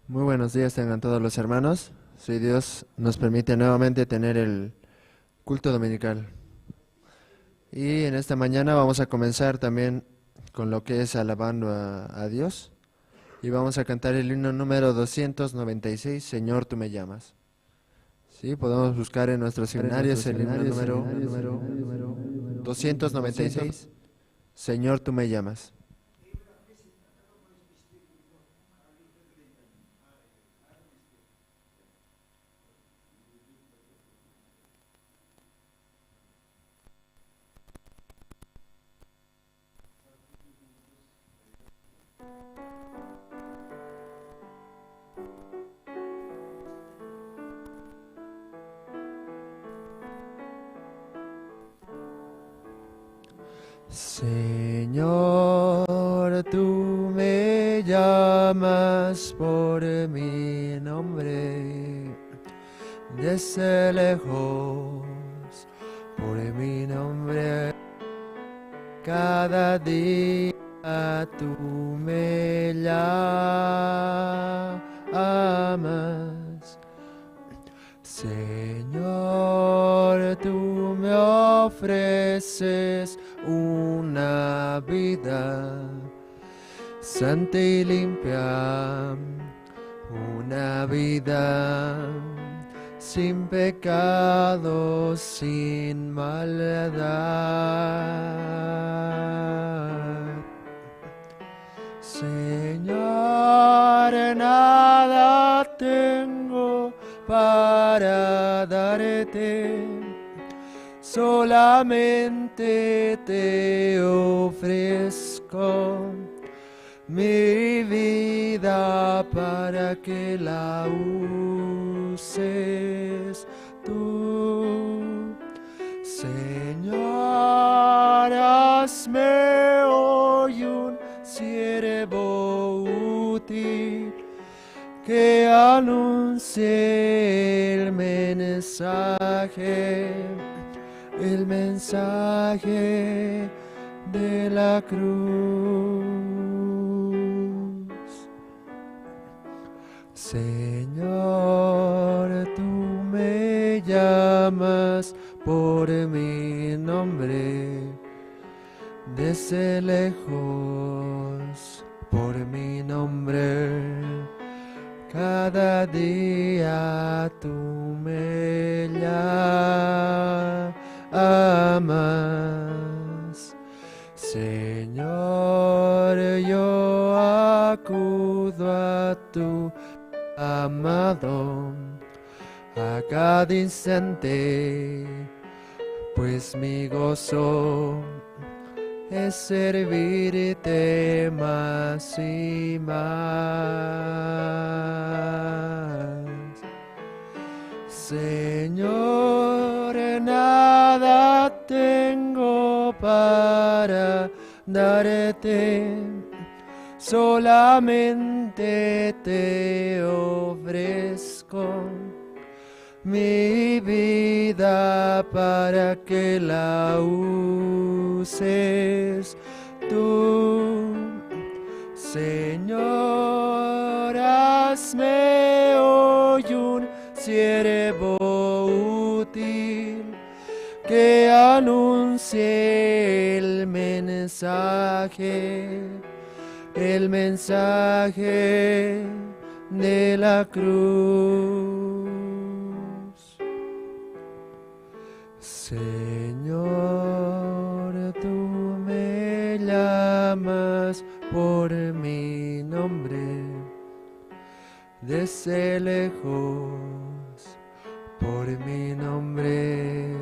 Muy buenos días tengan todos los hermanos. Si Dios nos permite nuevamente tener el culto dominical. Y en esta mañana vamos a comenzar también con lo que es alabando a Dios. Y vamos a cantar el himno número 296, Señor, tú me llamas. Sí, podemos buscar en nuestros himnarios el himno número 296, Señor, tú me llamas. Señor, tú me llamas por mi nombre, desde lejos, por mi nombre, cada día tú me llamas. Señor, tú me ofreces una vida santa y limpia, una vida sin pecado, sin maldad. Señor, nada tengo para darte, solamente te ofrezco mi vida para que la uses tú. Señor, hazme hoy un siervo útil que anuncie el mensaje de la cruz. Señor, tú me llamas por mi nombre, desde lejos, por mi nombre. Cada día tú me llamas. Señor, yo acudo a tu amado a cada instante, pues mi gozo es servirte más y más. Señor, nada tengo para darte, solamente te ofrezco mi vida para que la uses tú. Señor, hazme hoy un siervo útil que anuncie el mensaje de la cruz. Señor, tú me llamas por mi nombre, desde lejos, por mi nombre.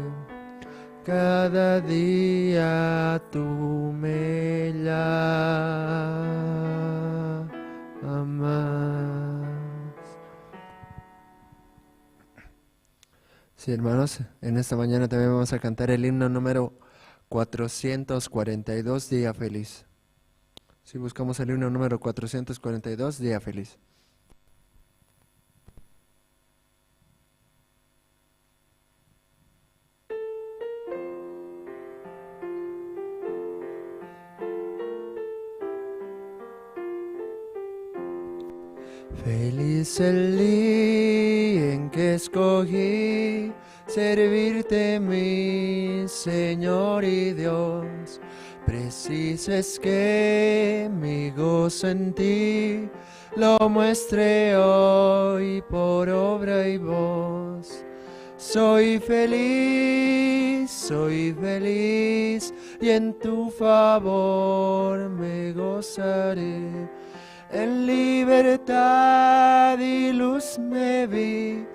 Cada día tú me llamas. Sí, hermanos, en esta mañana también vamos a cantar el himno número 442, Día Feliz. Si buscamos el himno número 442, Día Feliz. Feliz el día en que escogí servirte, mi Señor y Dios. Preciso es que mi gozo en ti lo muestre hoy por obra y voz. Soy feliz y en tu favor me gozaré. En libertad y luz me vi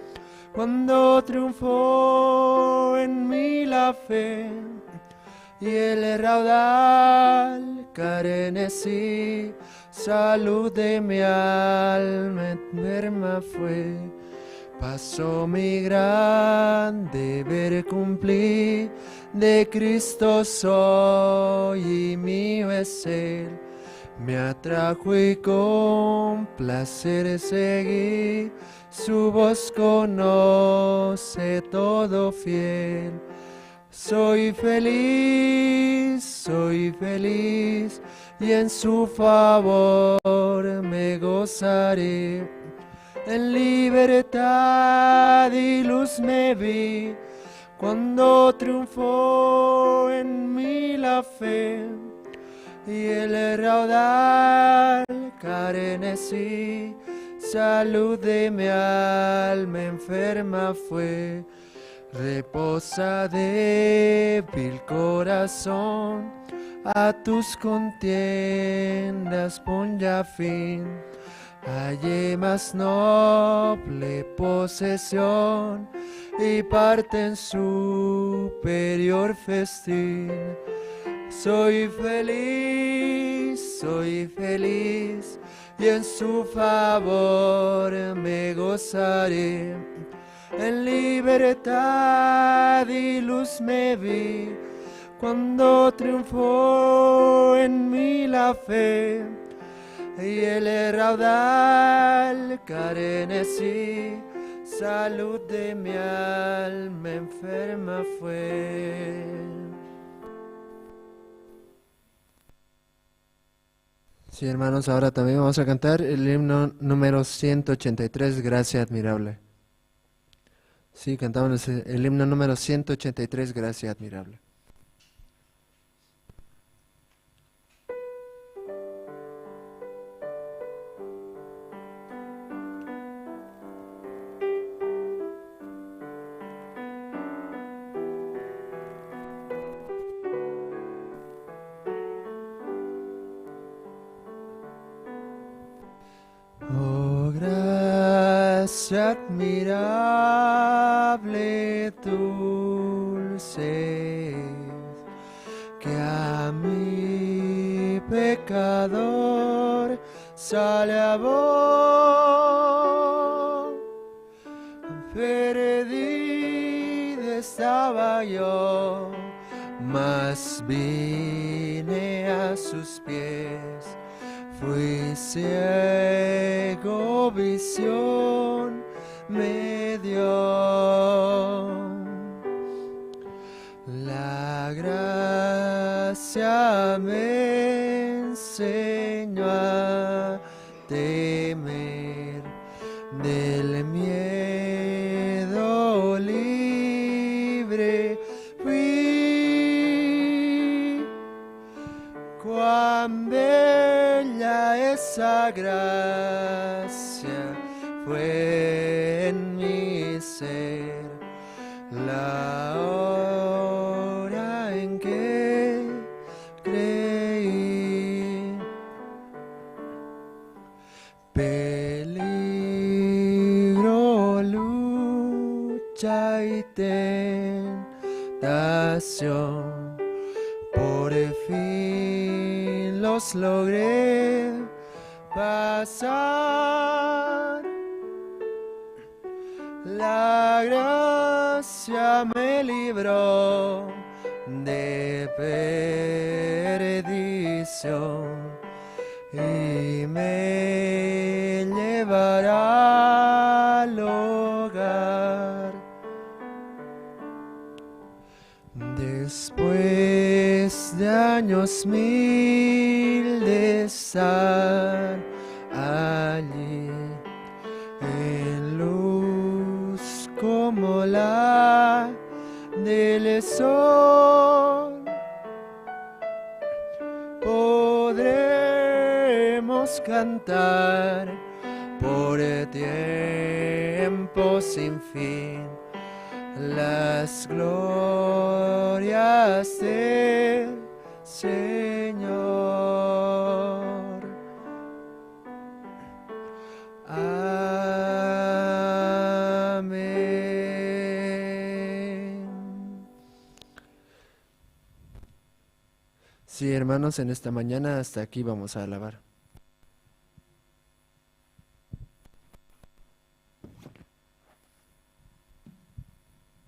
cuando triunfó en mí la fe, y el raudal carecí, salud de mi alma enferma fue. Pasó mi gran deber cumplí, de Cristo soy y mío es Él. Me atrajo y con placer seguí, su voz conoce todo fiel. Soy feliz y en su favor me gozaré. En libertad y luz me vi cuando triunfó en mí la fe, y el raudal carecí, salud de mi alma enferma fue. Reposa débil corazón, a tus contiendas pon ya fin. Hallé más noble posesión y parte en superior festín. Soy feliz y en su favor me gozaré. En libertad y luz me vi cuando triunfó en mí la fe, y el raudal carecí, salud de mi alma enferma fue. Sí, hermanos, ahora también vamos a cantar el himno número 183, Gracia Admirable. Sí, cantamos el himno número 183, Gracia Admirable. Oh, gracia admirable, dulce, que a mi pecador sale a vos. Perdida estaba yo, mas vine a sus pies. Fui ciego, visión me dio. La gracia me enseñó a temer, del miedo libre fui. Cuán bella esa gracia fue en mi ser, la hora en que creí. Peligro, lucha y tentación, por fin los logré pasar. La gracia me libró de perdición y me llevará al hogar. Después de años mil de estar allí, sol podremos cantar por tiempo sin fin las glorias del Señor. Amén. Sí, hermanos, en esta mañana hasta aquí vamos a alabar.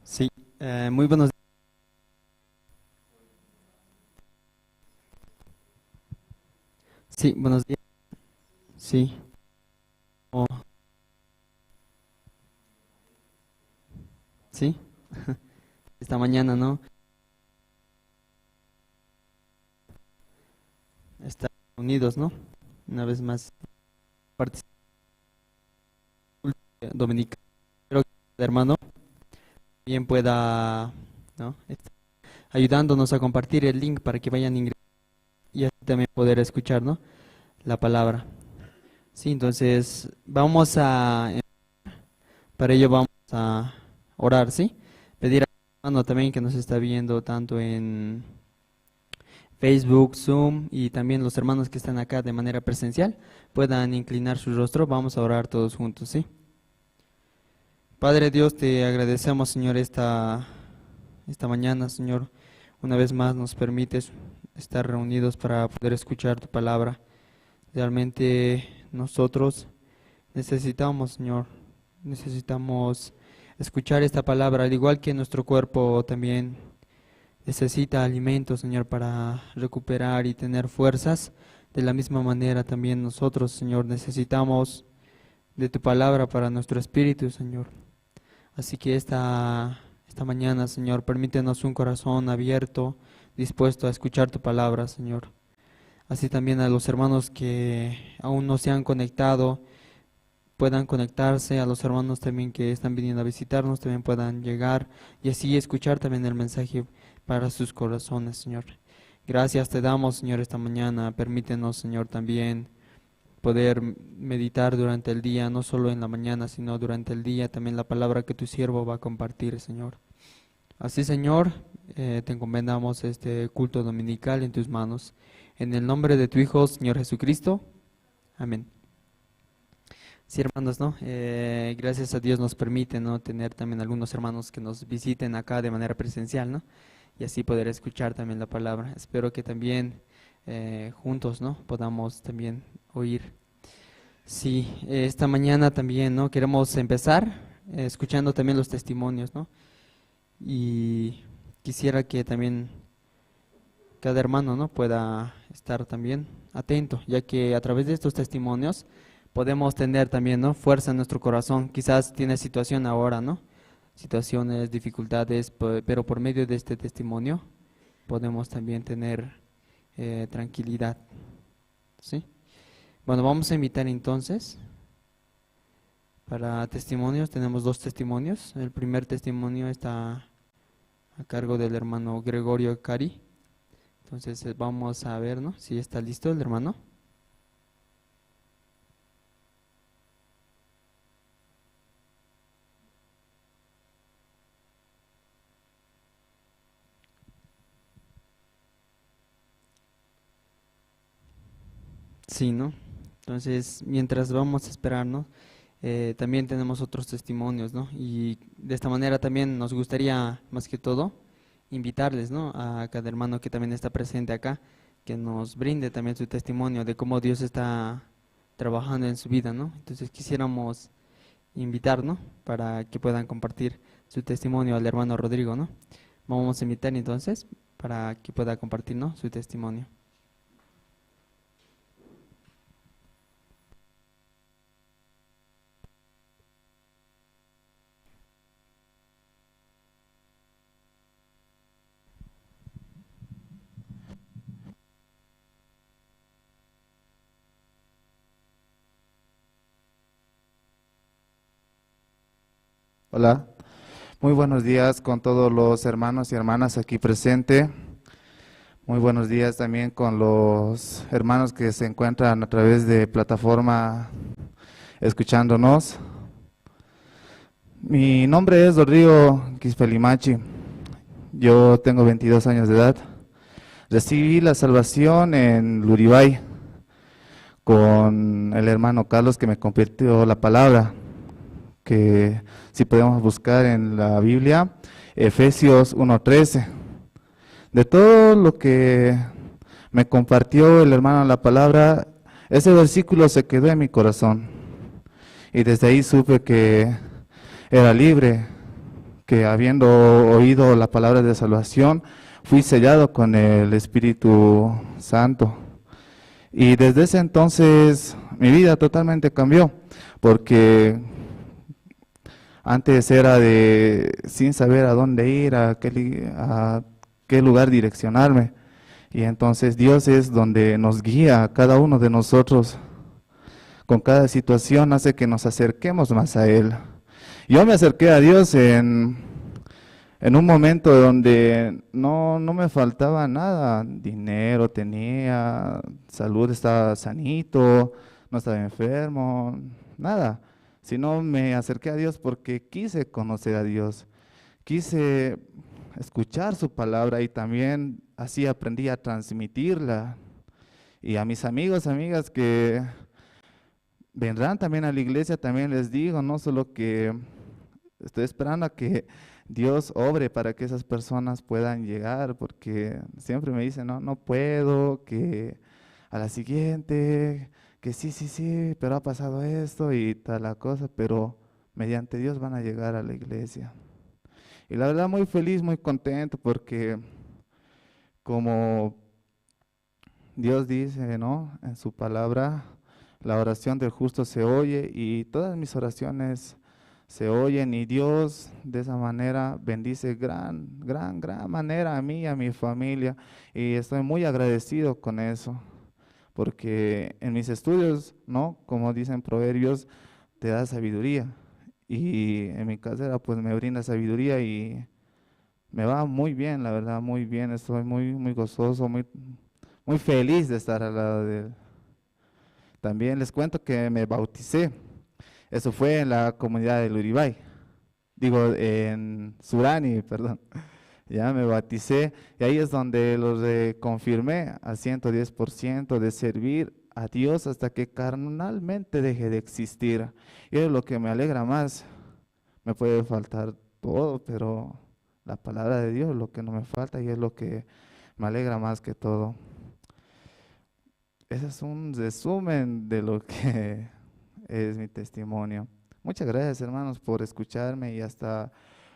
Sí, muy buenos días. Sí, buenos días. Sí. Oh, sí. Esta mañana, ¿no? Estar unidos, ¿no? Una vez más, participar dominicana. Espero que el hermano bien pueda, ¿no? Estar ayudándonos a compartir el link para que vayan ingresando y así también poder escuchar, ¿no? La palabra. Sí, entonces vamos a, para ello vamos a orar, ¿sí? Pedir al hermano también que nos está viendo tanto en Facebook, Zoom y también los hermanos que están acá de manera presencial puedan inclinar su rostro. Vamos a orar todos juntos, ¿sí? Padre Dios, te agradecemos, Señor, esta mañana, Señor. Una vez más nos permites estar reunidos para poder escuchar tu palabra. Realmente nosotros necesitamos, Señor, necesitamos escuchar esta palabra, al igual que nuestro cuerpo también necesita alimento, Señor, para recuperar y tener fuerzas. De la misma manera también nosotros, Señor, necesitamos de tu palabra para nuestro espíritu, Señor. Así que esta mañana, Señor, permítenos un corazón abierto, dispuesto a escuchar tu palabra, Señor. Así también a los hermanos que aún no se han conectado, puedan conectarse, a los hermanos también que están viniendo a visitarnos, también puedan llegar y así escuchar también el mensaje para sus corazones, Señor. Gracias te damos, Señor, esta mañana. Permítenos, Señor, también poder meditar durante el día, no solo en la mañana, sino durante el día, también la palabra que tu siervo va a compartir, Señor. Así, Señor, te encomendamos este culto dominical en tus manos. En el nombre de tu Hijo, Señor Jesucristo. Amén. Sí, hermanos, ¿no? Gracias a Dios nos permite, ¿no? Tener también algunos hermanos que nos visiten acá de manera presencial, ¿no? Y así poder escuchar también la palabra. Espero que también juntos, ¿no? Podamos también oír. Sí, esta mañana también, ¿no? Queremos empezar escuchando también los testimonios, ¿no? Y quisiera que también cada hermano, ¿no? Pueda estar también atento, ya que a través de estos testimonios podemos tener también, ¿no? Fuerza en nuestro corazón. Quizás tiene situación ahora, ¿no? Situaciones, dificultades, pero por medio de este testimonio podemos también tener tranquilidad, ¿sí? Bueno, vamos a invitar entonces para testimonios. Tenemos dos testimonios. El primer testimonio está a cargo del hermano Gregorio Cari. Entonces vamos a ver, ¿no? Si está listo el hermano. Sí, ¿no? Entonces, mientras vamos a esperarnos, también tenemos otros testimonios, ¿no? Y de esta manera también nos gustaría, más que todo, invitarles, ¿no? A cada hermano que también está presente acá, que nos brinde también su testimonio de cómo Dios está trabajando en su vida, ¿no? Entonces quisiéramos invitar, ¿no? Para que puedan compartir su testimonio al hermano Rodrigo, ¿no? Vamos a invitar entonces para que pueda compartir, ¿no? Su testimonio. Hola, Muy buenos días con todos los hermanos y hermanas aquí presentes. Muy buenos días también con los hermanos que se encuentran a través de plataforma escuchándonos. Mi nombre es Rodrigo Quispelimachi. Yo tengo 22 años de edad. Recibí la salvación en Luribay con el hermano Carlos que me compartió la palabra, que si podemos buscar en la Biblia, Efesios 1:13. De todo lo que me compartió el hermano la palabra, ese versículo se quedó en mi corazón. Y desde ahí supe que era libre, que habiendo oído la palabra de salvación, fui sellado con el Espíritu Santo. Y desde ese entonces mi vida totalmente cambió, porque antes era de sin saber a dónde ir, a qué lugar direccionarme. Y entonces Dios es donde nos guía a cada uno de nosotros. Con cada situación hace que nos acerquemos más a Él. Yo me acerqué a Dios en un momento donde no me faltaba nada. Dinero tenía, salud, estaba sanito, no estaba enfermo, nada. Sino me acerqué a Dios porque quise conocer a Dios, quise escuchar su palabra y también así aprendí a transmitirla. Y a mis amigos, amigas que vendrán también a la iglesia, también les digo, no solo que estoy esperando a que Dios obre para que esas personas puedan llegar, porque siempre me dicen, no puedo, que a la siguiente, que sí, pero ha pasado esto y tal la cosa, pero mediante Dios van a llegar a la iglesia. Y la verdad muy feliz, muy contento, porque como Dios dice, ¿no?, en su palabra, la oración del justo se oye y todas mis oraciones se oyen y Dios de esa manera bendice gran manera a mí y a mi familia y estoy muy agradecido con eso, porque en mis estudios, ¿no?, como dicen proverbios, te da sabiduría y en mi carrera pues me brinda sabiduría y me va muy bien, la verdad, muy bien, estoy muy gozoso, muy feliz de estar al lado de Él. También les cuento que me bauticé. Eso fue en la comunidad de Luribay. Digo, en Surani, perdón. Ya me bauticé y ahí es donde los confirmé al 110% de servir a Dios hasta que carnalmente deje de existir. Y es lo que me alegra más. Me puede faltar todo, pero la palabra de Dios es lo que no me falta y es lo que me alegra más que todo. Ese es un resumen de lo que es mi testimonio. Muchas gracias, hermanos, por escucharme y hasta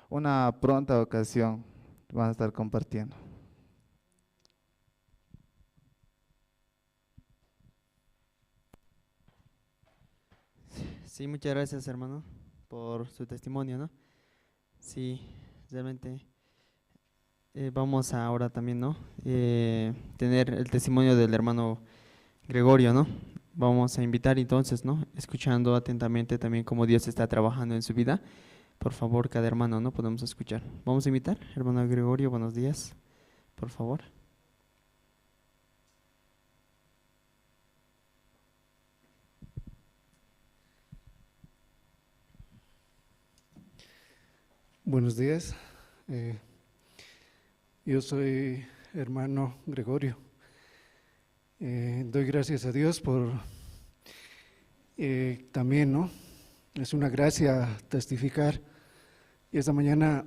una pronta ocasión van a estar compartiendo. Sí, muchas gracias, hermano, por su testimonio, ¿no? Sí, realmente vamos a ahora también, ¿no? Tener el testimonio del hermano Gregorio, ¿no? Vamos a invitar entonces, ¿no? Escuchando atentamente también cómo Dios está trabajando en su vida. Por favor, cada hermano, ¿no? Podemos escuchar. Vamos a invitar, hermano Gregorio, buenos días, por favor. Buenos días, yo soy hermano Gregorio. Doy gracias a Dios por también, ¿no? Es una gracia testificar. Y esta mañana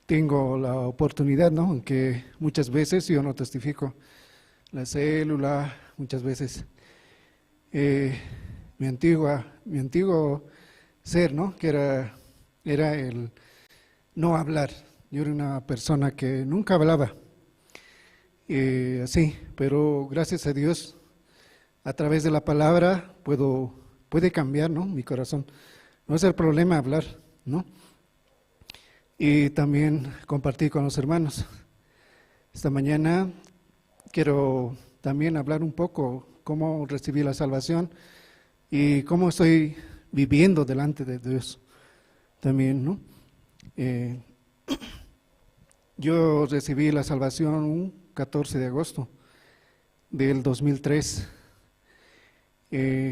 tengo la oportunidad, ¿no? Aunque muchas veces yo no testifico. La célula, muchas veces. Mi antiguo ser, ¿no? Que era el no hablar. Yo era una persona que nunca hablaba. Así, pero gracias a Dios, a través de la palabra puede cambiar, ¿no?, mi corazón. No es el problema hablar, ¿no? Y también compartir con los hermanos. Esta mañana quiero también hablar un poco cómo recibí la salvación y cómo estoy viviendo delante de Dios también, ¿no? Eh, yo recibí la salvación un 14 de agosto del 2003,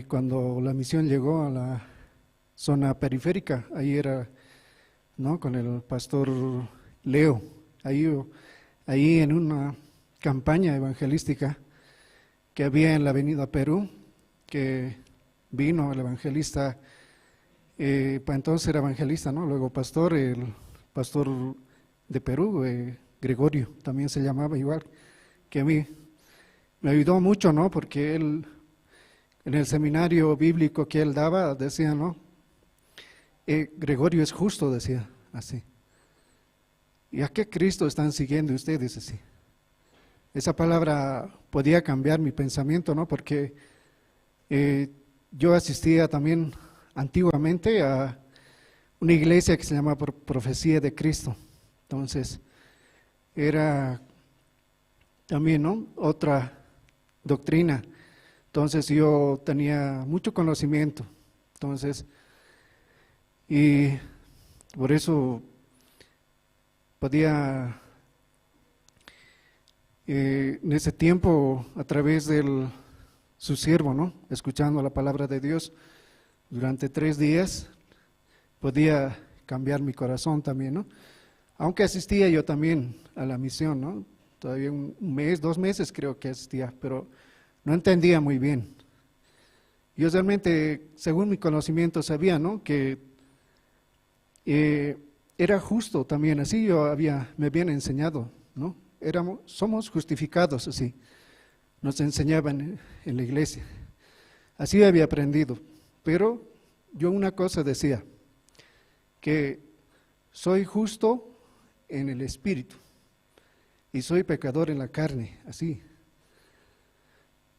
cuando la misión llegó a la zona periférica. Ahí era, ¿no?, con el pastor Leo, ahí en una campaña evangelística que había en la avenida Perú, que vino el evangelista, para entonces era evangelista, ¿no?, luego pastor, el pastor de Perú, Gregorio, también se llamaba igual que a mí. Me ayudó mucho, ¿no?, porque él, en el seminario bíblico que él daba, decía, ¿no?, Gregorio es justo, decía así. ¿Y a qué Cristo están siguiendo ustedes así? Esa palabra podía cambiar mi pensamiento, ¿no?, porque yo asistía también antiguamente a una iglesia que se llama Profecía de Cristo. Entonces, era también, ¿no?, otra doctrina. Entonces, yo tenía mucho conocimiento. Entonces, y por eso podía, en ese tiempo, a través de su siervo, ¿no?, escuchando la palabra de Dios durante 3 días, podía cambiar mi corazón también, ¿no? Aunque asistía yo también a la misión, ¿no? Todavía un mes, 2 meses creo que asistía, pero no entendía muy bien. Yo realmente, según mi conocimiento, sabía, ¿no?, que era justo también, así me habían enseñado, ¿no? Somos justificados así, nos enseñaban en la iglesia. Así había aprendido, pero yo una cosa decía, que soy justo en el espíritu y soy pecador en la carne, así.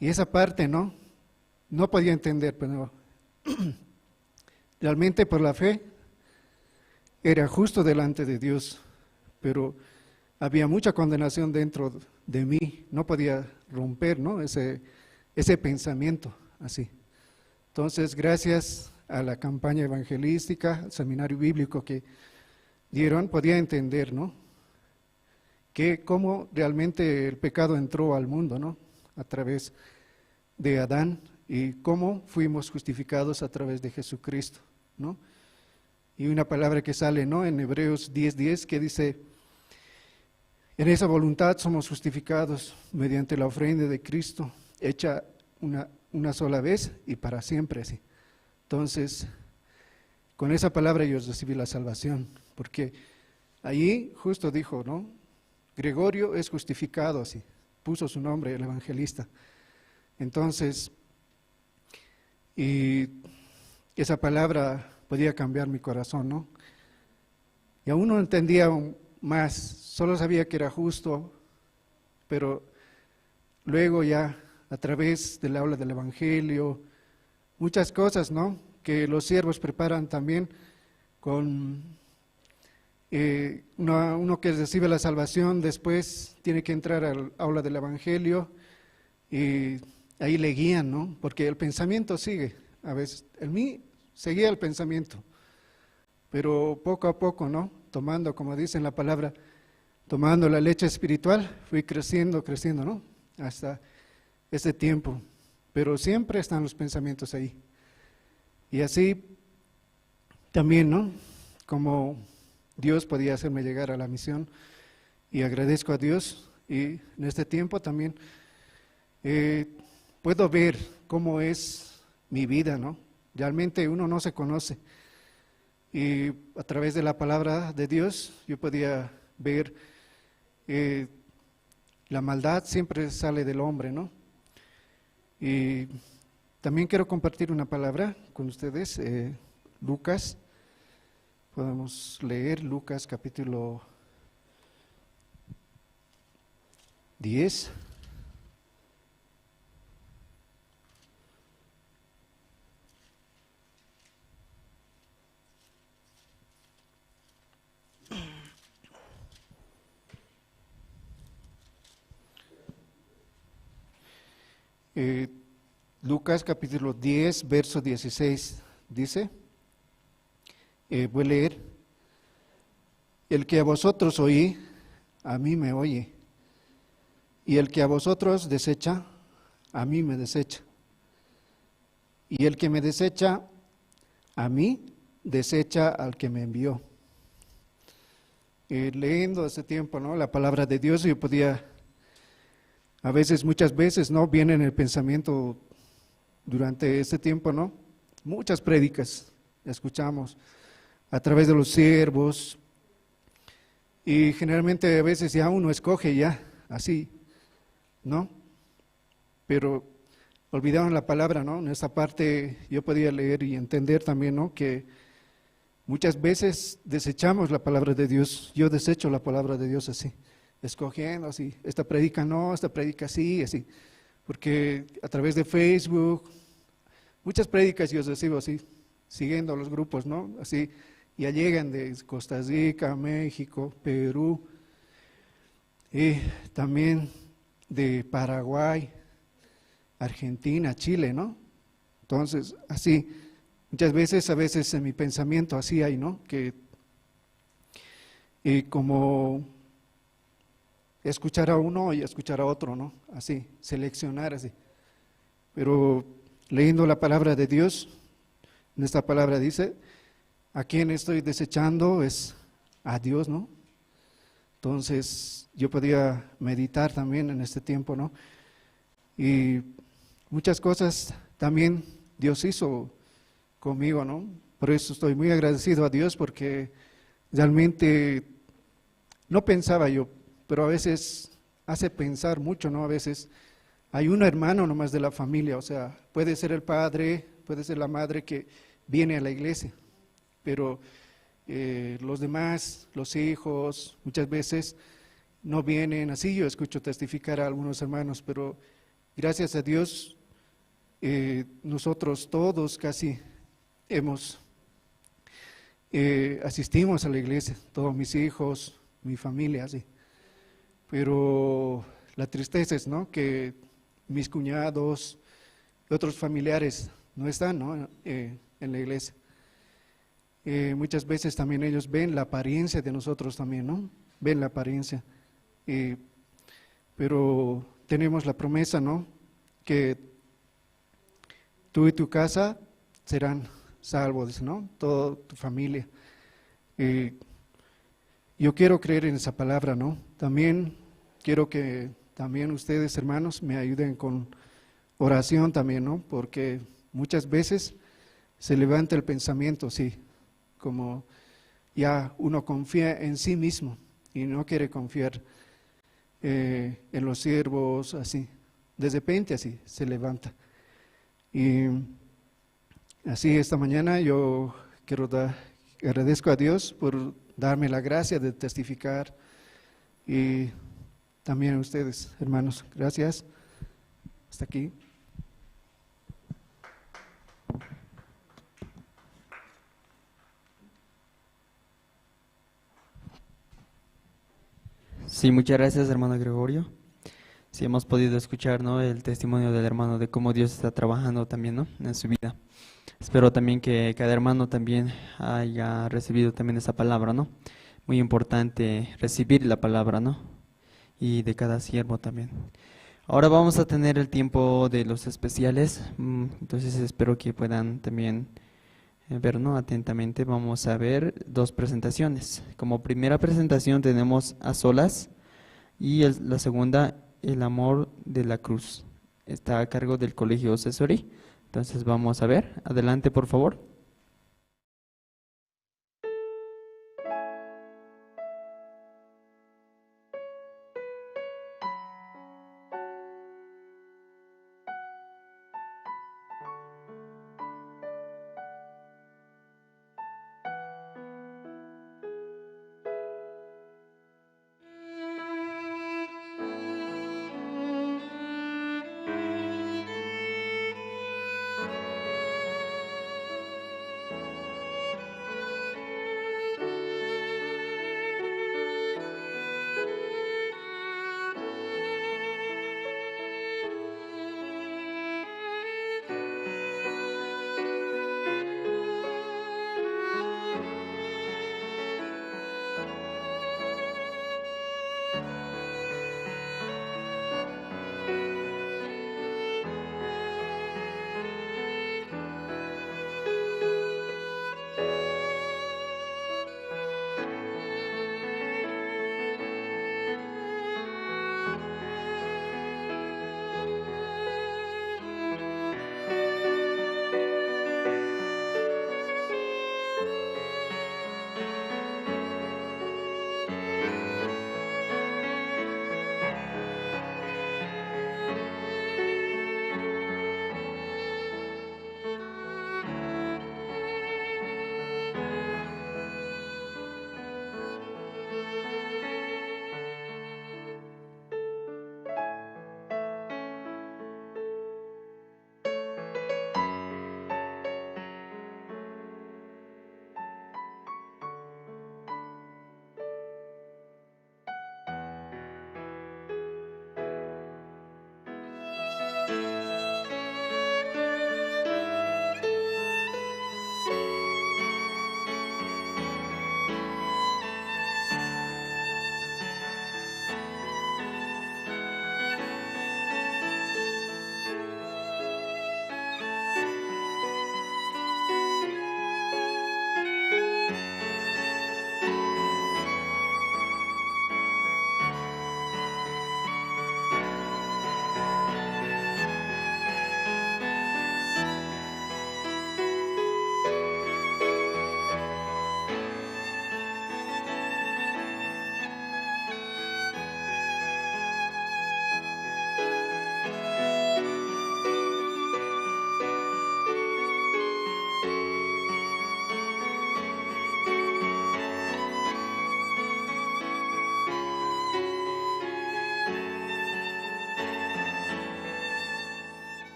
Y esa parte no podía entender, pero realmente por la fe era justo delante de Dios, pero había mucha condenación dentro de mí, no podía romper, ¿no?, ese pensamiento así. Entonces, gracias a la campaña evangelística, al seminario bíblico que dieron, podía entender, ¿no?, que cómo realmente el pecado entró al mundo, ¿no?, a través de Adán, y cómo fuimos justificados a través de Jesucristo, ¿no? Y una palabra que sale, ¿no?, en Hebreos 10:10, que dice: en esa voluntad somos justificados mediante la ofrenda de Cristo, hecha una sola vez y para siempre, así. Entonces, con esa palabra yo recibí la salvación, porque allí justo dijo, ¿no?, Gregorio es justificado, así, puso su nombre, el evangelista. Entonces, y esa palabra podía cambiar mi corazón, ¿no? Y aún no entendía más, solo sabía que era justo, pero luego ya a través del habla del evangelio, muchas cosas, ¿no?, que los siervos preparan también con uno que recibe la salvación, después tiene que entrar al aula del evangelio y ahí le guían, ¿no?, porque el pensamiento sigue, a veces, en mí seguía el pensamiento, pero poco a poco, ¿no?, tomando, como dice en la palabra, tomando la leche espiritual, fui creciendo, ¿no?, hasta ese tiempo, pero siempre están los pensamientos ahí. Y así también, ¿no?, como Dios podía hacerme llegar a la misión, y agradezco a Dios, y en este tiempo también puedo ver cómo es mi vida, ¿no? Realmente uno no se conoce, y a través de la palabra de Dios yo podía ver la maldad siempre sale del hombre, ¿no? Y también quiero compartir una palabra con ustedes, Lucas. Podemos leer Lucas capítulo 10. Lucas capítulo 10, verso 16, dice, voy a leer: el que a vosotros oí, a mí me oye, y el que a vosotros desecha, a mí me desecha, y el que me desecha, a mí desecha al que me envió. Leyendo hace tiempo, ¿no?, la palabra de Dios, yo podía, a veces, muchas veces, ¿no?, viene en el pensamiento durante este tiempo, ¿no?, muchas prédicas escuchamos a través de los siervos, y generalmente a veces ya uno escoge ya, así, ¿no? Pero olvidaron la palabra, ¿no? En esta parte yo podía leer y entender también, ¿no?, que muchas veces desechamos la palabra de Dios. Yo desecho la palabra de Dios así, escogiendo así, esta predica no, esta predica sí, así, porque a través de Facebook, muchas prédicas yo recibo así, siguiendo los grupos, ¿no? Así, ya llegan de Costa Rica, México, Perú, y también de Paraguay, Argentina, Chile, ¿no? Entonces, así, muchas veces, a veces en mi pensamiento así hay, ¿no? Que como escuchar a uno y escuchar a otro, ¿no? Así, seleccionar así. Pero leyendo la palabra de Dios, en esta palabra dice, a quien estoy desechando es a Dios, ¿no? Entonces, yo podía meditar también en este tiempo, ¿no? Y muchas cosas también Dios hizo conmigo, ¿no? Por eso estoy muy agradecido a Dios, porque realmente no pensaba yo, pero a veces hace pensar mucho, ¿no? A veces hay un hermano nomás de la familia, o sea, puede ser el padre, puede ser la madre que viene a la iglesia, pero los demás, los hijos, muchas veces no vienen así. Yo escucho testificar a algunos hermanos, pero gracias a Dios, nosotros todos casi asistimos a la iglesia, todos mis hijos, mi familia, así. Pero la tristeza es, ¿no?, que mis cuñados y otros familiares no están, ¿no?, en la iglesia. Muchas veces también ellos ven la apariencia de nosotros también, ¿no? Ven la apariencia. Pero tenemos la promesa, ¿no?, que tú y tu casa serán salvos, ¿no? Toda tu familia. Yo quiero creer en esa palabra, ¿no? También quiero que también ustedes, hermanos, me ayuden con oración también, ¿no? Porque muchas veces se levanta el pensamiento, sí, como ya uno confía en sí mismo y no quiere confiar en los siervos, así. De repente así se levanta. Y así esta mañana yo agradezco a Dios por darme la gracia de testificar, y también a ustedes, hermanos, gracias. Hasta aquí. Sí, muchas gracias, hermano Gregorio. Sí, hemos podido escuchar, ¿no?, el testimonio del hermano de cómo Dios está trabajando también, ¿no?, en su vida. Espero también que cada hermano también haya recibido también esa palabra, ¿no? Muy importante recibir la palabra, ¿no? Y de cada siervo también. Ahora vamos a tener el tiempo de los especiales, entonces espero que puedan también ver, ¿no?, atentamente. Vamos a ver dos presentaciones. Como primera presentación tenemos a solas, y la segunda, el amor de la cruz. Está a cargo del Colegio Cesori. Entonces vamos a ver. Adelante, por favor.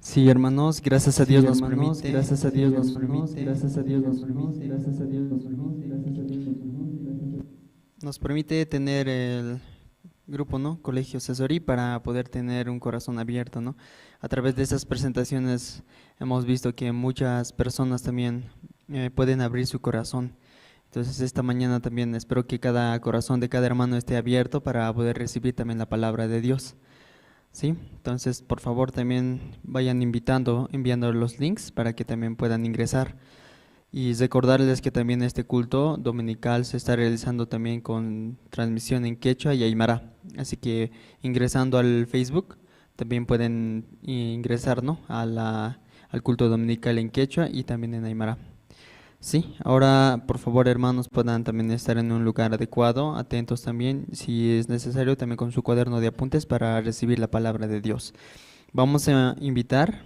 Sí, hermanos, gracias a Dios nos hermanos, permite. gracias a Dios nos permite, gracias a Dios nos permite, gracias a Dios nos permite, gracias a Dios nos permite. Nos permite tener el grupo, ¿no? Colegio Cesorí para poder tener un corazón abierto, ¿no? A través de esas presentaciones hemos visto que muchas personas también pueden abrir su corazón. Entonces esta mañana también espero que cada corazón de cada hermano esté abierto para poder recibir también la palabra de Dios. ¿Sí? Entonces por favor también vayan enviando los links para que también puedan ingresar. Y recordarles que también este culto dominical se está realizando también con transmisión en quechua y aymara. Así que ingresando al Facebook también pueden ingresar, ¿no? al culto dominical en quechua y también en aymara. Sí, ahora por favor hermanos puedan también estar en un lugar adecuado, atentos también, si es necesario también con su cuaderno de apuntes para recibir la palabra de Dios. Vamos a invitar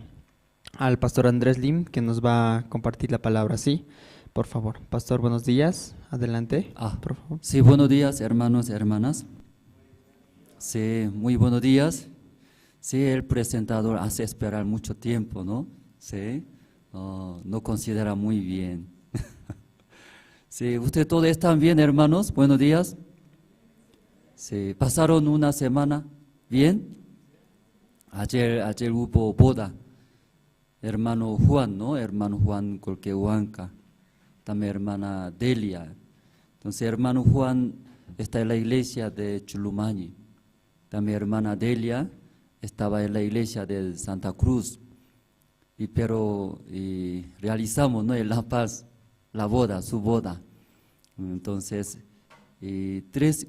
al pastor Andrés Lim, que nos va a compartir la palabra. Sí, por favor. Pastor, buenos días. Adelante, por favor. Sí, buenos días, hermanos y hermanas. Sí, muy buenos días. Sí, el presentador hace esperar mucho tiempo, ¿no? Sí, no considera muy bien. Sí, ¿ustedes todos están bien, hermanos? Buenos días. Sí, ¿pasaron una semana bien? Ayer hubo boda. Hermano Juan, ¿no? Hermano Juan Colquehuanca, también hermana Delia. Entonces, hermano Juan está en la iglesia de Chulumañi. También hermana Delia estaba en la iglesia de Santa Cruz. Pero realizamos, ¿no? En La Paz la boda, su boda. Entonces,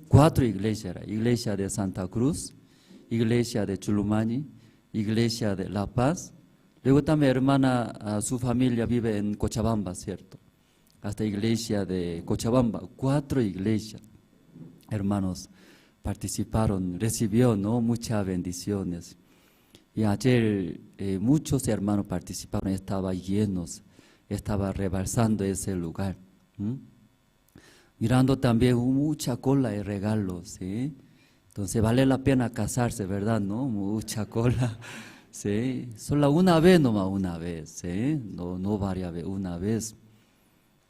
4 iglesias, iglesia de Santa Cruz, iglesia de Chulumañi, iglesia de La Paz. Luego también hermana, su familia vive en Cochabamba, ¿cierto? Hasta iglesia de Cochabamba, 4 iglesias. Hermanos participaron, recibió, ¿no? Muchas bendiciones. Y ayer muchos hermanos participaron, estaban llenos, estaba rebalsando ese lugar. Mirando también mucha cola de regalos, ¿sí? Entonces vale la pena casarse, ¿verdad? ¿No? Mucha cola. Sí, solo una vez nomás, una vez, ¿sí? No varias veces, una vez.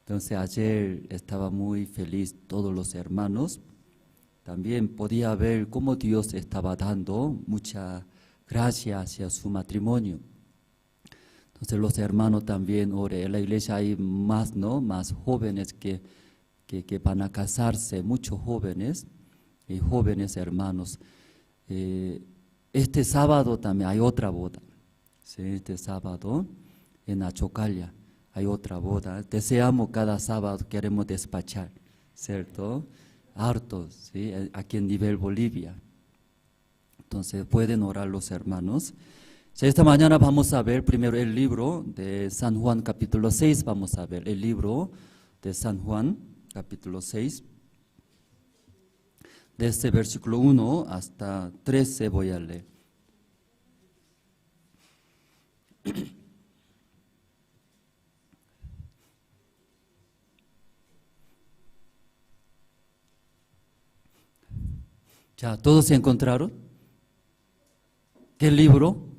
Entonces ayer estaba muy feliz todos los hermanos. También podía ver cómo Dios estaba dando mucha gracia hacia su matrimonio. Entonces los hermanos también, en la iglesia hay más, ¿no? Más jóvenes que van a casarse, muchos jóvenes y jóvenes hermanos. Este sábado también hay otra boda, ¿sí? Este sábado en Achocalla hay otra boda. Deseamos cada sábado, queremos despachar, ¿cierto? Hartos, ¿sí? Aquí en nivel Bolivia. Entonces pueden orar los hermanos. Esta mañana vamos a ver primero el libro de San Juan capítulo 6, vamos a ver el libro de San Juan capítulo 6. Desde versículo 1 hasta 13 voy a leer. ¿Ya todos se encontraron? ¿Qué libro?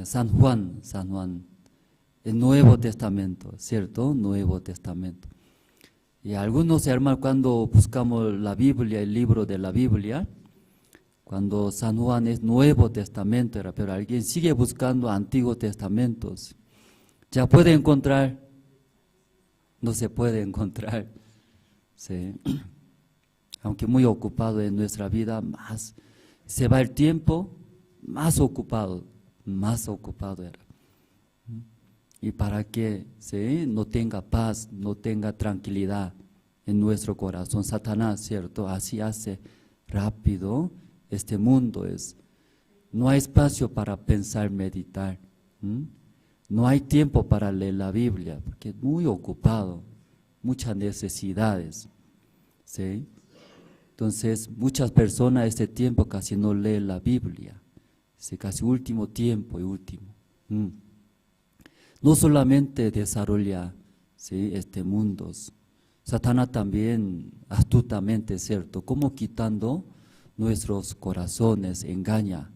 San Juan, el Nuevo Testamento, ¿cierto? Nuevo Testamento. Y algunos hermanos cuando buscamos la Biblia, el libro de la Biblia, cuando San Juan es Nuevo Testamento, pero alguien sigue buscando Antiguos Testamentos. ¿Ya puede encontrar? No se puede encontrar. Sí. Aunque muy ocupado en nuestra vida, más se va el tiempo, más ocupado era. Y para que no tenga paz, no tenga tranquilidad en nuestro corazón. Satanás, ¿cierto? Así hace rápido este mundo. No hay espacio para pensar, meditar. No hay tiempo para leer la Biblia, porque es muy ocupado, muchas necesidades. ¿Sí? Entonces, muchas personas este tiempo casi no leen la Biblia. Es casi último tiempo y último. No solamente desarrolla, ¿sí?, este mundo, Satanás también astutamente, ¿cierto?, como quitando nuestros corazones, engaña.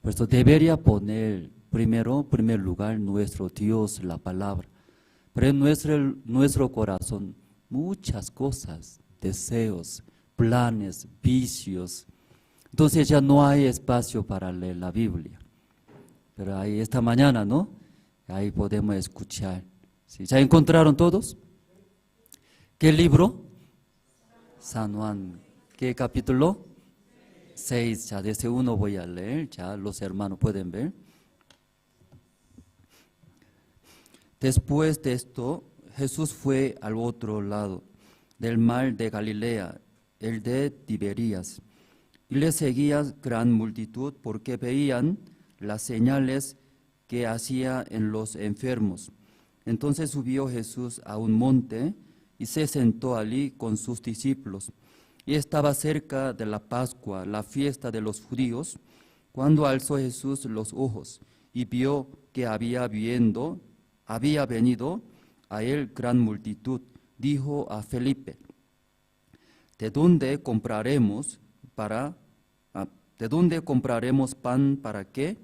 Por eso debería poner primer lugar nuestro Dios, la palabra. Pero en nuestro corazón muchas cosas, deseos, planes, vicios. Entonces ya no hay espacio para leer la Biblia. Pero ahí esta mañana, ¿no? Ahí podemos escuchar. ¿Sí? ¿Ya encontraron todos? ¿Qué libro? San Juan. ¿Qué capítulo? 6. Ya desde 1 voy a leer, ya los hermanos pueden ver. Después de esto, Jesús fue al otro lado del mar de Galilea, el de Tiberías, y le seguía gran multitud porque veían las señales que hacía en los enfermos. Entonces subió Jesús a un monte y se sentó allí con sus discípulos. Y estaba cerca de la Pascua, la fiesta de los judíos, cuando alzó Jesús los ojos y vio que había venido a él gran multitud, dijo a Felipe: ¿De dónde compraremos pan para que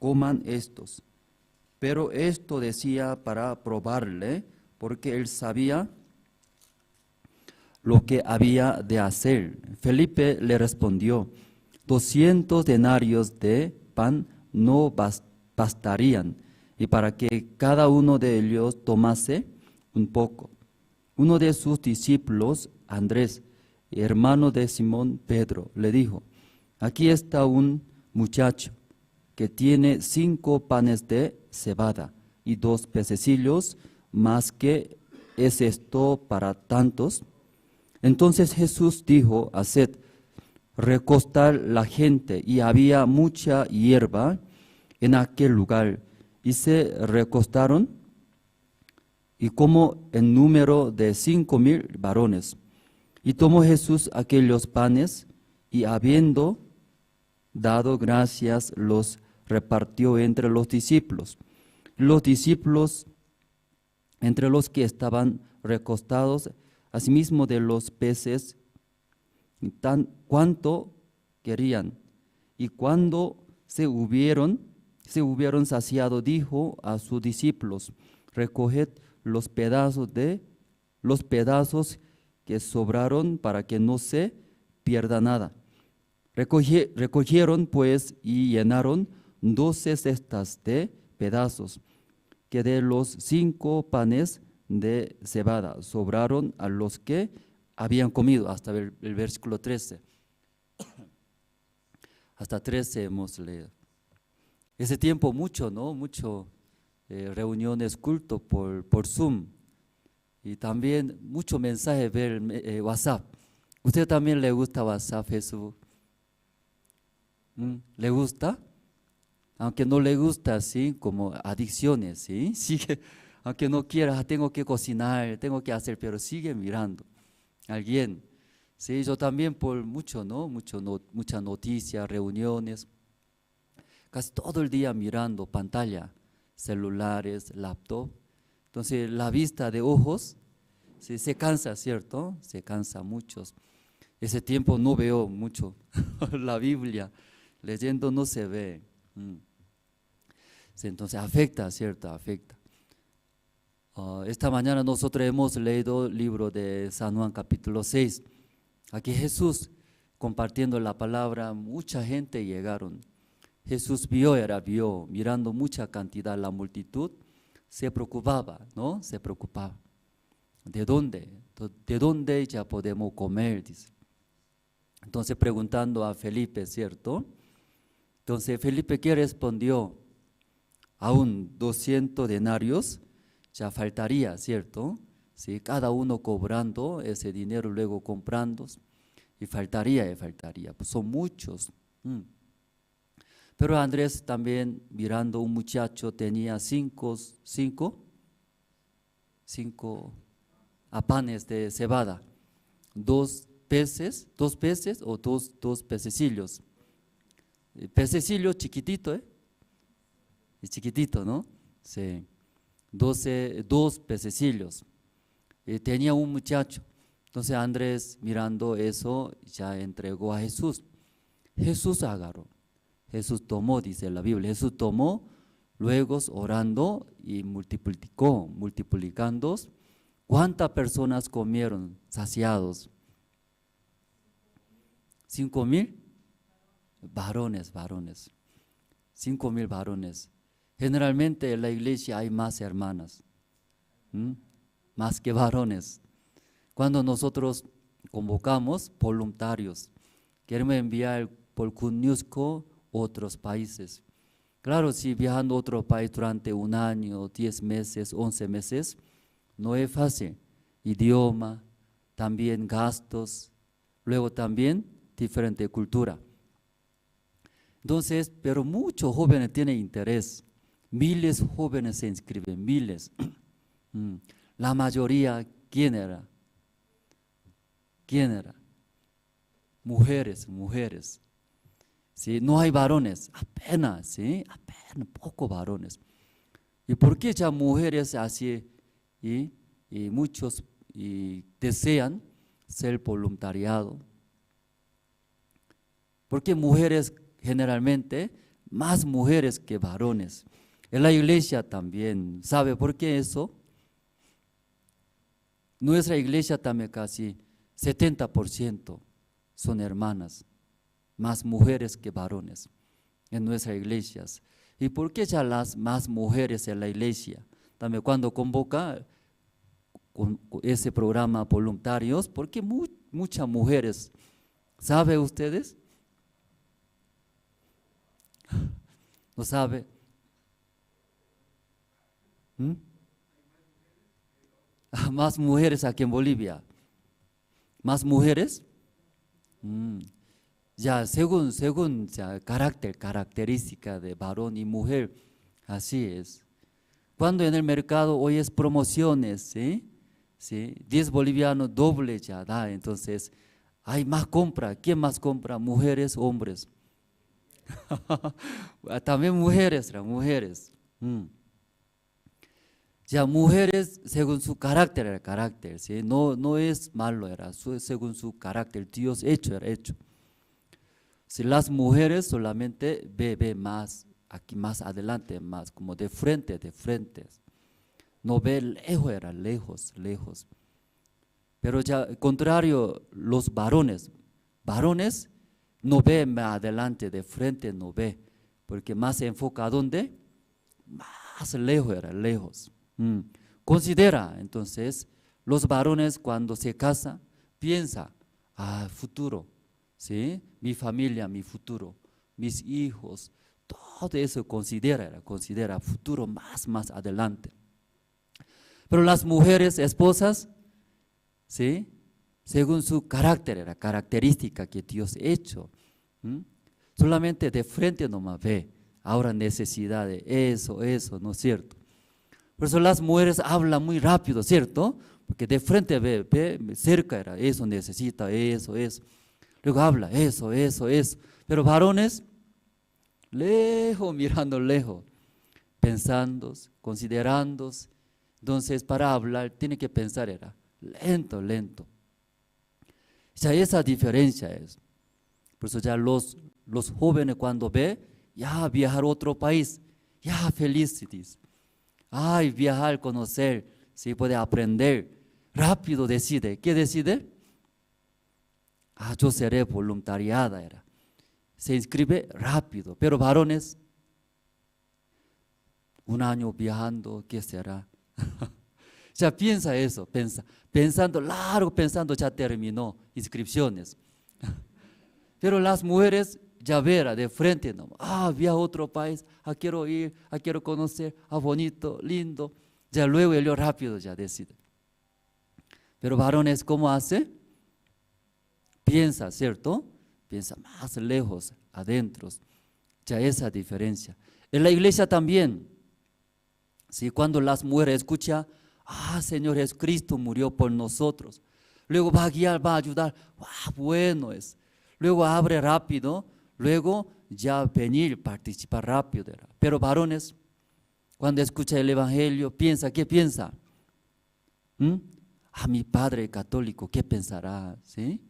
coman estos? Pero esto decía para probarle, porque él sabía lo que había de hacer. Felipe le respondió: 200 denarios de pan no bastarían, y para que cada uno de ellos tomase un poco. Uno de sus discípulos, Andrés, hermano de Simón Pedro, le dijo: aquí está un muchacho que tiene 5 panes de cebada y 2 pececillos, más que es esto para tantos. Entonces Jesús dijo: haced recostar la gente, y había mucha hierba en aquel lugar, y se recostaron, y como en número de 5,000 varones. Y tomó Jesús aquellos panes, y habiendo dado gracias, los repartió entre los discípulos. Los discípulos, entre los que estaban recostados, asimismo de los peces, cuanto querían. Y cuando se hubieron saciado, dijo a sus discípulos: recoged los pedazos que sobraron, para que no se pierda nada. Recogieron pues y llenaron 12 cestas de pedazos, que de los 5 panes de cebada sobraron a los que habían comido, hasta el versículo 13. Hasta 13 hemos leído. Ese tiempo mucho, ¿no? Mucho reuniones, culto por Zoom. Y también mucho mensaje ver WhatsApp. ¿Usted también le gusta WhatsApp, Facebook? ¿Le gusta? Aunque no le gusta, así como adicciones, ¿sí? Sigue, aunque no quiera, tengo que cocinar, tengo que hacer, pero sigue mirando. Alguien, sí, yo también por mucho, ¿no? Muchas noticias, reuniones, casi todo el día mirando pantalla, celulares, laptop. Entonces la vista de ojos se cansa, ¿cierto? Se cansa muchos. Ese tiempo no veo mucho la Biblia, leyendo no se ve. Entonces afecta, ¿cierto? Afecta. Esta mañana nosotros hemos leído el libro de San Juan capítulo 6. Aquí Jesús compartiendo la palabra, mucha gente llegaron. Jesús vio, mirando mucha cantidad, la multitud, se preocupaba, ¿no? Se preocupaba. ¿De dónde? ¿De dónde ya podemos comer? Dice. Entonces preguntando a Felipe, ¿cierto? Entonces Felipe, ¿qué respondió? Aún 200 denarios ya faltaría, ¿cierto? Sí, cada uno cobrando ese dinero, luego comprando, y faltaría, pues son muchos. Pero Andrés también, mirando un muchacho, tenía 5 panes de cebada, 2 peces o dos pececillos. El pececillo chiquitito, es chiquitito, ¿no? Sí. 2 pececillos. Tenía un muchacho. Entonces Andrés, mirando eso, ya entregó a Jesús. Jesús agarró. Jesús tomó, dice la Biblia, Jesús tomó, luego orando y multiplicando. ¿Cuántas personas comieron saciados? 5,000 varones. 5,000 varones. Generalmente en la iglesia hay más hermanas, más que varones. Cuando nosotros convocamos voluntarios, queremos enviar por CUNYUSCO otros países. Claro, si viajando a otro país durante 1 año, 10 meses, 11 meses, no es fácil. Idioma, también gastos, luego también diferente cultura. Entonces, pero muchos jóvenes tienen interés. Miles de jóvenes se inscriben, miles. La mayoría, ¿quién era? Mujeres. ¿Sí? No hay varones, apenas, ¿sí? Apenas, pocos varones. ¿Y por qué ya mujeres así y muchos desean ser voluntariado? Porque mujeres generalmente, más mujeres que varones. En la iglesia también, ¿sabe por qué eso? Nuestra iglesia también casi 70% son hermanas, más mujeres que varones en nuestras iglesias. ¿Y por qué ya las más mujeres en la iglesia? También cuando convoca con ese programa voluntarios, porque muchas mujeres, ¿sabe ustedes? ¿No sabe? Más mujeres aquí en Bolivia. ¿Más mujeres? Ya según ya, característica de varón y mujer, así es. Cuando en el mercado oyes promociones, ¿sí? 10 bolivianos doble ya da, entonces hay más compra. ¿Quién más compra? Mujeres, hombres. También mujeres. Ya mujeres según su carácter, ¿sí? No es malo, según su carácter, Dios era hecho. Si las mujeres solamente ve más, aquí más adelante, más como de frente. No ve lejos. Pero ya al contrario, los varones no ve más adelante, de frente no ve, porque más se enfoca a dónde, más lejos. Considera, entonces, los varones cuando se casan, piensa, futuro, ¿sí? Mi familia, mi futuro, mis hijos, todo eso considera futuro más adelante. Pero las mujeres, esposas, ¿sí? Según su carácter, característica que Dios ha hecho, solamente de frente nomás ve, ahora necesidad de eso, ¿no es cierto? Por eso las mujeres hablan muy rápido, ¿cierto? Porque de frente ve cerca eso necesita, eso. Luego habla, eso. Pero varones, lejos, mirando lejos, pensando, considerando. Entonces, para hablar, tiene que pensar, lento. Ya esa diferencia es. Por eso ya los jóvenes cuando ve, ya viajar a otro país, ya felices. Ay, viajar, conocer, si puede aprender, rápido decide. ¿Qué decide? Yo seré voluntariada, se inscribe rápido. Pero varones, 1 año viajando, ¿qué será? Ya piensa eso, pensando largo, ya terminó inscripciones. Pero las mujeres ya verá de frente, no, viaja a otro país, quiero ir, quiero conocer, bonito, lindo. Ya luego ellos rápido ya decide. Pero varones, ¿cómo hace? Piensa, ¿cierto? Piensa más lejos, adentro. Ya esa diferencia. En la iglesia también, ¿sí? Cuando las mujeres escuchan, Señor Jesucristo murió por nosotros. Luego va a guiar, va a ayudar, bueno es. Luego abre rápido, luego ya venir, participar rápido. Pero varones, cuando escucha el evangelio, piensa, ¿qué piensa? Mi padre católico, ¿qué pensará? ¿Sí?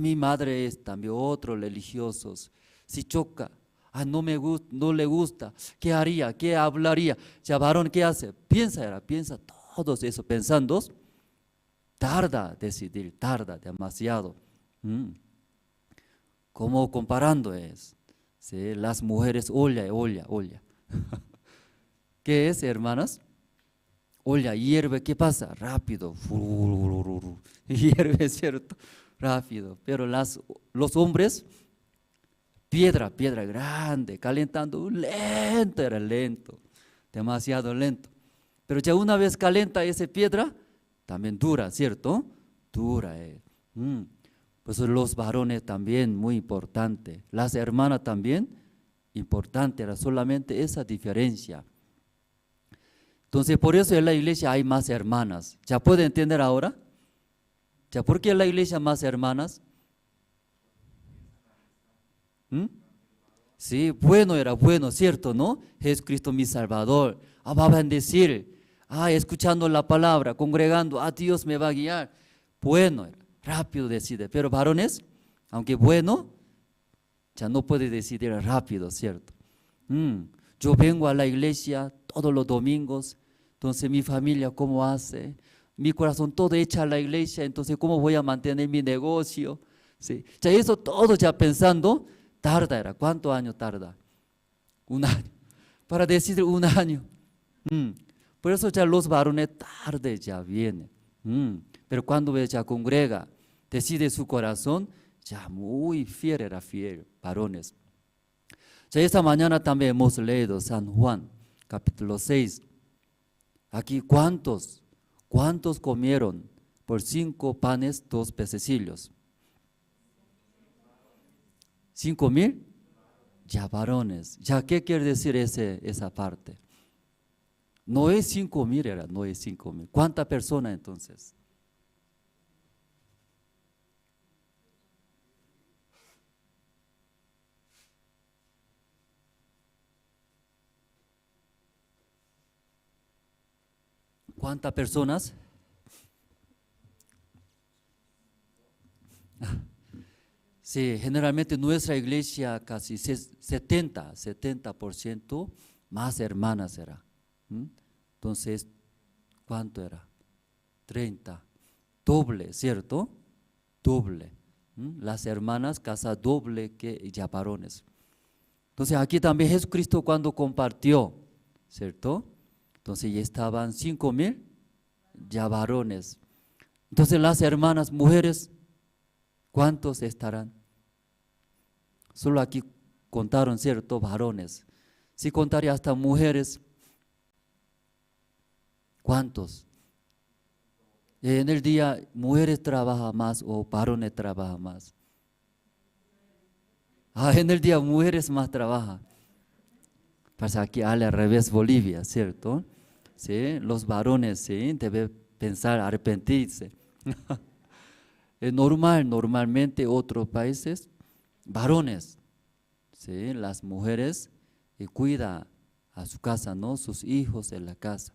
Mi madre es también otros religiosos. Si choca, Ah, no le gusta, ¿qué haría? ¿Qué hablaría? Ya varón, ¿qué hace? Piensa todos eso pensando, tarda decidir, tarda demasiado. Como comparando es, ¿sí? Las mujeres olla. ¿Qué es, hermanas? Olla, hierve, ¿qué pasa? Rápido, hierve, ¿cierto? Rápido, pero los hombres, piedra grande, calentando, lento, demasiado lento. Pero ya una vez calienta esa piedra, también dura, ¿cierto? Dura. Pues los varones también, muy importante. Las hermanas también, importante, era solamente esa diferencia. Entonces, por eso en la iglesia hay más hermanas. ¿Ya puede entender ahora? ¿Ya por qué en la iglesia más hermanas? Sí, era bueno, ¿cierto, no? Jesucristo mi Salvador. Va a bendecir. Escuchando la palabra, congregando, Dios me va a guiar. Bueno, rápido decide. Pero varones, aunque bueno, ya no puede decidir rápido, ¿cierto? Yo vengo a la iglesia todos los domingos, entonces mi familia, ¿cómo hace? Mi corazón todo echa a la iglesia, entonces ¿cómo voy a mantener mi negocio? ¿Sí? Ya eso todo ya pensando, tarda. ¿Cuántos años tarda? 1 año. Para decidir 1 año. Por eso ya los varones tarde ya vienen. Pero cuando ya congrega, decide su corazón, ya muy fiel, varones. Ya esta mañana también hemos leído San Juan, capítulo 6. Aquí, ¿cuántos comieron por 5 panes, 2 pececillos? 5,000, ya varones. Ya, ¿qué quiere decir esa parte? No es 5,000, no es 5,000. ¿Cuántas personas entonces? ¿Cuántas personas? Sí, generalmente nuestra iglesia casi 70% más hermanas era. Entonces, ¿cuánto era? 30. Doble, ¿cierto? Doble. Las hermanas casa doble que ya varones. Entonces aquí también Jesucristo cuando compartió, ¿cierto? Entonces ya estaban 5,000 ya varones. Entonces las hermanas mujeres, ¿cuántos estarán? Solo aquí contaron, ¿cierto? Varones. Si contaría hasta mujeres, ¿cuántos? En el día, ¿mujeres trabajan más o varones trabajan más? En el día, mujeres más trabajan. Pasa aquí al revés Bolivia, ¿cierto? ¿Sí? Los varones, ¿sí? Deben pensar, arrepentirse. Es normalmente otros países, varones, ¿sí? Las mujeres cuidan a su casa, ¿no? Sus hijos en la casa.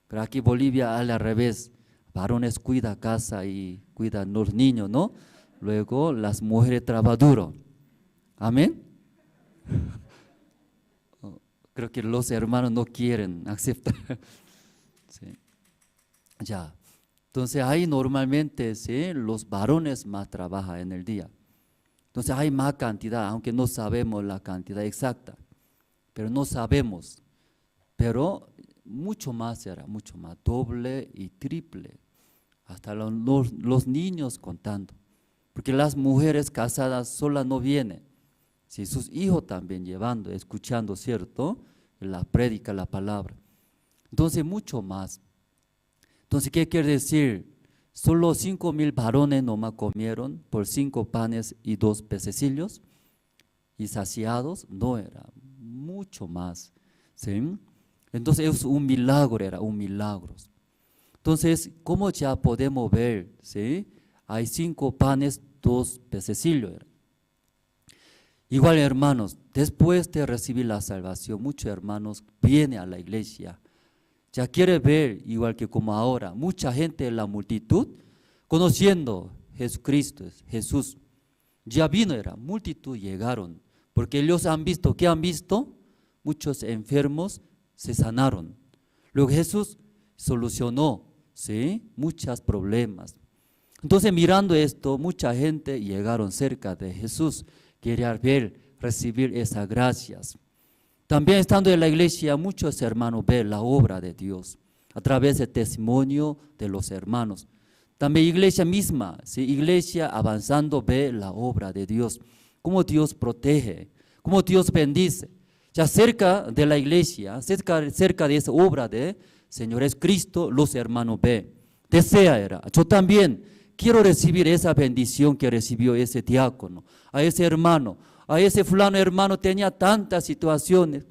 Pero aquí Bolivia al revés, varones cuidan casa y cuidan los niños, ¿no? Luego las mujeres trabajan duro. Amén. Creo que los hermanos no quieren aceptar. Sí. Ya. Entonces ahí normalmente, ¿sí? Los varones más trabajan en el día. Entonces hay más cantidad, aunque no sabemos la cantidad exacta, pero no sabemos. Pero mucho más era, mucho más, doble y triple. Hasta los niños contando. Porque las mujeres casadas solas no vienen. Si sus hijos también llevando, escuchando, ¿cierto? La prédica, la palabra. Entonces, mucho más. Entonces, ¿qué quiere decir? Solo 5,000 varones nomás comieron por 5 panes y 2 pececillos. Y saciados, no era, mucho más. ¿Sí? Entonces, es un milagro, era un milagro. Entonces, ¿cómo ya podemos ver? ¿Sí? Hay 5 panes, 2 pececillos. Igual, hermanos, después de recibir la salvación, muchos hermanos vienen a la iglesia. Ya quiere ver, igual que como ahora, mucha gente en la multitud, conociendo Jesucristo, Jesús. Ya vino, multitud llegaron porque ellos han visto, ¿qué han visto? Muchos enfermos se sanaron. Luego Jesús solucionó, ¿sí?, muchos problemas. Entonces mirando esto, mucha gente llegaron cerca de Jesús, quería ver, recibir esas gracias. También estando en la iglesia, muchos hermanos ven la obra de Dios a través del testimonio de los hermanos. También iglesia misma, ¿sí?, iglesia avanzando ve la obra de Dios, cómo Dios protege, cómo Dios bendice. Ya cerca de la iglesia, cerca de esa obra de Señor Jesucristo, los hermanos ven. Desea era, yo también quiero recibir esa bendición que recibió ese diácono, a ese hermano, a ese fulano hermano tenía tantas situaciones.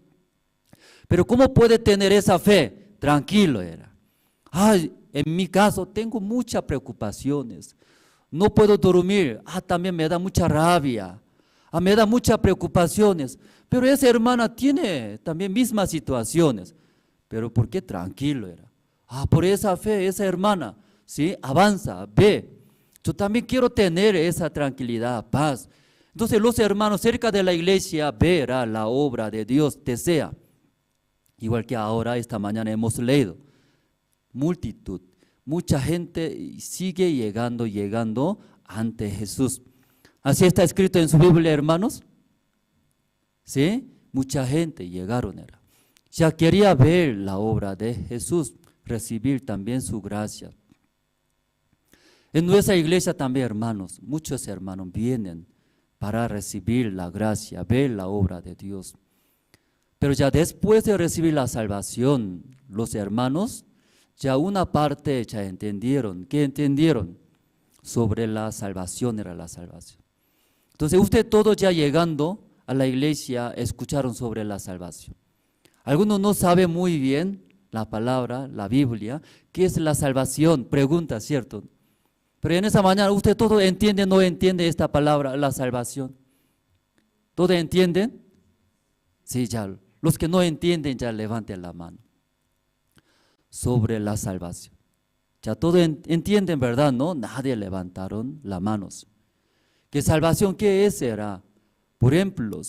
Pero ¿cómo puede tener esa fe? Tranquilo era. Ay, en mi caso tengo muchas preocupaciones, no puedo dormir, también me da mucha rabia, me da muchas preocupaciones, pero esa hermana tiene también mismas situaciones, pero ¿por qué tranquilo era? Por esa fe, esa hermana, ¿sí?, avanza, ve, yo también quiero tener esa tranquilidad, paz. Entonces los hermanos cerca de la iglesia verán la obra de Dios, desea, igual que ahora esta mañana hemos leído, multitud, mucha gente sigue llegando ante Jesús. Así está escrito en su Biblia, hermanos. ¿Sí? Mucha gente llegaron. Ya quería ver la obra de Jesús, recibir también su gracia. En nuestra iglesia también, hermanos, muchos hermanos vienen para recibir la gracia, ver la obra de Dios. Pero ya después de recibir la salvación, los hermanos ya una parte ya entendieron. ¿Qué entendieron? Sobre la salvación era la salvación. Entonces usted todos ya llegando a la iglesia escucharon sobre la salvación. Algunos no saben muy bien la palabra, la Biblia, ¿qué es la salvación? Pregunta, ¿cierto? Pero en esa mañana usted todo entiende, no entiende esta palabra, la salvación. ¿Todos entienden? Sí, ya. Los que no entienden ya levanten la mano. Sobre la salvación. Ya todos entienden, ¿verdad? No, nadie levantaron las manos. ¿Qué salvación qué es? Era, por ejemplo,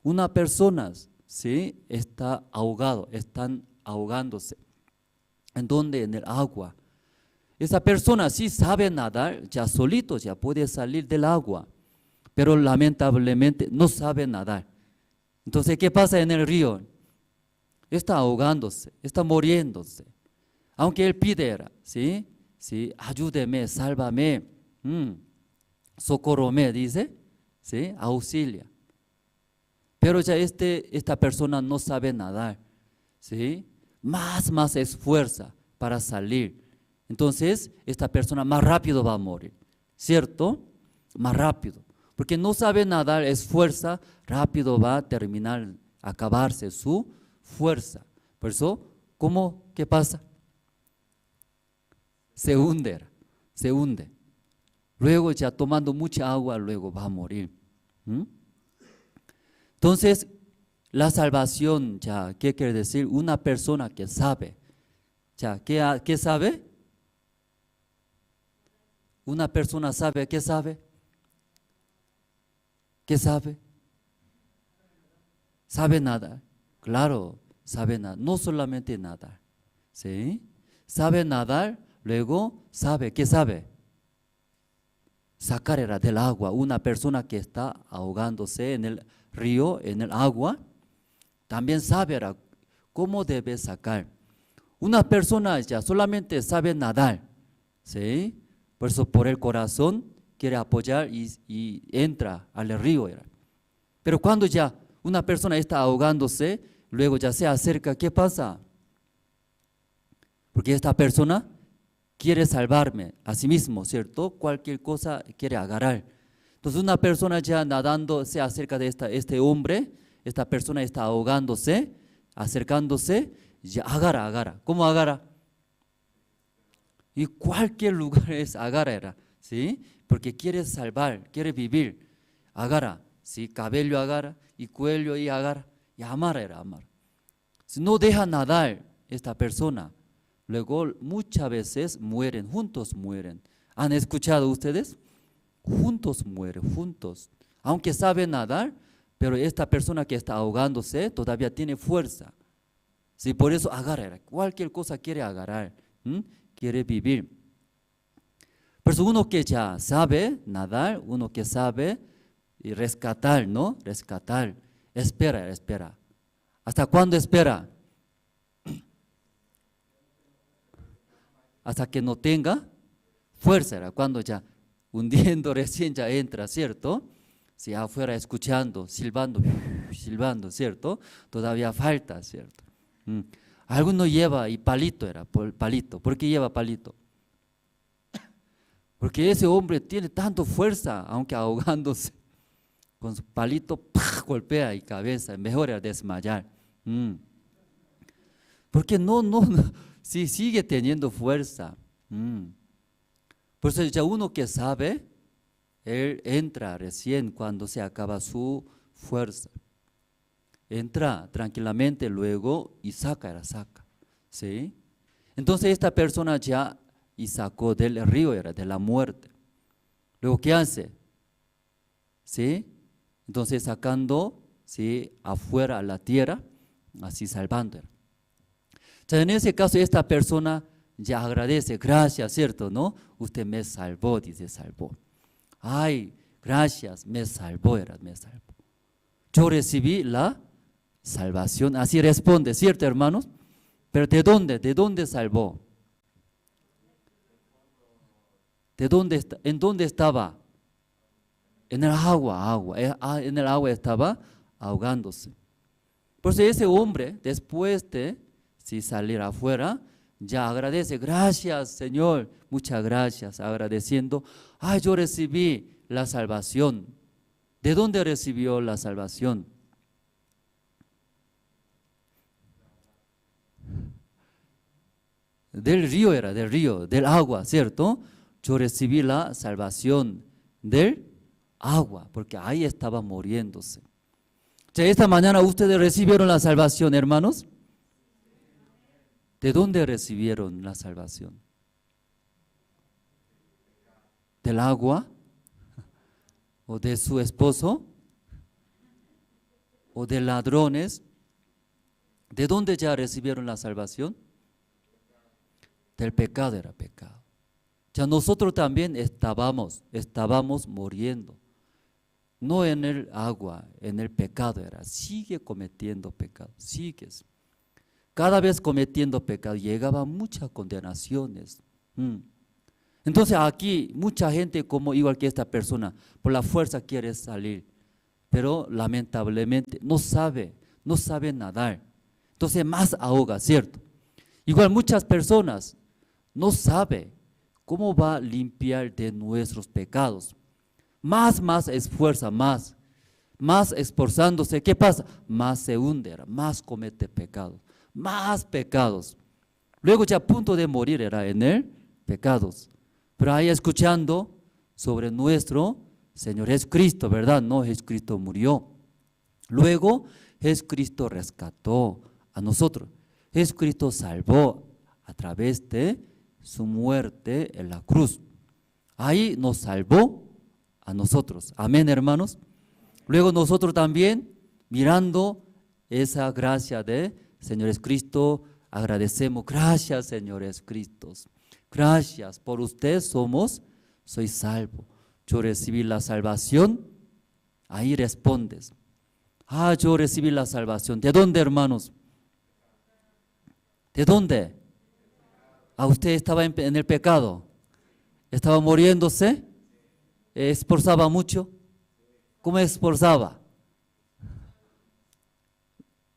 una persona, ¿sí?, está ahogado, están ahogándose. ¿En dónde? En el agua. Esa persona sí sabe nadar, ya solito ya puede salir del agua, pero lamentablemente no sabe nadar. Entonces, ¿qué pasa en el río? Está ahogándose, está muriéndose. Aunque él pide, ¿sí? ¿Sí? Ayúdeme, sálvame, socórrome, dice, ¿sí? Auxilia. Pero ya esta persona no sabe nadar, ¿sí? Más esfuerza para salir. Entonces, esta persona más rápido va a morir, ¿cierto? Más rápido. Porque no sabe nadar, esfuerza, rápido va a terminar, acabarse su fuerza. Por eso, ¿qué pasa? Se hunde. Luego ya tomando mucha agua, luego va a morir. Entonces, la salvación, ya, ¿qué quiere decir? Una persona que sabe. Ya, ¿qué sabe? Una persona sabe, ¿qué sabe? ¿Qué sabe? Sabe nadar. Claro, sabe nadar. No solamente nadar, ¿sí? Sabe nadar, luego sabe, ¿qué sabe? Sacar del agua. Una persona que está ahogándose en el río, en el agua, también sabe cómo debe sacar. Una persona ya solamente sabe nadar, ¿sí? Por eso por el corazón quiere apoyar y entra al río. Pero cuando ya una persona está ahogándose, luego ya se acerca, ¿qué pasa? Porque esta persona quiere salvarme a sí mismo, ¿cierto? Cualquier cosa quiere agarrar. Entonces una persona ya nadando se acerca de este hombre, esta persona está ahogándose, acercándose, ya agarra. ¿Cómo agarra? Y cualquier lugar es agarra, ¿sí? Porque quiere salvar, quiere vivir, agarra, ¿sí? Cabello agarra, y cuello y agarra, y amar. Si no deja nadar esta persona, luego muchas veces juntos mueren. ¿Han escuchado ustedes? Juntos mueren, juntos. Aunque saben nadar, pero esta persona que está ahogándose todavía tiene fuerza. Sí, por eso agarra, cualquier cosa quiere agarrar, quiere vivir. Pero uno que ya sabe nadar, uno que sabe rescatar, ¿no? Rescatar, espera. ¿Hasta cuándo espera? Hasta que no tenga fuerza, era cuando ya hundiendo recién ya entra, ¿cierto? Si afuera escuchando, silbando, ¿cierto? Todavía falta, ¿cierto? Alguno lleva y palito era, palito. ¿Por qué lleva palito? Porque ese hombre tiene tanto fuerza, aunque ahogándose, con su palito golpea y cabeza, mejor era desmayar. Porque no, sí, sigue teniendo fuerza. Por eso ya uno que sabe, él entra recién cuando se acaba su fuerza. Entra tranquilamente luego y saca, ¿sí? Entonces esta persona ya y sacó del río, era de la muerte. Luego, ¿qué hace? ¿Sí? Entonces sacando, ¿sí?, afuera a la tierra, así salvando. Ya en ese caso esta persona ya agradece, gracias, ¿cierto? ¿No? Usted me salvó, dice, salvó. Ay, gracias, me salvó. Yo recibí la salvación, así responde, ¿cierto, hermanos? Pero ¿de dónde? ¿De dónde salvó? ¿De dónde ¿En dónde estaba? En el agua. En el agua estaba ahogándose. Por eso ese hombre, después de salir afuera, ya agradece, gracias Señor, muchas gracias, agradeciendo, ay, yo recibí la salvación. ¿De dónde recibió la salvación? Del río era, del agua, ¿cierto? Yo recibí la salvación del agua, porque ahí estaba muriéndose. Ya esta mañana ustedes recibieron la salvación, hermanos. ¿De dónde recibieron la salvación? ¿Del agua? ¿O de su esposo? ¿O de ladrones? ¿De dónde ya recibieron la salvación? Del pecado, era pecado. Ya nosotros también estábamos muriendo. No en el agua, en el pecado era. Sigue cometiendo pecado, sigues. Cada vez cometiendo pecado, llegaba muchas condenaciones. Entonces aquí mucha gente, como igual que esta persona, por la fuerza quiere salir, pero lamentablemente no sabe nadar. Entonces más ahoga, ¿cierto? Igual muchas personas no saben cómo va a limpiar de nuestros pecados. Más esfuerza, más esforzándose, ¿qué pasa? Más se hunde, más comete pecados, más pecados. Luego ya a punto de morir era en el pecados. Pero ahí escuchando sobre nuestro Señor Jesucristo, ¿verdad? No, Jesucristo murió. Luego Jesucristo rescató a nosotros. Jesucristo salvó a través de su muerte en la cruz. Ahí nos salvó a nosotros. Amén, hermanos. Luego nosotros también, mirando esa gracia de Señor Jesucristo, agradecemos. Gracias, Señor Jesucristo. Gracias, por usted soy salvo. Yo recibí la salvación. Ahí respondes. Yo recibí la salvación. ¿De dónde, hermanos? ¿De dónde? Usted estaba en el pecado. Estaba muriéndose. ¿Esforzaba mucho? ¿Cómo esforzaba?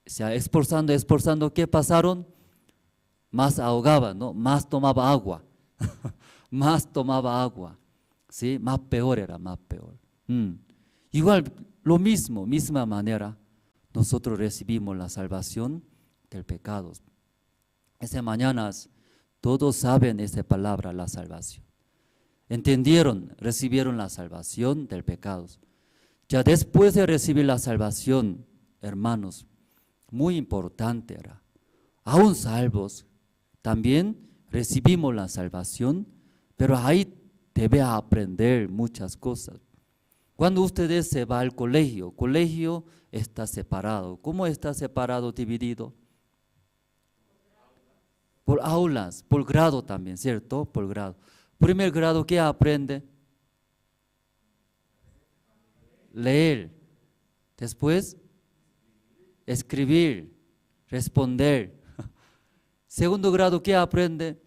Esforzando, ¿qué pasaron? Más ahogaba, ¿no? Más tomaba agua. Más tomaba agua. ¿Sí? Más peor era, más peor. Igual, lo mismo, misma manera, nosotros recibimos la salvación del pecado. Esta mañana todos saben esta palabra, la salvación. Entendieron, recibieron la salvación del pecado. Ya después de recibir la salvación, hermanos, muy importante era, aún salvos, también recibimos la salvación, pero ahí debe aprender muchas cosas. Cuando ustedes se van al colegio está separado. ¿Cómo está separado, dividido? Por aulas, por grado también, ¿cierto? Por grado. Primer grado, ¿qué aprende? Leer. Después, escribir, responder. Segundo grado, ¿qué aprende?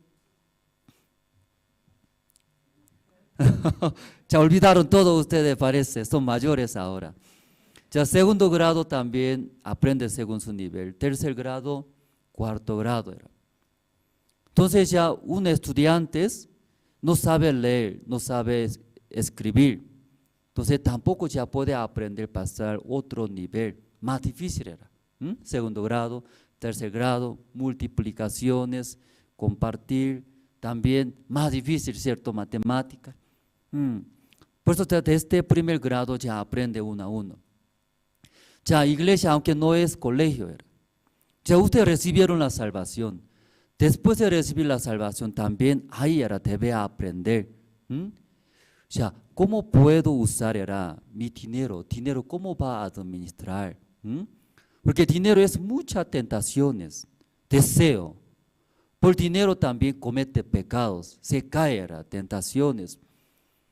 Ya olvidaron todo ustedes, parece, son mayores ahora. Ya segundo grado también aprende según su nivel. Tercer grado, cuarto grado era. Entonces ya un estudiante no sabe leer, no sabe escribir. Entonces tampoco ya puede aprender a pasar otro nivel. Más difícil era. Segundo grado, tercer grado, multiplicaciones, compartir. También más difícil, ¿cierto? Matemática. Por eso desde este primer grado ya aprende uno a uno. Ya iglesia, aunque no es colegio, era. Ya ustedes recibieron la salvación. Después de recibir la salvación también ahí era, debe aprender. Ya, ¿cómo puedo usar era mi dinero? Dinero, ¿cómo va a administrar? Porque dinero es muchas tentaciones, deseo. Por dinero también comete pecados, se cae era, tentaciones.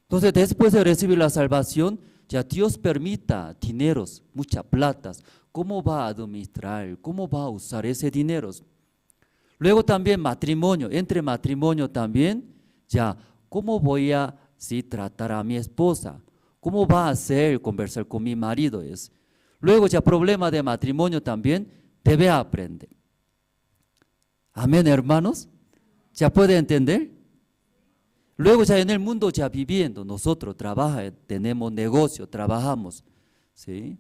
Entonces, después de recibir la salvación, ya Dios permita dineros, muchas platas. ¿Cómo va a administrar? ¿Cómo va a usar ese dinero? Luego también matrimonio, entre matrimonio también, ya, ¿cómo voy a tratar a mi esposa? ¿Cómo va a hacer conversar con mi marido? Luego ya problema de matrimonio también, debe aprender. Amén, hermanos. ¿Ya puede entender? Luego ya en el mundo ya viviendo, nosotros trabajamos, tenemos negocio, trabajamos, ¿sí?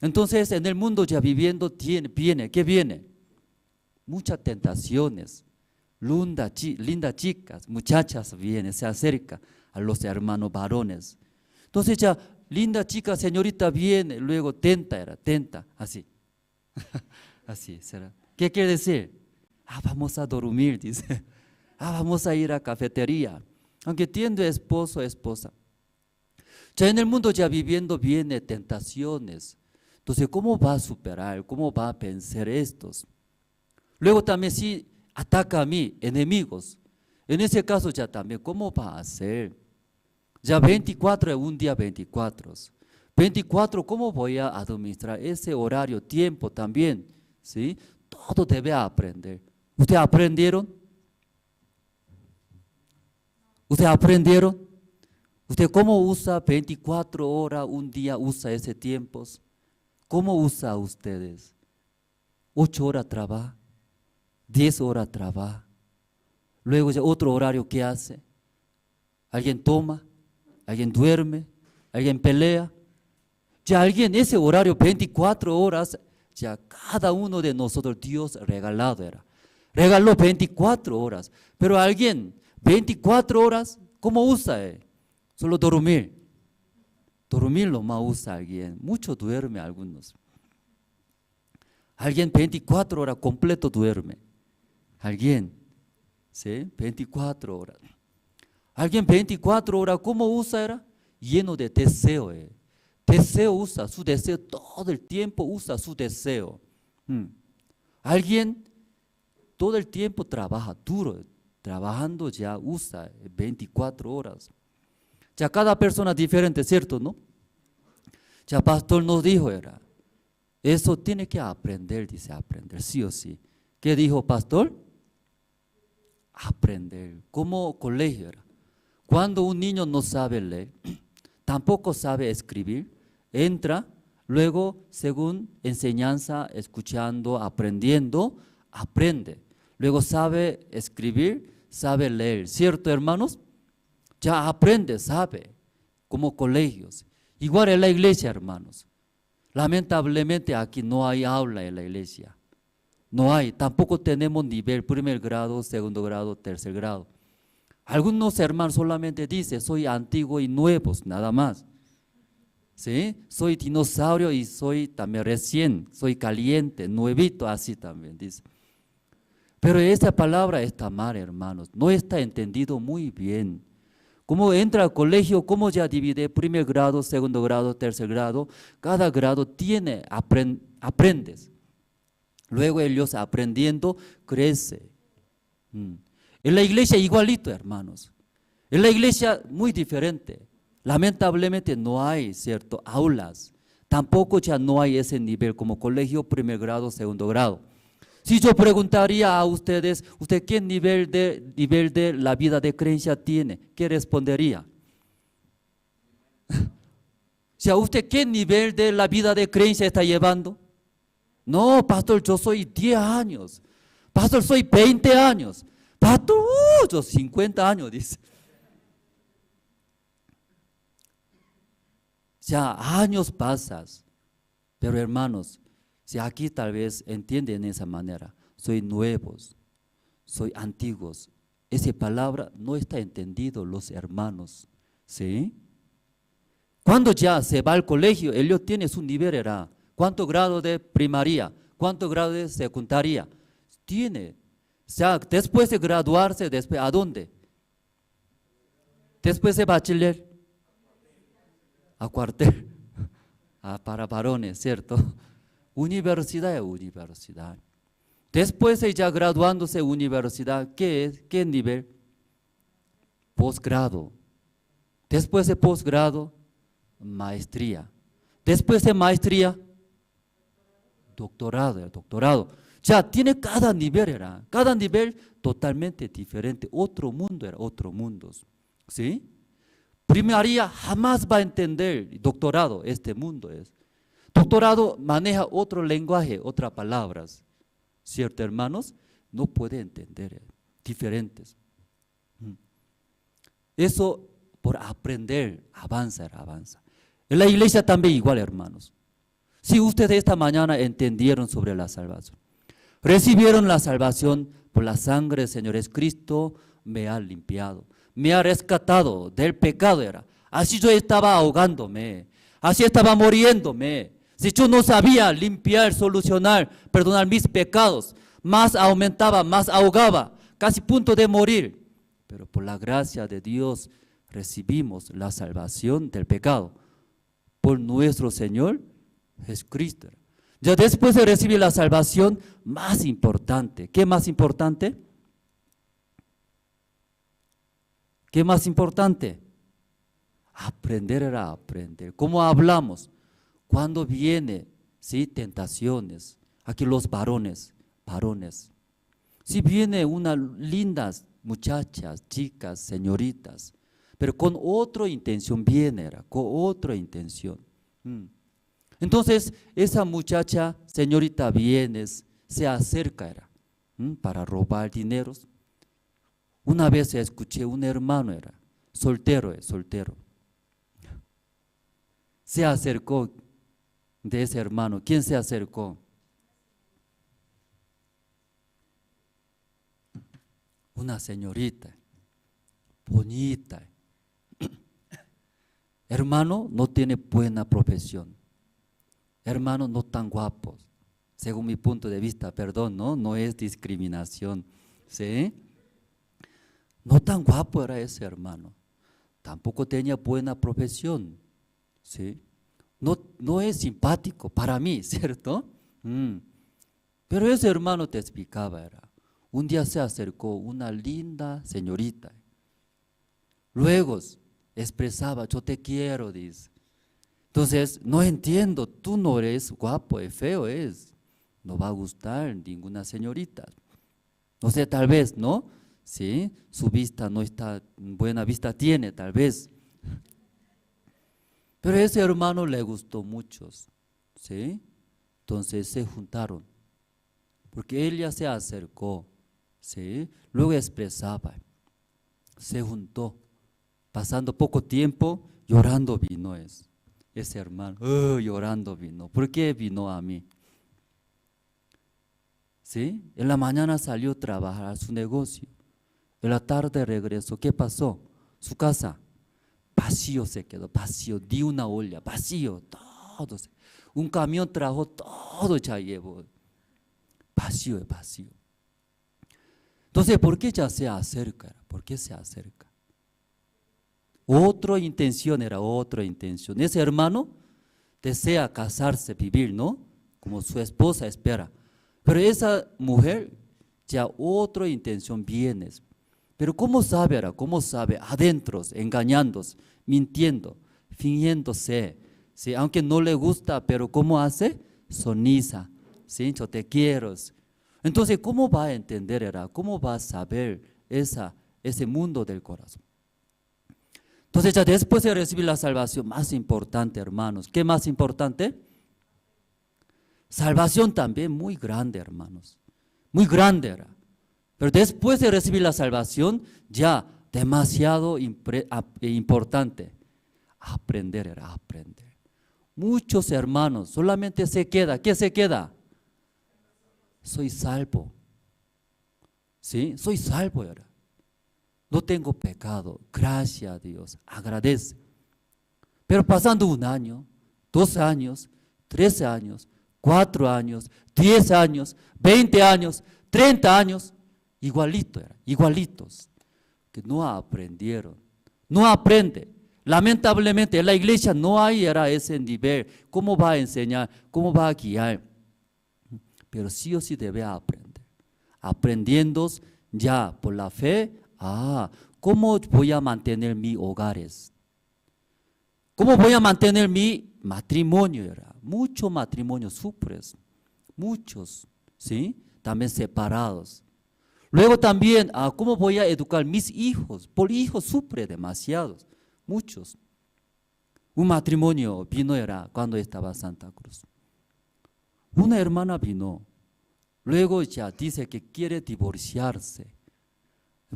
Entonces en el mundo ya viviendo viene, ¿qué viene? Muchas tentaciones, lindas chicas, muchachas vienen, se acerca a los hermanos varones. Entonces ya, linda chica, señorita viene, luego tenta, así, así será. ¿Qué quiere decir? Vamos a dormir, dice. Vamos a ir a cafetería. Aunque tiene esposo, esposa. Ya en el mundo ya viviendo viene tentaciones. Entonces, ¿cómo va a superar? ¿Cómo va a vencer estos? Luego también si ataca a mí, enemigos. En ese caso ya también, ¿cómo va a hacer? Ya 24 es un día 24. 24, ¿cómo voy a administrar ese horario, tiempo también? ¿Sí? Todo debe aprender. ¿Ustedes aprendieron? ¿Ustedes aprendieron? ¿Usted cómo usa 24 horas, un día usa ese tiempo? ¿Cómo usa ustedes? 8 horas trabaja, 10 horas trabaja. Luego ya otro horario, ¿qué hace? ¿Alguien toma? ¿Alguien duerme? ¿Alguien pelea? Ya alguien, ese horario 24 horas, ya cada uno de nosotros Dios regalado era. Regaló 24 horas, pero alguien 24 horas, ¿cómo usa? Solo dormir. Dormir lo más usa alguien, mucho duerme algunos. Alguien 24 horas completo duerme. Alguien, ¿sí? 24 horas. Alguien 24 horas, ¿cómo usa? Era lleno de deseo. Deseo usa, su deseo, todo el tiempo usa su deseo. Alguien todo el tiempo trabaja duro, trabajando ya usa 24 horas. Ya cada persona diferente, ¿cierto? ¿No? Ya pastor nos dijo era, eso tiene que aprender, dice aprender, sí o sí. ¿Qué dijo pastor? Aprender, como colegio era. Cuando un niño no sabe leer, tampoco sabe escribir, entra, luego según enseñanza, escuchando, aprendiendo, aprende. Luego sabe escribir, sabe leer, ¿cierto, hermanos? Ya aprende, sabe, como colegios. Igual en la iglesia, hermanos. Lamentablemente aquí no hay aula en la iglesia. No hay, tampoco tenemos nivel primer grado, segundo grado, tercer grado. Algunos hermanos solamente dicen, soy antiguo y nuevos, nada más. ¿Sí? Soy dinosaurio y soy también recién, soy caliente, nuevito, así también dice. Pero esta palabra está mal, hermanos, no está entendido muy bien. Como entra al colegio, cómo ya divide primer grado, segundo grado, tercer grado. Cada grado tiene, aprendes. Luego ellos aprendiendo, crece. En la iglesia igualito, hermanos. En la iglesia muy diferente. Lamentablemente no hay, ¿cierto?, aulas. Tampoco ya no hay ese nivel como colegio, primer grado, segundo grado. Si yo preguntaría a ustedes, ¿usted qué nivel de la vida de creencia tiene? ¿Qué respondería? O sea, ¿usted qué nivel de la vida de creencia está llevando? No, pastor, yo soy 10 años. Pastor, soy 20 años. Pastor, yo 50 años, dice. O sea, años pasas. Pero hermanos, si aquí tal vez entienden de esa manera, soy nuevos, soy antiguos. Esa palabra no está entendido los hermanos, ¿sí? Cuando ya se va al colegio, ellos tienen su nivel, era ¿cuánto grado de primaria? ¿Cuánto grado de secundaria? Tiene. O sea, después de graduarse, después, ¿a dónde? Después de bachiller. A cuartel. Para varones, ¿cierto? Universidad es universidad. Después de ya graduándose universidad, ¿qué es? ¿Qué nivel? Posgrado. Después de posgrado, maestría. Después de maestría, doctorado. Ya tiene cada nivel, era. Cada nivel totalmente diferente. Otro mundo era, otro mundo. ¿Sí? Primaria jamás va a entender doctorado, este mundo es. Doctorado maneja otro lenguaje, otras palabras. ¿Cierto, hermanos? No puede entender, diferentes. Eso por aprender, avanza. En la iglesia también igual, hermanos. Si ustedes esta mañana entendieron sobre la salvación, recibieron la salvación por la sangre del Señor Jesucristo, me ha limpiado, me ha rescatado del pecado, era. Así yo estaba ahogándome, así estaba muriéndome. Si yo no sabía limpiar, solucionar, perdonar mis pecados, más aumentaba, más ahogaba, casi punto de morir. Pero por la gracia de Dios recibimos la salvación del pecado por nuestro Señor Jesucristo. Ya después de recibir la salvación, más importante. ¿Qué más importante? ¿Qué más importante? Aprender era aprender. ¿Cómo hablamos? Cuando viene, ¿sí?, tentaciones, aquí los varones. Si viene unas lindas muchachas, chicas, señoritas, pero con otra intención viene, con otra intención. Entonces, esa muchacha, señorita, viene, se acerca, para robar dineros. Una vez escuché un hermano, soltero. Se acercó de ese hermano. ¿Quién se acercó? Una señorita, bonita. Hermano no tiene buena profesión. Hermano no tan guapo. Según mi punto de vista, perdón, no es discriminación. ¿Sí? No tan guapo era ese hermano. Tampoco tenía buena profesión. ¿Sí? No es simpático para mí, ¿cierto? Pero ese hermano te explicaba, un día se acercó una linda señorita. Luego expresaba, yo te quiero, dice. Entonces, no entiendo, tú no eres guapo, es feo, no va a gustar ninguna señorita. O sea, tal vez, ¿no? Sí, su vista no está, buena vista tiene, tal vez. Pero a ese hermano le gustó mucho, ¿sí? Entonces se juntaron, porque ella se acercó, ¿sí? Luego expresaba, se juntó, pasando poco tiempo, llorando vino ese hermano, llorando vino. ¿Por qué vino a mí? ¿Sí? En la mañana salió a trabajar a su negocio, en la tarde regresó. ¿Qué pasó? Su casa vacío se quedó, vacío, di una olla, vacío, todo. Un camión trajo, todo ya llevó. Vacío. Entonces, ¿por qué ya se acerca? ¿Por qué se acerca? Otra intención era otra intención. Ese hermano desea casarse, vivir, ¿no? Como su esposa espera. Pero esa mujer ya otra intención viene. Pero ¿cómo sabe ahora? ¿Cómo sabe? Adentro, engañándose, mintiendo, fingiéndose. ¿Sí? Aunque no le gusta, pero ¿cómo hace? Soniza. ¿Sí? Yo te quiero. Entonces, ¿cómo va a entender ahora? ¿Cómo va a saber ese mundo del corazón? Entonces, ya después de recibir la salvación, más importante, hermanos. ¿Qué más importante? Salvación también muy grande, hermanos. Muy grande era. Pero después de recibir la salvación, ya demasiado importante. Aprender era aprender. Muchos hermanos solamente se queda. ¿Qué se queda? Soy salvo. ¿Sí? Soy salvo era. No tengo pecado. Gracias a Dios. Agradece. Pero pasando 1 año, 2 años, 3 años, 4 años, 10 años, 20 años, 30 años, igualito era, igualitos, que no aprendieron, no aprende. Lamentablemente en la iglesia no hay era ese nivel, ¿cómo va a enseñar? ¿Cómo va a guiar? Pero sí o sí debe aprender, aprendiendo ya por la fe, ¿cómo voy a mantener mis hogares? ¿Cómo voy a mantener mi matrimonio? Era? Muchos matrimonios sufren, muchos, ¿sí? También separados. Luego también, ¿cómo voy a educar mis hijos? Por hijos sufre demasiados, muchos. Un matrimonio vino era cuando estaba en Santa Cruz. Una hermana vino, luego ya dice que quiere divorciarse.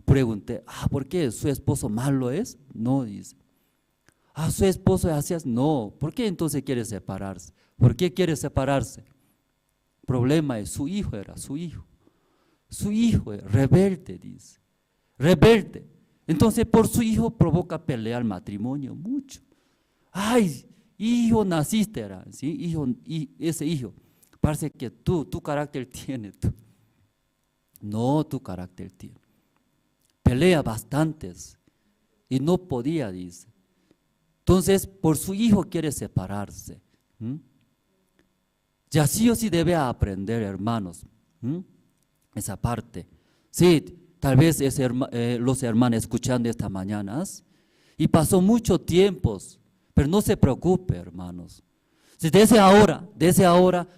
Pregunté, ¿por qué su esposo malo es? No, dice. Su esposo hacía, no, ¿por qué entonces quiere separarse? ¿Por qué quiere separarse? El problema es su hijo era, su hijo. Su hijo es rebelde, dice, rebelde. Entonces por su hijo provoca pelear matrimonio, mucho. Ay, hijo naciste, era, ¿sí? Hijo, ese hijo, parece que tu carácter tiene. No, tu carácter tiene. Pelea bastantes y no podía, dice. Entonces, por su hijo quiere separarse. Ya sí o sí debe aprender, hermanos, esa parte. Sí, tal vez los hermanos escuchando esta mañana y pasó mucho tiempo, pero no se preocupe, hermanos. Si desde ahora,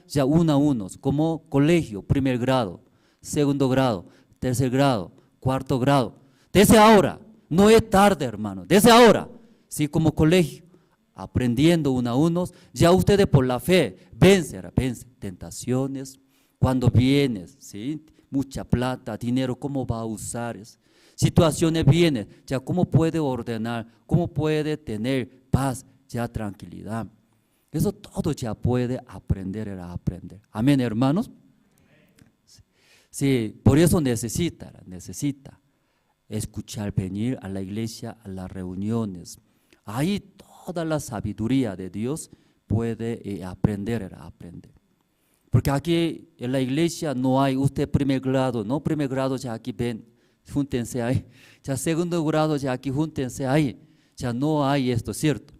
ya 1 a 1, como colegio, 1er grado, 2º grado, 3er grado, 4º grado. Desde ahora, no es tarde, hermano, desde ahora. Sí, como colegio, aprendiendo 1 a 1, ya ustedes por la fe vencen tentaciones, cuando vienes, ¿sí? Mucha plata, dinero, ¿cómo va a usar? Situaciones vienen, ya cómo puede ordenar, cómo puede tener paz, ya tranquilidad. Eso todo ya puede aprender a aprender. Amén, hermanos. Sí, por eso necesita escuchar, venir a la iglesia, a las reuniones. Ahí toda la sabiduría de Dios puede aprender a aprender. Porque aquí en la iglesia no hay usted 1er grado, no 1er grado ya aquí ven, júntense ahí. Ya 2º grado ya aquí júntense ahí. Ya no hay esto, ¿cierto?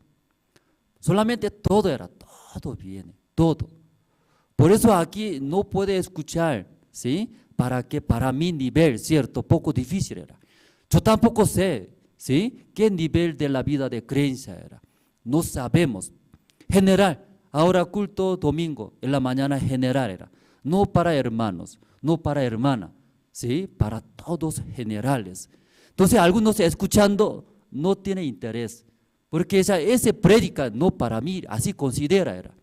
Solamente todo viene, todo. Por eso aquí no puede escuchar, ¿sí? Para mi nivel, ¿cierto? Poco difícil era. Yo tampoco sé, ¿sí? ¿Qué nivel de la vida de creencia era? No sabemos. General, ahora culto domingo, en la mañana general era. No para hermanos, no para hermanas, ¿sí? Para todos generales. Entonces algunos escuchando no tienen interés, porque ese prédica no para mí, así considera era.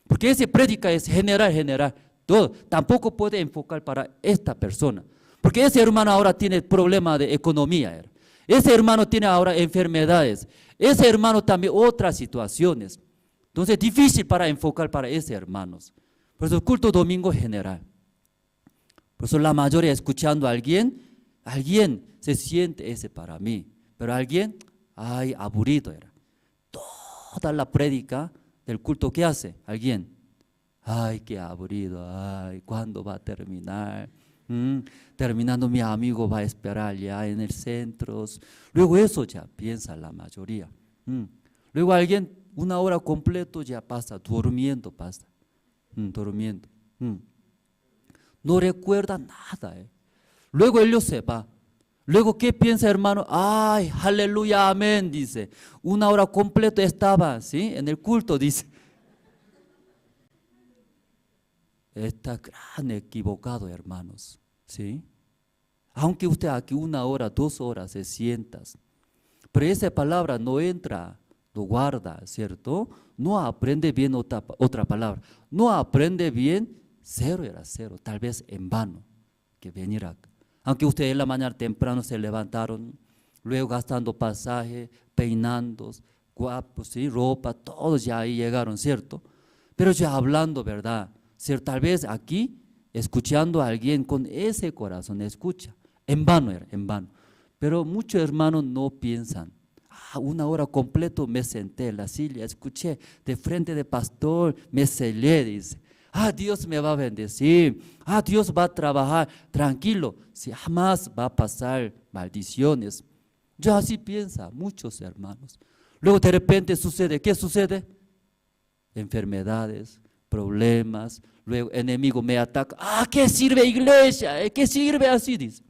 Porque ese prédica es general, todo. Tampoco puede enfocar para esta persona. Porque ese hermano ahora tiene problema de economía era. Ese hermano tiene ahora enfermedades. Ese hermano también otras situaciones. Entonces difícil para enfocar para ese hermanos. Por eso el culto domingo general. Por eso la mayoría escuchando a alguien se siente ese para mí. Pero alguien, aburrido era. Toda la prédica del culto, ¿qué hace? Alguien, qué aburrido, ¿cuándo va a terminar? Terminando mi amigo va a esperar ya en el centro. Luego eso ya piensa la mayoría. Luego alguien 1 hora completo ya pasa, durmiendo pasa, durmiendo. No recuerda nada. Luego ellos se va. Luego, ¿qué piensa, hermano? Ay, aleluya, amén, dice. 1 hora completo estaba, ¿sí? En el culto, dice. Está gran equivocado, hermanos, ¿sí? Aunque usted aquí 1 hora, 2 horas se sientas, pero esa palabra no entra, no guarda, ¿cierto? No aprende bien otra palabra. No aprende bien, 0 era 0, tal vez en vano que venir acá. Aunque ustedes en la mañana temprano se levantaron, luego gastando pasaje, peinando, guapos, ¿sí? Ropa, todos ya ahí llegaron, ¿cierto? Pero ya hablando, ¿verdad? ¿Cierto? Tal vez aquí, escuchando a alguien con ese corazón, escucha, en vano era, en vano. Pero muchos hermanos no piensan. 1 hora completo me senté en la silla, escuché de frente de pastor, me sellé, dice. Dios me va a bendecir, Dios va a trabajar, tranquilo, si jamás va a pasar maldiciones. Yo así piensa, muchos hermanos. Luego de repente sucede, ¿qué sucede? Enfermedades, problemas, luego enemigo me ataca. ¿Qué sirve iglesia? ¿Qué sirve así? Dice.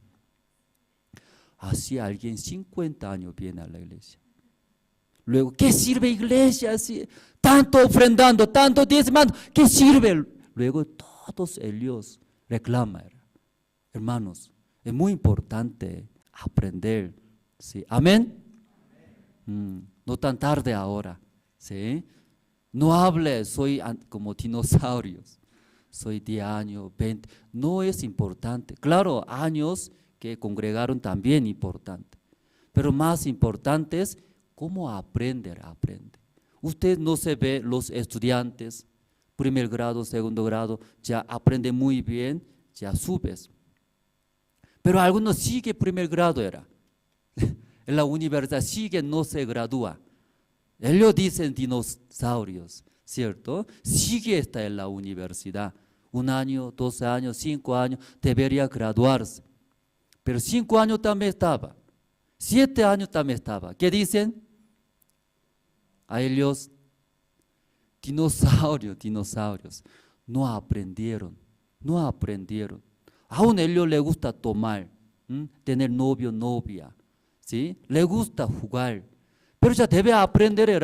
Así alguien 50 años viene a la iglesia. Luego, ¿qué sirve iglesia así? Tanto ofrendando, tanto diezmando, ¿qué sirve? Luego todos ellos reclaman. Hermanos, es muy importante aprender, ¿sí? ¿Amén? No tan tarde ahora, ¿sí? No hable, soy como dinosaurios, soy 10 años, 20, no es importante. Claro, años que congregaron también importante, pero más importante es cómo aprender. Usted no se ve los estudiantes, primer grado, segundo grado, ya aprende muy bien, ya subes. Pero algunos sigue primer grado era, en la universidad sigue, no se gradúa. Ellos dicen dinosaurios, ¿cierto? Sigue está en la universidad, 1 año, 2 años, 5 años, debería graduarse. Pero 5 años también estaba, 7 años también estaba. ¿Qué dicen? A ellos, dinosaurios, no aprendieron. Aún a ellos les gusta tomar, tener novio, novia, ¿sí? Le gusta jugar, pero ya debe aprender,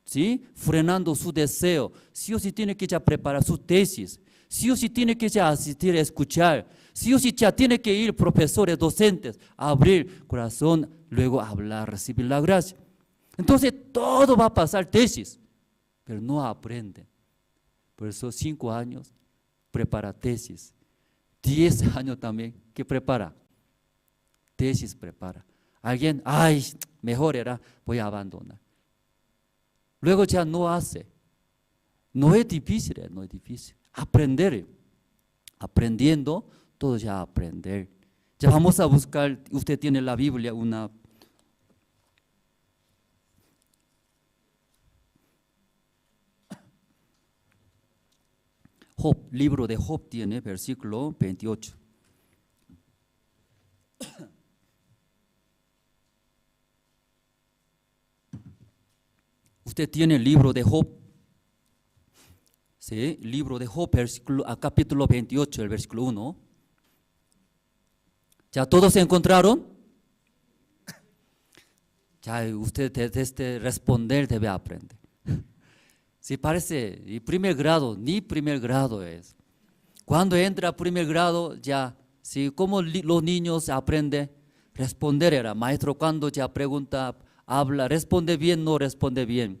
¿sí? Frenando su deseo. Sí o sí tiene que ya preparar su tesis, sí o sí tiene que ya asistir a escuchar, sí o sí ya tiene que ir profesores, docentes, abrir corazón, luego hablar, recibir la gracia. Entonces todo va a pasar tesis, pero no aprende. Por eso 5 años prepara tesis, 10 años también, ¿qué prepara? Tesis prepara. Alguien, mejor era, voy a abandonar. Luego ya no hace. No es difícil, no es difícil. Aprender, aprendiendo, todo ya aprender. Ya vamos a buscar, usted tiene la Biblia, una... Job, libro de Job tiene, versículo 28. Usted tiene el libro de Job, ¿sí? Libro de Job, capítulo 28, el versículo 1. ¿Ya todos se encontraron? Ya usted desde responder debe aprender. Si parece, y primer grado, ni primer grado es. Cuando entra a primer grado, ya, ¿sí? ¿Cómo los niños aprenden? Responder era, maestro, cuando ya pregunta, habla, responde bien, no responde bien.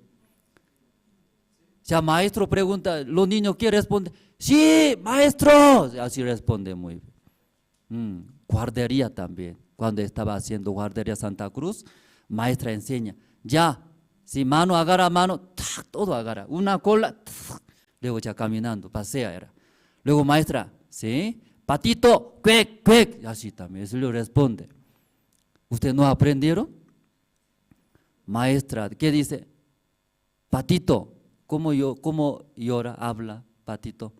Ya maestro pregunta, los niños ¿qué responden? Sí, maestro, así responde muy bien. Guardería también, cuando estaba haciendo guardería Santa Cruz, maestra enseña, ya, si mano agarra mano, todo agarra, una cola, luego ya caminando, pasea era. Luego maestra, ¿sí? Patito, cuec, cuec, así también, eso le responde. ¿Ustedes no aprendieron? Maestra, ¿qué dice? Patito, ¿cómo llora, habla, Patito?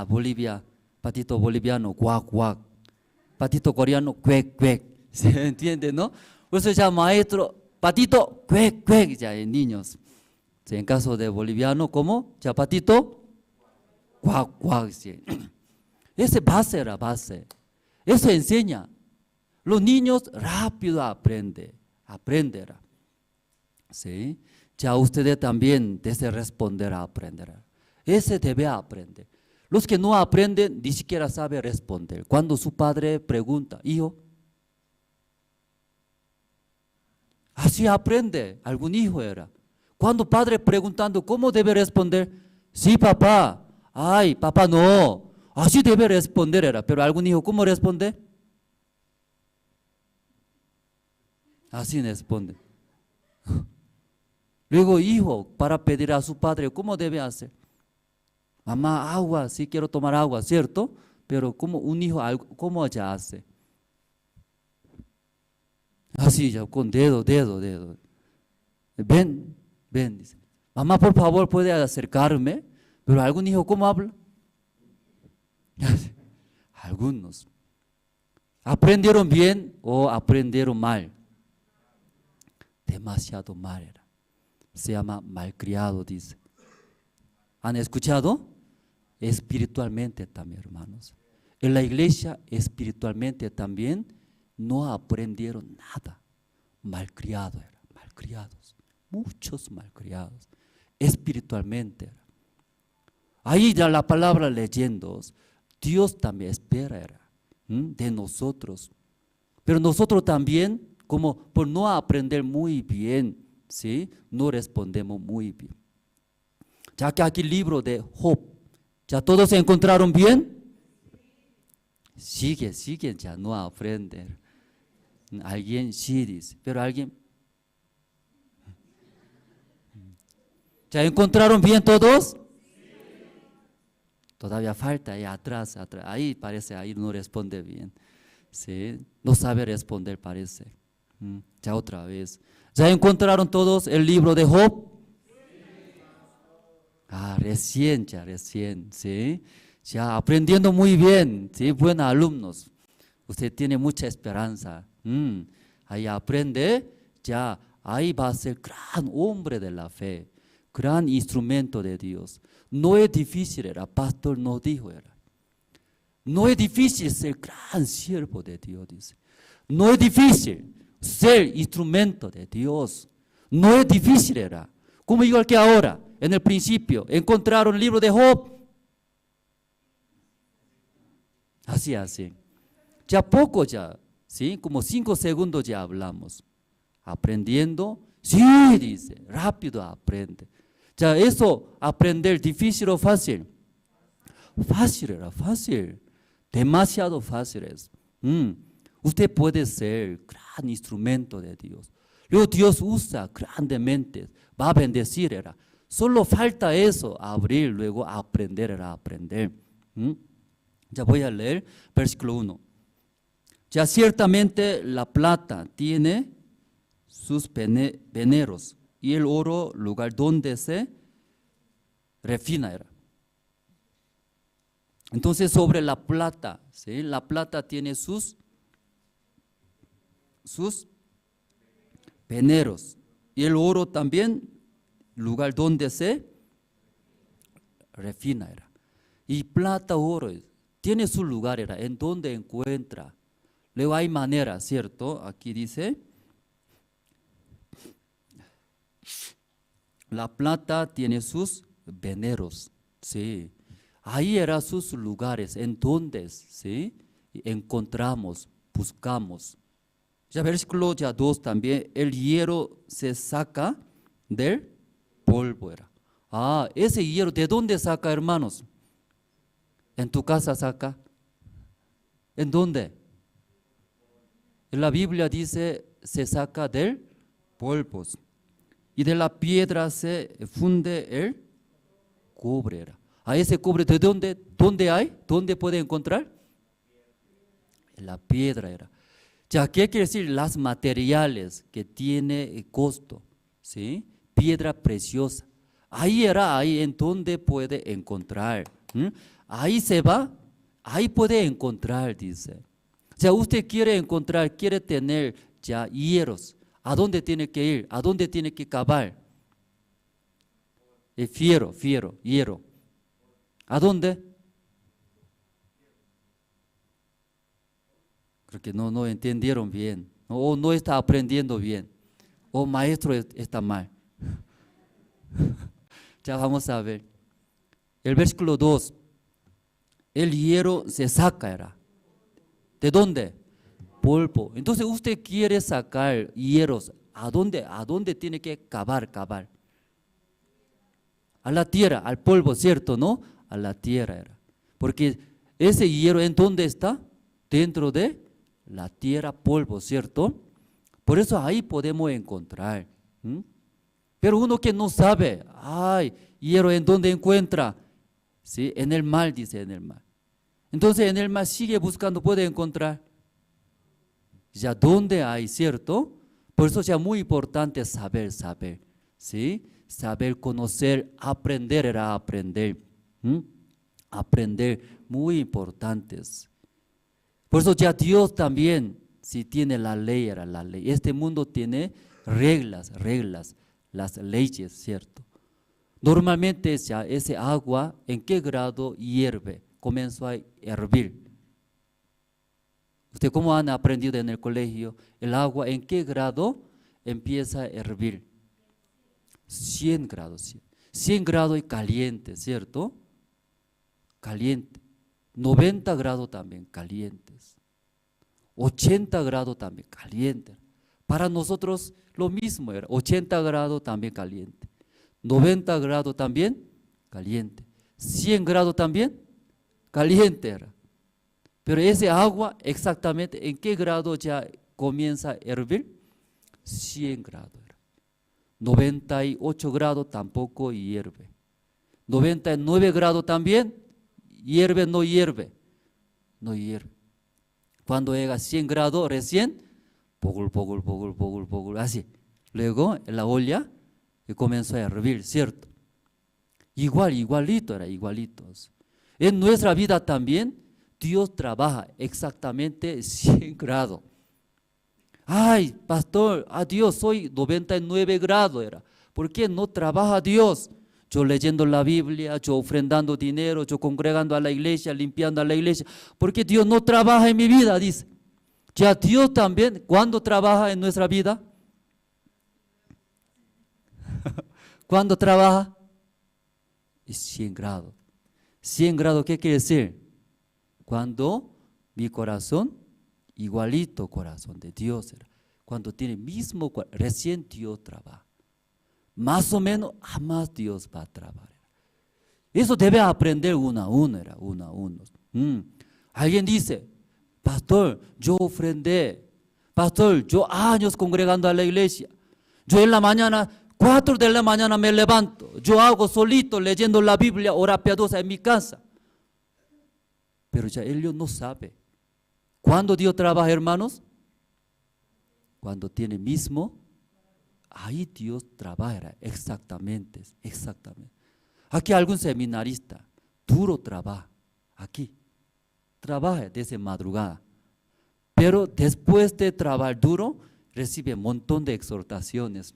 Bolivia, Patito boliviano, guac, guac. Patito coreano, cuec, cuec. ¿Se entiende, no? Por eso ya maestro, patito, cuec, cuec, ya en niños. Sí, en caso de boliviano, ¿cómo? Ya patito, guac, guac. Sí. Ese base era base. Eso enseña. Los niños rápido aprenderá. ¿Sí? Ya ustedes también deben responder a aprender. Ese debe aprender. Los que no aprenden ni siquiera saben responder. Cuando su padre pregunta, hijo, así aprende, algún hijo era. Cuando padre preguntando, ¿cómo debe responder? Sí, papá. Ay, papá, no. Así debe responder era. Pero algún hijo, ¿cómo responde? Así responde. Luego, hijo, para pedir a su padre, ¿cómo debe hacer? Mamá, agua, sí quiero tomar agua, ¿cierto? Pero como un hijo, ¿cómo ya hace? Así ya, con dedo. Ven, dice. Mamá, por favor, ¿puede acercarme? Pero algún hijo, ¿cómo habla? Algunos. ¿Aprendieron bien o aprendieron mal? Demasiado mal era. Se llama malcriado, dice. ¿Han escuchado? Espiritualmente también, hermanos. En la iglesia, espiritualmente también, no aprendieron nada. Malcriado era, malcriados. Muchos malcriados. Espiritualmente era. Ahí ya la palabra leyendo, Dios también espera de nosotros. Pero nosotros también, como por no aprender muy bien, ¿sí? No respondemos muy bien. Ya que aquí el libro de Job, ¿ya todos se encontraron bien? Siguen, ya no aprenden. Alguien sí dice, pero alguien. ¿Ya encontraron bien todos? Todavía falta ahí atrás. Ahí parece, ahí no responde bien. ¿Sí? No sabe responder, parece. Ya otra vez. ¿Ya encontraron todos el libro de Job? Recién, ¿sí? Ya aprendiendo muy bien, ¿sí? Buenos alumnos. Usted tiene mucha esperanza. Ahí aprende, ya ahí va a ser gran hombre de la fe, gran instrumento de Dios. No es difícil, era, pastor nos dijo, era. No es difícil ser gran siervo de Dios, dice. No es difícil ser instrumento de Dios. No es difícil, era. Como igual que ahora, en el principio, encontraron el libro de Job. Así. Ya poco ya, ¿sí? Como 5 segundos ya hablamos. Aprendiendo, sí, dice, rápido aprende. Ya eso, aprender difícil o fácil. Fácil. Demasiado fácil es. Usted puede ser gran instrumento de Dios. Luego Dios usa grandemente, va a bendecir, era. Solo falta eso, abrir, luego aprender. Ya voy a leer versículo 1. Ya ciertamente la plata tiene sus veneros y el oro lugar donde se refina era. Entonces sobre la plata, ¿sí? La plata tiene sus veneros y el oro también lugar donde se refina era. Y plata, oro, tiene su lugar era, en donde encuentra. Luego hay manera, ¿cierto? Aquí dice, la plata tiene sus veneros, ¿sí? Ahí eran sus lugares, en donde, ¿sí? Encontramos, buscamos. Ya versículo 2 también, el hierro se saca del polvo era. Ese hierro, ¿de dónde saca, hermanos? ¿En tu casa saca? ¿En dónde? En la Biblia dice, se saca del polvo. Y de la piedra se funde el cobre era. Ese cobre, ¿de dónde? ¿Dónde hay? ¿Dónde puede encontrar? En la piedra era. Ya, ¿qué quiere decir? Las materiales que tiene costo, ¿sí? Piedra preciosa. Ahí era, ahí en donde puede encontrar. Ahí se va, ahí puede encontrar, dice. O sea, usted quiere encontrar, quiere tener ya hierros. ¿A dónde tiene que ir? ¿A dónde tiene que cavar? Fierro, hierro. ¿A dónde? Creo que no entendieron bien. O no está aprendiendo bien. O maestro está mal. Ya vamos a ver. El versículo 2. El hierro se saca, era. ¿De dónde? Polvo. Entonces usted quiere sacar hierros. ¿A dónde tiene que cavar? A la tierra, al polvo, ¿cierto? ¿No? A la tierra era. Porque ese hierro, ¿en dónde está? Dentro de la tierra, polvo, ¿cierto? Por eso ahí podemos encontrar. Pero uno que no sabe, ay, hierro, ¿en dónde encuentra? ¿Sí? En el mar, dice, en el mar. Entonces en el mar sigue buscando, puede encontrar. Ya dónde hay, ¿cierto? Por eso es muy importante saber, ¿sí? Saber, conocer, aprender era aprender. Aprender, muy importantes. Por eso ya Dios también, si tiene la ley, era la ley. Este mundo tiene reglas, las leyes, ¿cierto? Normalmente ese agua, ¿en qué grado hierve? Comenzó a hervir. ¿Usted cómo han aprendido en el colegio? El agua, ¿en qué grado empieza a hervir? 100 grados. 100 grados y caliente, ¿cierto? Caliente. 90 grados también calientes. 80 grados también caliente. Para nosotros lo mismo era. 80 grados también caliente. 90 grados también caliente. 100 grados también caliente era. Pero ese agua exactamente en qué grado ya comienza a hervir? 100 grados era. 98 grados tampoco hierve. 99 grados también hierve, no hierve. No hierve. Cuando llega a 100 grados recién, pogul, así. Luego en la olla comenzó a hervir, ¿cierto? Igualito era, igualitos. En nuestra vida también, Dios trabaja exactamente 100 grados. Ay, pastor, adiós, soy 99 grados era. ¿Por qué no trabaja Dios? Yo leyendo la Biblia, yo ofrendando dinero, yo congregando a la iglesia, limpiando a la iglesia. ¿Por qué Dios no trabaja en mi vida? Dice. Ya Dios también, ¿cuándo trabaja en nuestra vida? ¿Cuándo trabaja? Es 100 grados. 100 grados, ¿qué quiere decir? Cuando mi corazón, igualito corazón de Dios era. Cuando tiene mismo corazón, recién Dios trabaja. Más o menos, jamás Dios va a trabajar. Eso debe aprender uno a uno. Alguien dice, pastor, yo ofrendé. Pastor, yo años congregando a la iglesia. Yo en la mañana, 4 de la mañana me levanto. Yo hago solito leyendo la Biblia, hora piadosa en mi casa. Pero ya ellos no saben. ¿Cuándo Dios trabaja, hermanos? Cuando tiene mismo. Ahí Dios trabaja exactamente. Aquí algún seminarista duro trabaja, aquí trabaja desde madrugada, pero después de trabajar duro recibe un montón de exhortaciones.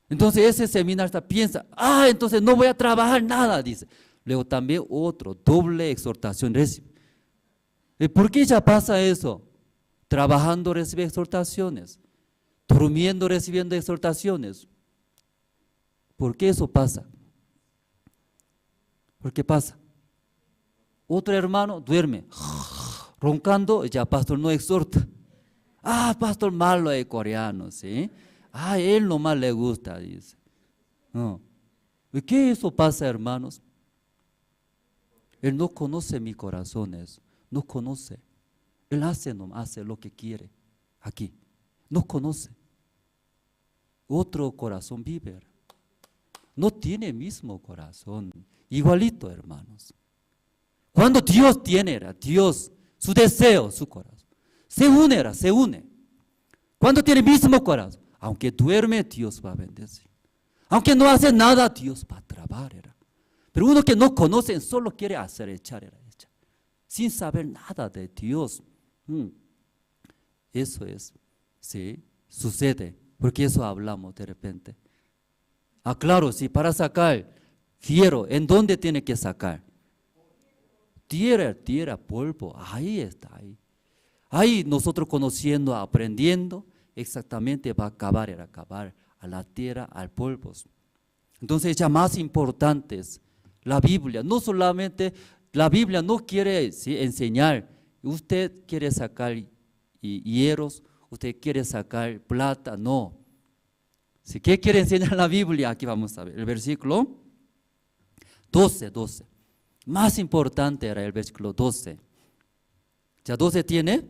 Entonces ese seminarista piensa, entonces no voy a trabajar nada, dice. Luego también otro, doble exhortación recibe. ¿Por qué ya pasa eso? Trabajando recibe exhortaciones. Durmiendo, recibiendo exhortaciones. ¿Por qué eso pasa? ¿Por qué pasa? Otro hermano duerme, roncando, ya pastor no exhorta. Pastor malo es coreano, ¿sí? Él nomás le gusta, dice. No. ¿Qué eso pasa, hermanos? Él no conoce mi corazón, eso. No conoce. Él hace lo que quiere aquí. No conoce. Otro corazón vive. No tiene el mismo corazón. Igualito, hermanos. Cuando Dios tiene, Dios, su deseo, su corazón, se une. Cuando tiene el mismo corazón, aunque duerme, Dios va a bendecir. Aunque no hace nada, Dios va a trabajar. Pero uno que no conoce, solo quiere hacer, echar. sin saber nada de Dios. Eso es, sí, sucede, porque eso hablamos de repente. Claro, sí, para sacar fierro, ¿en dónde tiene que sacar? Tierra, polvo, ahí está, ahí. Ahí nosotros conociendo, aprendiendo, exactamente va a acabar a la tierra, al polvo. Entonces ya más importante es la Biblia. No solamente, la Biblia no quiere, ¿sí?, enseñar. Usted quiere sacar hierros, usted quiere sacar plata, no. ¿Sí? ¿Qué quiere enseñar la Biblia? Aquí vamos a ver, el versículo 12. Más importante era el versículo 12. ¿Ya 12 tiene?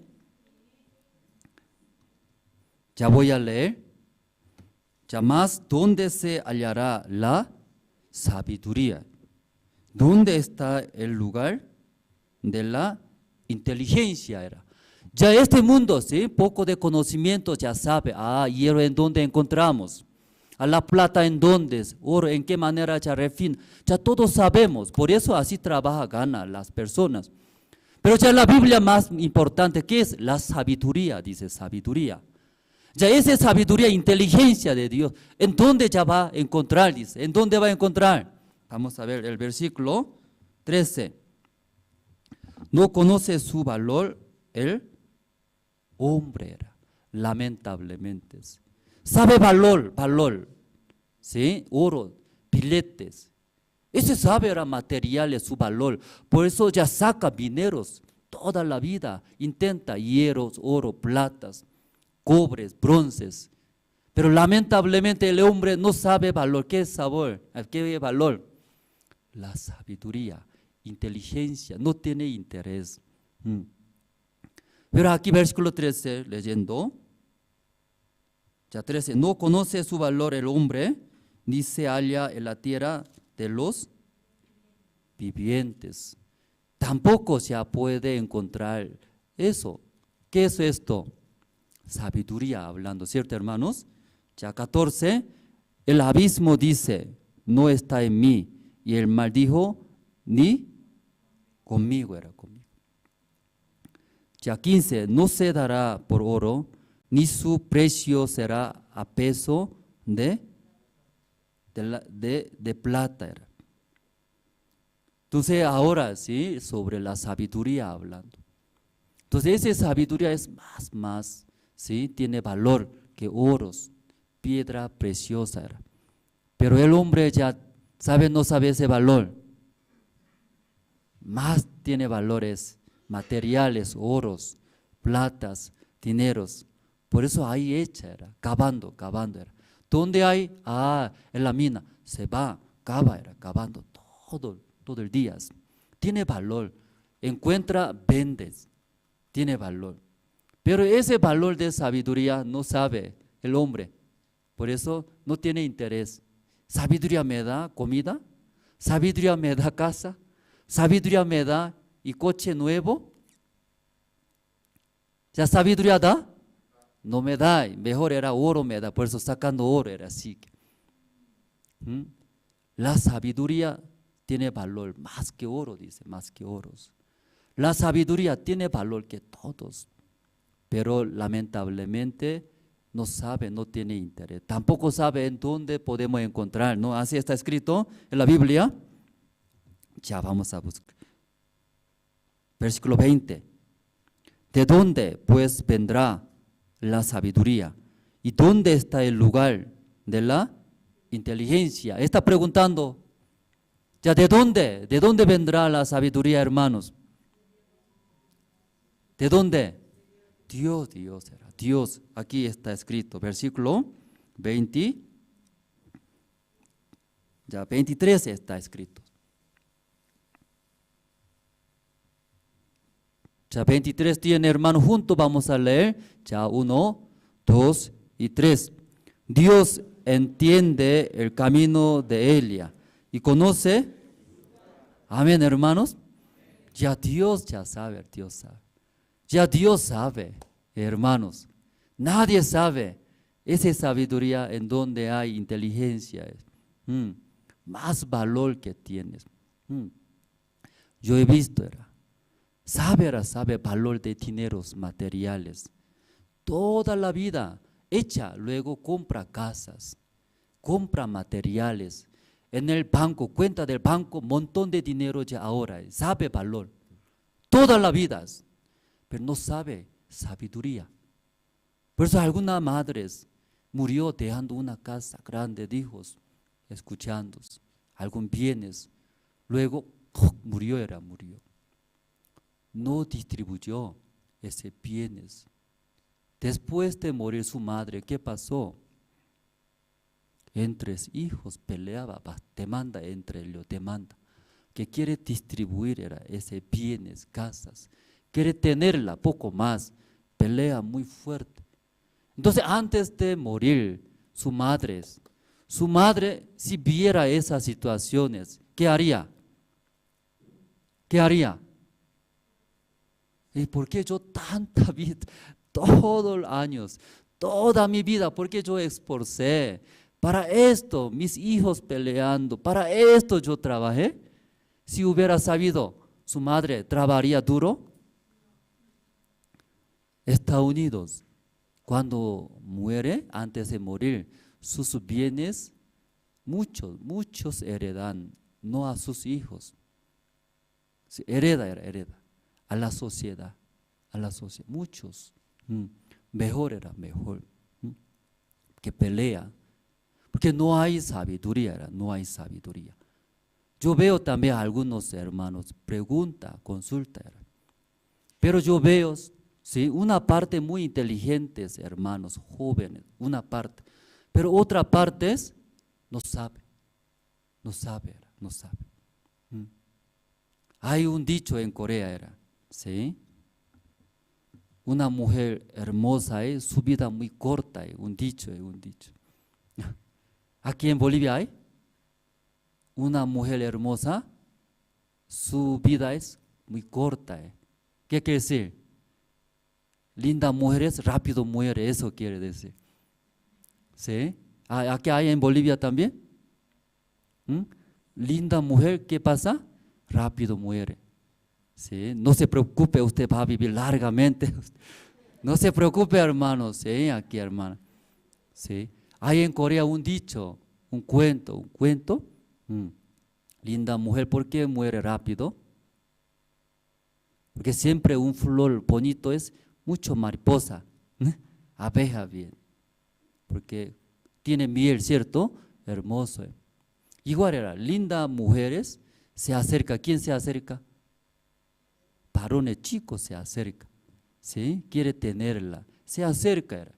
Ya voy a leer. Ya más, ¿dónde se hallará la sabiduría? ¿Dónde está el lugar de la inteligencia? Era. Ya este mundo, ¿sí?, poco de conocimiento ya sabe, hierro en dónde encontramos, a la plata en dónde, oro en qué manera ya refina, ya todos sabemos, por eso así trabaja, gana las personas. Pero ya la Biblia más importante, ¿qué es? La sabiduría, dice sabiduría. Ya esa sabiduría, inteligencia de Dios, ¿en dónde ya va a encontrar? Dice, ¿en dónde va a encontrar? Vamos a ver el versículo 13. No conoce su valor el hombre, lamentablemente. Sabe valor, ¿sí? Oro, billetes. Ese sabe era materiales, su valor. Por eso ya saca dineros toda la vida. Intenta hierros, oro, platas, cobres, bronces. Pero lamentablemente el hombre no sabe valor. ¿Qué es sabor? ¿Qué valor? La sabiduría, inteligencia, no tiene interés. Pero aquí versículo 13, leyendo. Ya 13, no conoce su valor el hombre, ni se halla en la tierra de los vivientes. Tampoco se puede encontrar eso. ¿Qué es esto? Sabiduría hablando, ¿cierto, hermanos? Ya 14, el abismo dice, no está en mí, y el mal dijo, ni conmigo era conmigo. Ya 15, no se dará por oro, ni su precio será a peso de plata. Era. Entonces ahora sí, sobre la sabiduría hablando. Entonces esa sabiduría es más, ¿sí?, tiene valor que oros, piedra preciosa era. Pero el hombre ya sabe, no sabe ese valor. Más tiene valores materiales, oros, platas, dineros. Por eso ahí echa era, cavando era. ¿Dónde hay? En la mina. Se va, cavando todo el día. Tiene valor. Encuentra, vendes. Tiene valor. Pero ese valor de sabiduría no sabe el hombre. Por eso no tiene interés. ¿Sabiduría me da comida? ¿Sabiduría me da casa? ¿Sabiduría me da y coche nuevo? ¿Ya sabiduría da? No me da, mejor era oro me da, por eso sacando oro era así. La sabiduría tiene valor más que oro, dice, más que oros. La sabiduría tiene valor que todos, pero lamentablemente no sabe, no tiene interés. Tampoco sabe en dónde podemos encontrar, ¿no? Así está escrito en la Biblia. Ya vamos a buscar. Versículo 20. ¿De dónde pues vendrá la sabiduría? ¿Y dónde está el lugar de la inteligencia? Está preguntando, ¿ya de dónde? ¿De dónde vendrá la sabiduría, hermanos? ¿De dónde? Dios era. Dios, aquí está escrito, versículo 20, ya 23 está escrito. Ya 23 tiene, hermano, juntos vamos a leer, ya 1, 2 y 3. Dios entiende el camino de Elia y conoce, amén, hermanos. Ya Dios ya sabe, Dios sabe. Ya Dios sabe, hermanos. Nadie sabe esa sabiduría en donde hay inteligencia. Más valor que tienes. Yo he visto, sabe valor de dineros materiales. Toda la vida echa, luego compra casas, compra materiales. En el banco, cuenta del banco, montón de dinero ya ahora, sabe valor. Toda la vida, pero no sabe sabiduría. Por eso algunas madres murió dejando una casa grande de hijos, escuchando, algún bienes. Luego murió. No distribuyó ese bienes. Después de morir su madre, ¿qué pasó? Entre hijos peleaba, demanda entre ellos, demanda. Que quiere distribuir ese bienes, casas. Quiere tenerla poco más, pelea muy fuerte. Entonces antes de morir, su madre, si viera esas situaciones, ¿qué haría? ¿Qué haría? ¿Y por qué yo tanta vida, todos los años, toda mi vida, por qué yo esforcé? Para esto, mis hijos peleando, para esto yo trabajé. Si hubiera sabido, su madre trabajaría duro. Estados Unidos, cuando muere, antes de morir, sus bienes, muchos heredan, no a sus hijos. Hereda a la sociedad, muchos. Mejor que pelea, porque no hay sabiduría, no hay sabiduría. Yo veo también a algunos hermanos, pregunta, consulta, pero yo veo, ¿sí?, una parte muy inteligentes, hermanos, jóvenes, una parte, pero otra parte no sabe. Hay un dicho en Corea, ¿sí? Una mujer hermosa, su vida muy corta, un dicho. Aquí en Bolivia hay una mujer hermosa, su vida es muy corta. ¿Qué quiere decir? Linda mujeres, rápido muere, eso quiere decir. ¿Sí? ¿Aquí hay en Bolivia también? Linda mujer, ¿qué pasa? Rápido muere. ¿Sí? No se preocupe, usted va a vivir largamente. No se preocupe, hermanos. ¿Sí? Aquí, hermana. ¿Sí? Hay en Corea un dicho, un cuento. Linda mujer, ¿por qué muere rápido? Porque siempre un flor bonito es mucho mariposa, abeja bien, porque tiene miel, ¿cierto? Hermoso. Igual linda mujeres se acerca. ¿Quién se acerca? Varones chicos se acerca, ¿sí? Quiere tenerla, se acerca.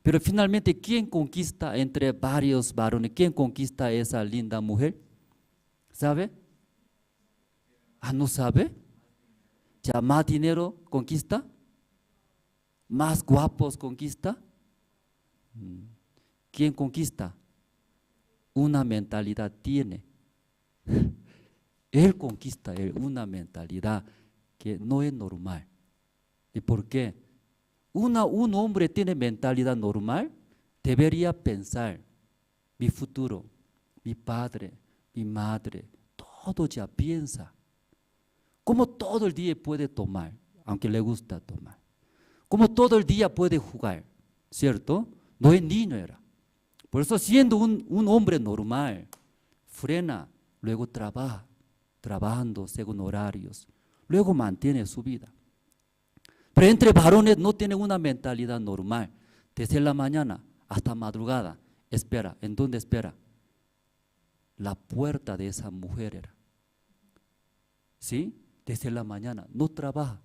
Pero finalmente, ¿quién conquista entre varios varones? ¿Quién conquista a esa linda mujer? ¿Sabe? ¿No sabe? ¿Ya más dinero conquista? ¿Más guapos conquista? ¿Quién conquista? Una mentalidad tiene. Él conquista una mentalidad que no es normal. ¿Y por qué? Un hombre tiene mentalidad normal, debería pensar, mi futuro, mi padre, mi madre, todo ya piensa. Como todo el día puede tomar, aunque le gusta tomar. Como todo el día puede jugar, ¿cierto? No es niño Por eso siendo un hombre normal, frena, luego trabaja, trabajando según horarios, luego mantiene su vida. Pero entre varones no tiene una mentalidad normal. Desde la mañana hasta madrugada, espera. ¿En dónde espera? La puerta de esa mujer ¿sí? Desde la mañana, no trabaja.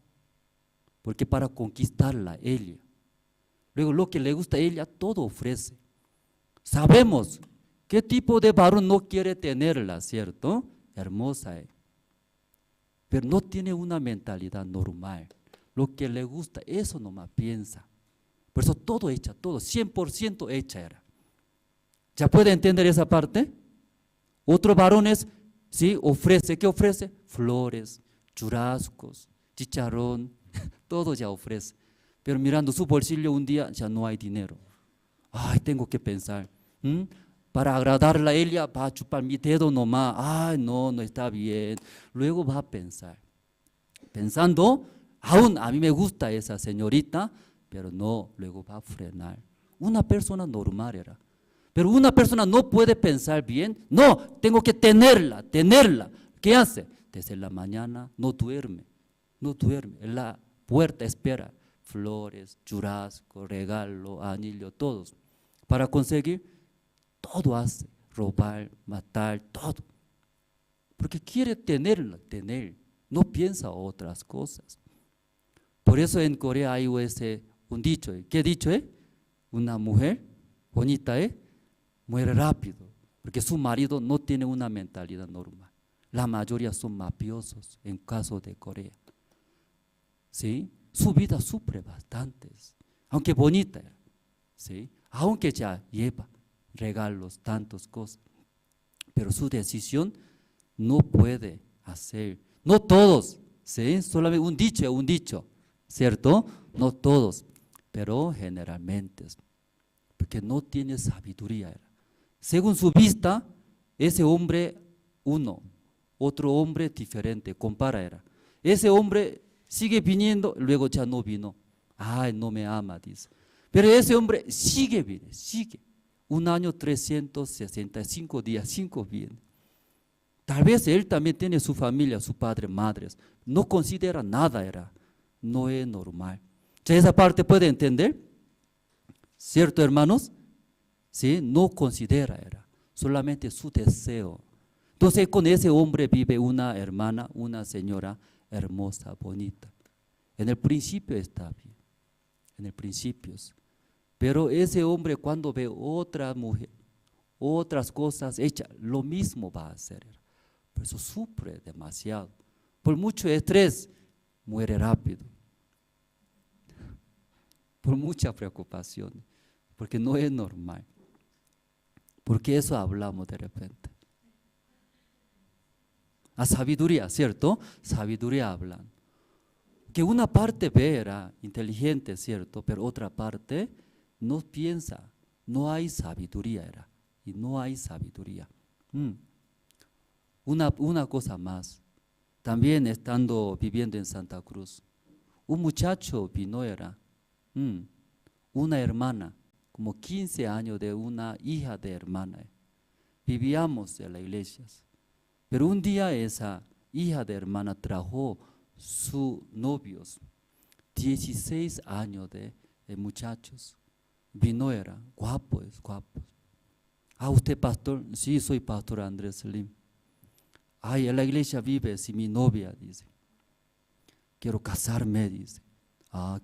Porque para conquistarla, ella. Luego lo que le gusta a ella, todo ofrece. Sabemos qué tipo de varón no quiere tenerla, ¿cierto? Hermosa. Pero no tiene una mentalidad normal. Lo que le gusta, eso nomás piensa. Por eso todo hecha, todo, 100% hecha era. ¿Ya puede entender esa parte? Otros varones, ¿sí? Ofrece, ¿qué ofrece? Flores, churrascos, chicharrón, todo ya ofrece. Pero mirando su bolsillo un día ya no hay dinero. Ay, tengo que pensar. Para agradarla a ella, va a chupar mi dedo nomás. Ay, no está bien. Luego va a pensar. pensando, aún a mí me gusta esa señorita, pero no, luego va a frenar. Una persona normal era. Pero una persona no puede pensar bien, no, tengo que tenerla. ¿Qué hace? Desde la mañana no duerme, en la puerta espera flores, churrasco, regalo, anillo, todos. Para conseguir, todo hace, robar, matar, todo. Porque quiere tenerla, no piensa otras cosas. Por eso en Corea hay un dicho, ¿qué dicho? Una mujer bonita, muere rápido, porque su marido no tiene una mentalidad normal. La mayoría son mafiosos en caso de Corea. ¿Sí? Su vida sufre bastante, aunque bonita, ¿sí? Aunque ya lleva regalos, tantas cosas, pero su decisión no puede hacer. No todos, ¿sí? Solamente un dicho, ¿cierto? No todos, pero generalmente, porque no tiene sabiduría. Según su vista, ese hombre uno, otro hombre diferente, compara. Ese hombre sigue viniendo, luego ya no vino. Ay, no me ama, dice. Pero ese hombre sigue. Un año 365 días, 5 viene. Tal vez él también tiene su familia, su padre, madres. No considera nada, no es normal. ¿Ya esa parte puede entender? ¿Cierto, hermanos? ¿Sí? No considera, solamente su deseo. Entonces con ese hombre vive una hermana, una señora hermosa, bonita. En el principio está bien, en el principio. Pero ese hombre cuando ve otra mujer, otras cosas hechas, lo mismo va a hacer. Por eso sufre demasiado. Por mucho estrés, muere rápido. Por mucha preocupación, porque no es normal. Porque eso hablamos de repente. A sabiduría, ¿cierto? Sabiduría hablan. Que una parte era inteligente, ¿cierto? Pero otra parte no piensa, no hay sabiduría, y no hay sabiduría. Una cosa más, también estando viviendo en Santa Cruz, un muchacho vino, una hermana, como 15 años de una hija de hermana. Vivíamos en la iglesia. Pero un día esa hija de hermana trajo sus novios, 16 años de muchachos. Vino, guapos. ¿Usted pastor? Sí, soy pastor Andrés Lim. En la iglesia vive, si mi novia, dice. Quiero casarme, dice.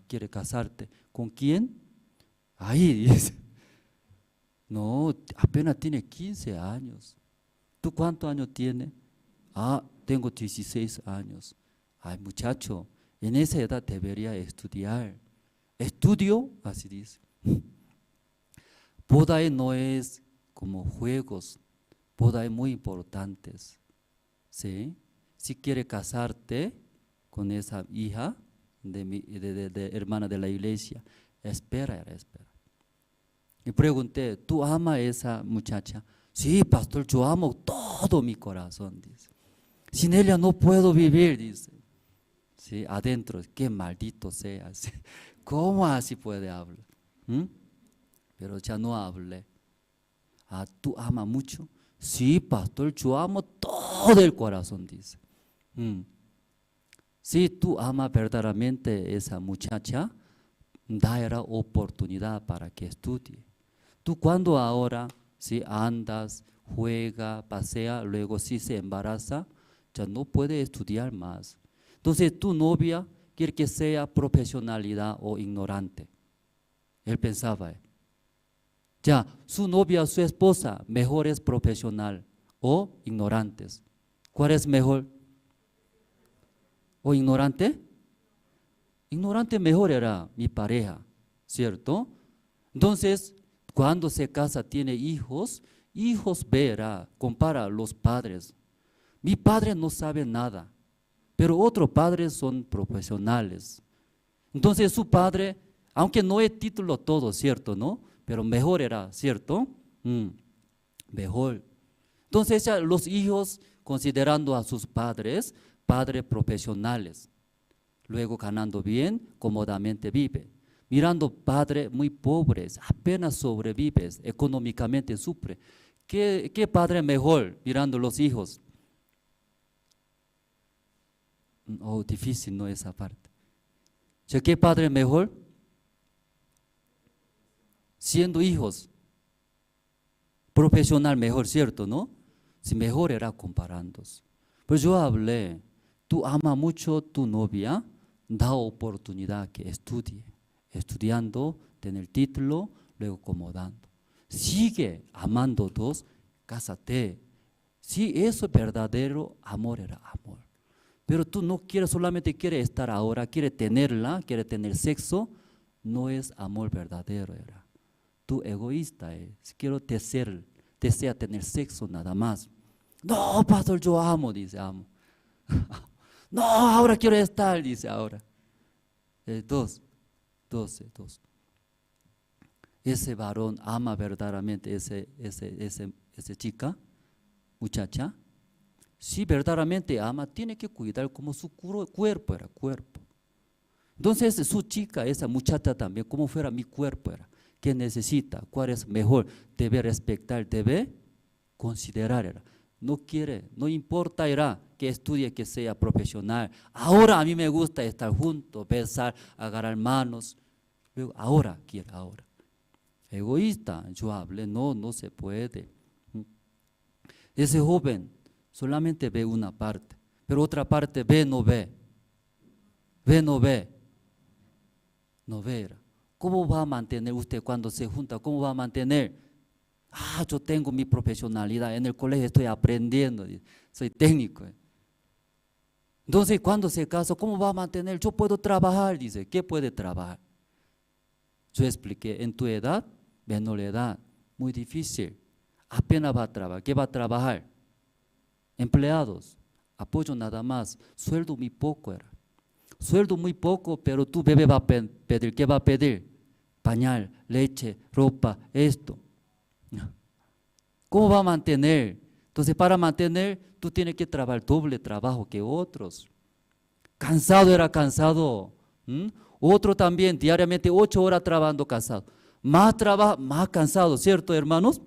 ¿Quiere casarte? ¿Con quién? Ahí, dice. No, apenas tiene 15 años. ¿Tú cuántos años tienes? Tengo 16 años. Ay, muchacho, en esa edad debería estudiar. ¿Estudio? Así dice. Boda no es como juegos, boda es muy importante. ¿Sí? Si quiere casarte con esa hija de hermana de la iglesia, espera. Y pregunté, ¿tú amas a esa muchacha? Sí, pastor, yo amo todo mi corazón, dice. Sin ella no puedo vivir, dice. Sí, adentro, qué maldito sea. ¿Sí? ¿Cómo así puede hablar? Pero ya no hablé. ¿Tú amas mucho? Sí, pastor, yo amo todo el corazón, dice. Si tú amas verdaderamente a esa muchacha, da oportunidad para que estudie. Tú cuando ahora si andas, juega, pasea, luego si se embaraza, ya no puede estudiar más. Entonces tu novia quiere que sea profesionalidad o ignorante. Él pensaba, ya su novia, su esposa, mejor es profesional o ignorantes. ¿Cuál es mejor? ¿O ignorante? Ignorante mejor era mi pareja, ¿cierto? Entonces, cuando se casa, tiene hijos verá, compara a los padres. Mi padre no sabe nada, pero otros padres son profesionales. Entonces su padre, aunque no es título todo, ¿cierto? ¿No? Pero mejor era, ¿cierto? Mejor. Entonces ya los hijos, considerando a sus padres profesionales, luego ganando bien, cómodamente vive. Mirando padres muy pobres, apenas sobrevives, económicamente sufre. ¿Qué padre mejor mirando los hijos? Oh, difícil, ¿no? Esa parte. ¿Qué padre mejor? Siendo hijos, profesional mejor, ¿cierto? ¿No? Si mejor era comparándose. Pues yo hablé, tú amas mucho tu novia, da oportunidad que estudie. Estudiando, tener título, luego acomodando. Sigue amando dos, cásate. Si eso es verdadero amor, era amor. Pero tú no quieres, solamente quieres estar ahora, quieres tenerla, quieres tener sexo, no es amor verdadero, era. Tú egoísta es, quiero desea tener sexo nada más. No, pastor, yo amo, dice, amo. No, ahora quiero estar, dice ahora. Dos. Ese varón ama verdaderamente esa chica, muchacha. Si verdaderamente ama, tiene que cuidar como su cuerpo era cuerpo. Entonces su chica, esa muchacha también, como fuera mi cuerpo era. ¿Qué necesita? ¿Cuál es mejor? Debe respetar, debe considerar. Era. No quiere, no importa era que estudie, que sea profesional. Ahora a mí me gusta estar juntos, besar, agarrar manos. Luego, ahora quiere, ahora. Egoísta, yo hablé, no se puede. Ese joven solamente ve una parte, pero otra parte ve, no ve. Ve, no ve. No ve. Era. ¿Cómo va a mantener usted cuando se junta? ¿Cómo va a mantener? Yo tengo mi profesionalidad, en el colegio estoy aprendiendo, soy técnico. Entonces, cuando se casa, ¿cómo va a mantener? Yo puedo trabajar, dice. ¿Qué puede trabajar? Yo expliqué, en tu edad, menor edad, muy difícil. Apenas va a trabajar. ¿Qué va a trabajar? Empleados, apoyo nada más, sueldo muy poco era. Sueldo muy poco, pero tu bebé va a pedir, ¿qué va a pedir? Pañal, leche, ropa, esto. ¿Cómo va a mantener? Entonces para mantener, tú tienes que trabajar doble trabajo que otros. Cansado era cansado. Otro también, diariamente 8 horas trabajando cansado. Más trabajo, más cansado, ¿cierto, hermanos?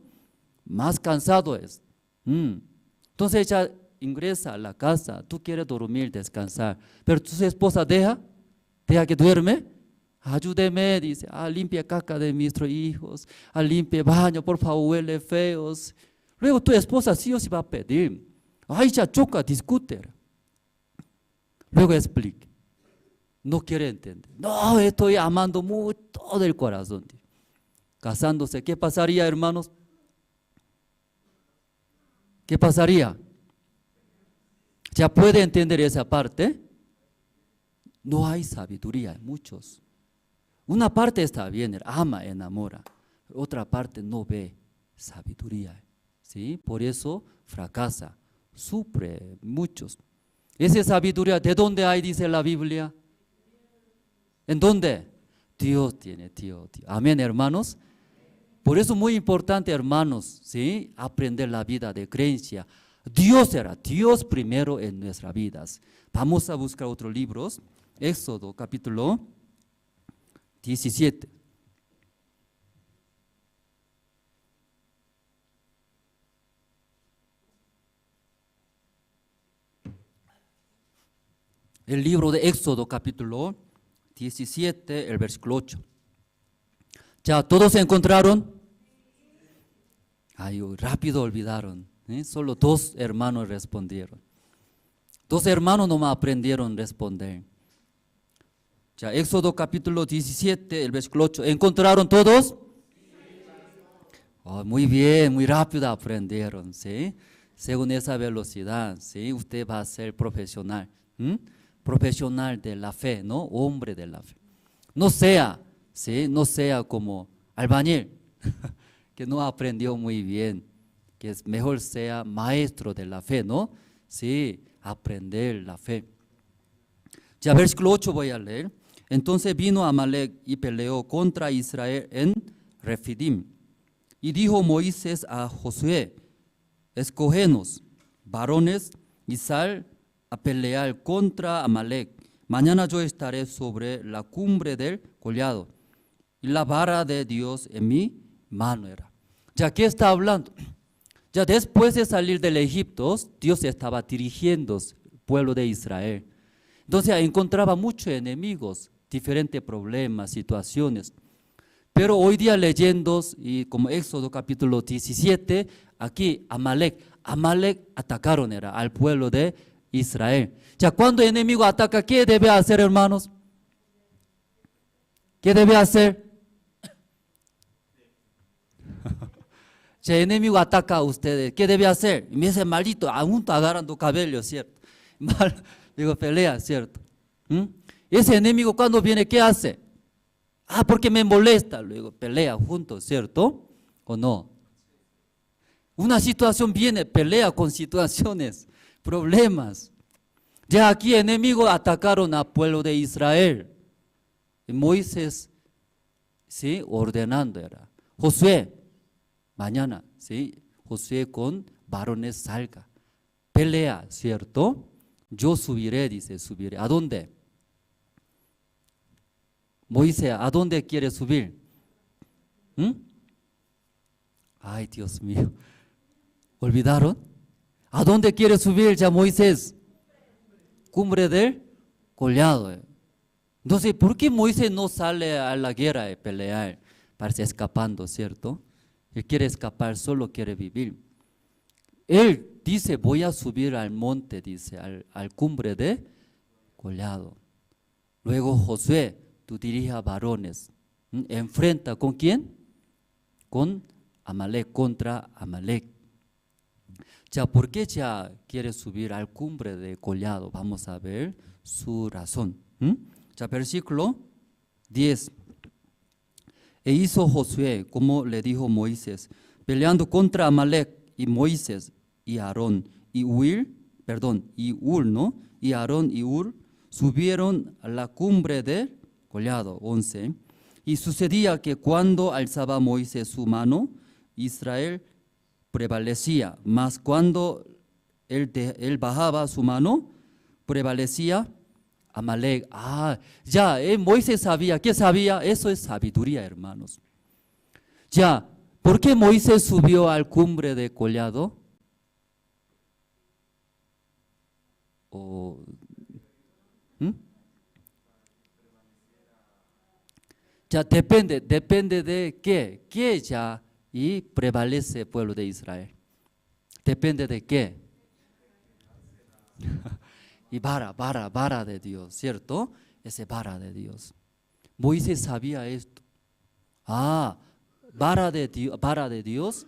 Más cansado es. Entonces ella ingresa a la casa, tú quieres dormir, descansar, pero tu esposa deja que duerme, ayúdeme, dice, limpia caca de mis hijos, limpia baño, por favor, huele feos. Luego tu esposa sí o sí va a pedir, ya choca, discute. Luego explique, no quiere entender, no, estoy amando mucho todo el corazón. Casándose, ¿qué pasaría, hermanos? ¿Qué pasaría? ¿Ya puede entender esa parte? No hay sabiduría en muchos. Una parte está bien, ama, enamora. Otra parte no ve sabiduría. ¿Sí? Por eso fracasa, sufre muchos. Esa sabiduría, ¿de dónde hay? Dice la Biblia. ¿En dónde? Dios tiene, Dios. Amén, hermanos. Por eso muy importante, hermanos, ¿sí? Aprender la vida de creencia. Dios era Dios primero en nuestras vidas. Vamos a buscar otros libros. Éxodo capítulo 17. El libro de Éxodo capítulo 17, el versículo 8. ¿Ya todos se encontraron? Rápido olvidaron. Solo 2 hermanos respondieron. 2 hermanos nomás aprendieron a responder. Ya, Éxodo capítulo 17, el versículo 8. ¿Encontraron todos? Muy bien, muy rápido aprendieron, ¿sí? Según esa velocidad, ¿sí? Usted va a ser profesional, profesional de la fe, ¿no? Hombre de la fe. No sea, ¿sí? No sea como albañil, que no aprendió muy bien, que es mejor sea maestro de la fe, ¿no? Sí, aprender la fe. Ya, versículo 8 voy a leer. Entonces vino Amalek y peleó contra Israel en Refidim. Y dijo Moisés a Josué, escógenos, varones, y sal a pelear contra Amalek. mañana yo estaré sobre la cumbre del collado y la vara de Dios en mi mano era. Ya que está hablando, ya después de salir del Egipto, Dios estaba dirigiendo al pueblo de Israel. Entonces encontraba muchos enemigos, diferentes problemas, situaciones. Pero hoy día leyendo, y como Éxodo capítulo 17, aquí Amalek atacaron era al pueblo de Israel. Ya cuando el enemigo ataca, ¿qué debe hacer, hermanos? ¿Qué debe hacer? Si el enemigo ataca a ustedes, ¿qué debe hacer? Y me dice, maldito, aún está agarrando cabello, ¿cierto? Digo, pelea, ¿cierto? Ese enemigo cuando viene, ¿qué hace? Porque me molesta, luego pelea juntos, ¿cierto? ¿O no? Una situación viene, pelea con situaciones, problemas. Ya aquí enemigos atacaron al pueblo de Israel. Y Moisés, ¿sí? Ordenando era. Josué, mañana, ¿sí? Josué con varones salga. Pelea, ¿cierto? Yo subiré, dice, subiré. ¿A dónde? Moisés, ¿a dónde quiere subir? Ay, Dios mío. ¿Olvidaron? ¿A dónde quiere subir ya Moisés? Cumbre del collado. Entonces, ¿por qué Moisés no sale a la guerra a pelear? Parece escapando, ¿cierto? Él quiere escapar, solo quiere vivir. Él dice, voy a subir al monte, dice, al cumbre del collado. Luego Josué, tú diriges a varones. Enfrenta ¿con quién? Con Amalek, contra Amalek. Ya, ¿por qué ya quiere subir al cumbre de collado? Vamos a ver su razón. Ya, versículo 10. E hizo Josué, como le dijo Moisés, peleando contra Amalek, y Moisés y Aarón y Hur, ¿no? Y Aarón y Hur subieron a la cumbre del collado, 11. Y sucedía que cuando alzaba Moisés su mano, Israel prevalecía, mas cuando él bajaba su mano, prevalecía Amalek. Moisés sabía. ¿Qué sabía? Eso es sabiduría, hermanos. Ya, ¿por qué Moisés subió al cumbre de collado? Ya depende de qué. ¿Qué ya? Y prevalece el pueblo de Israel. Depende de qué. Y vara de Dios, ¿cierto? Ese vara de Dios. Moisés sabía esto. Vara de Dios,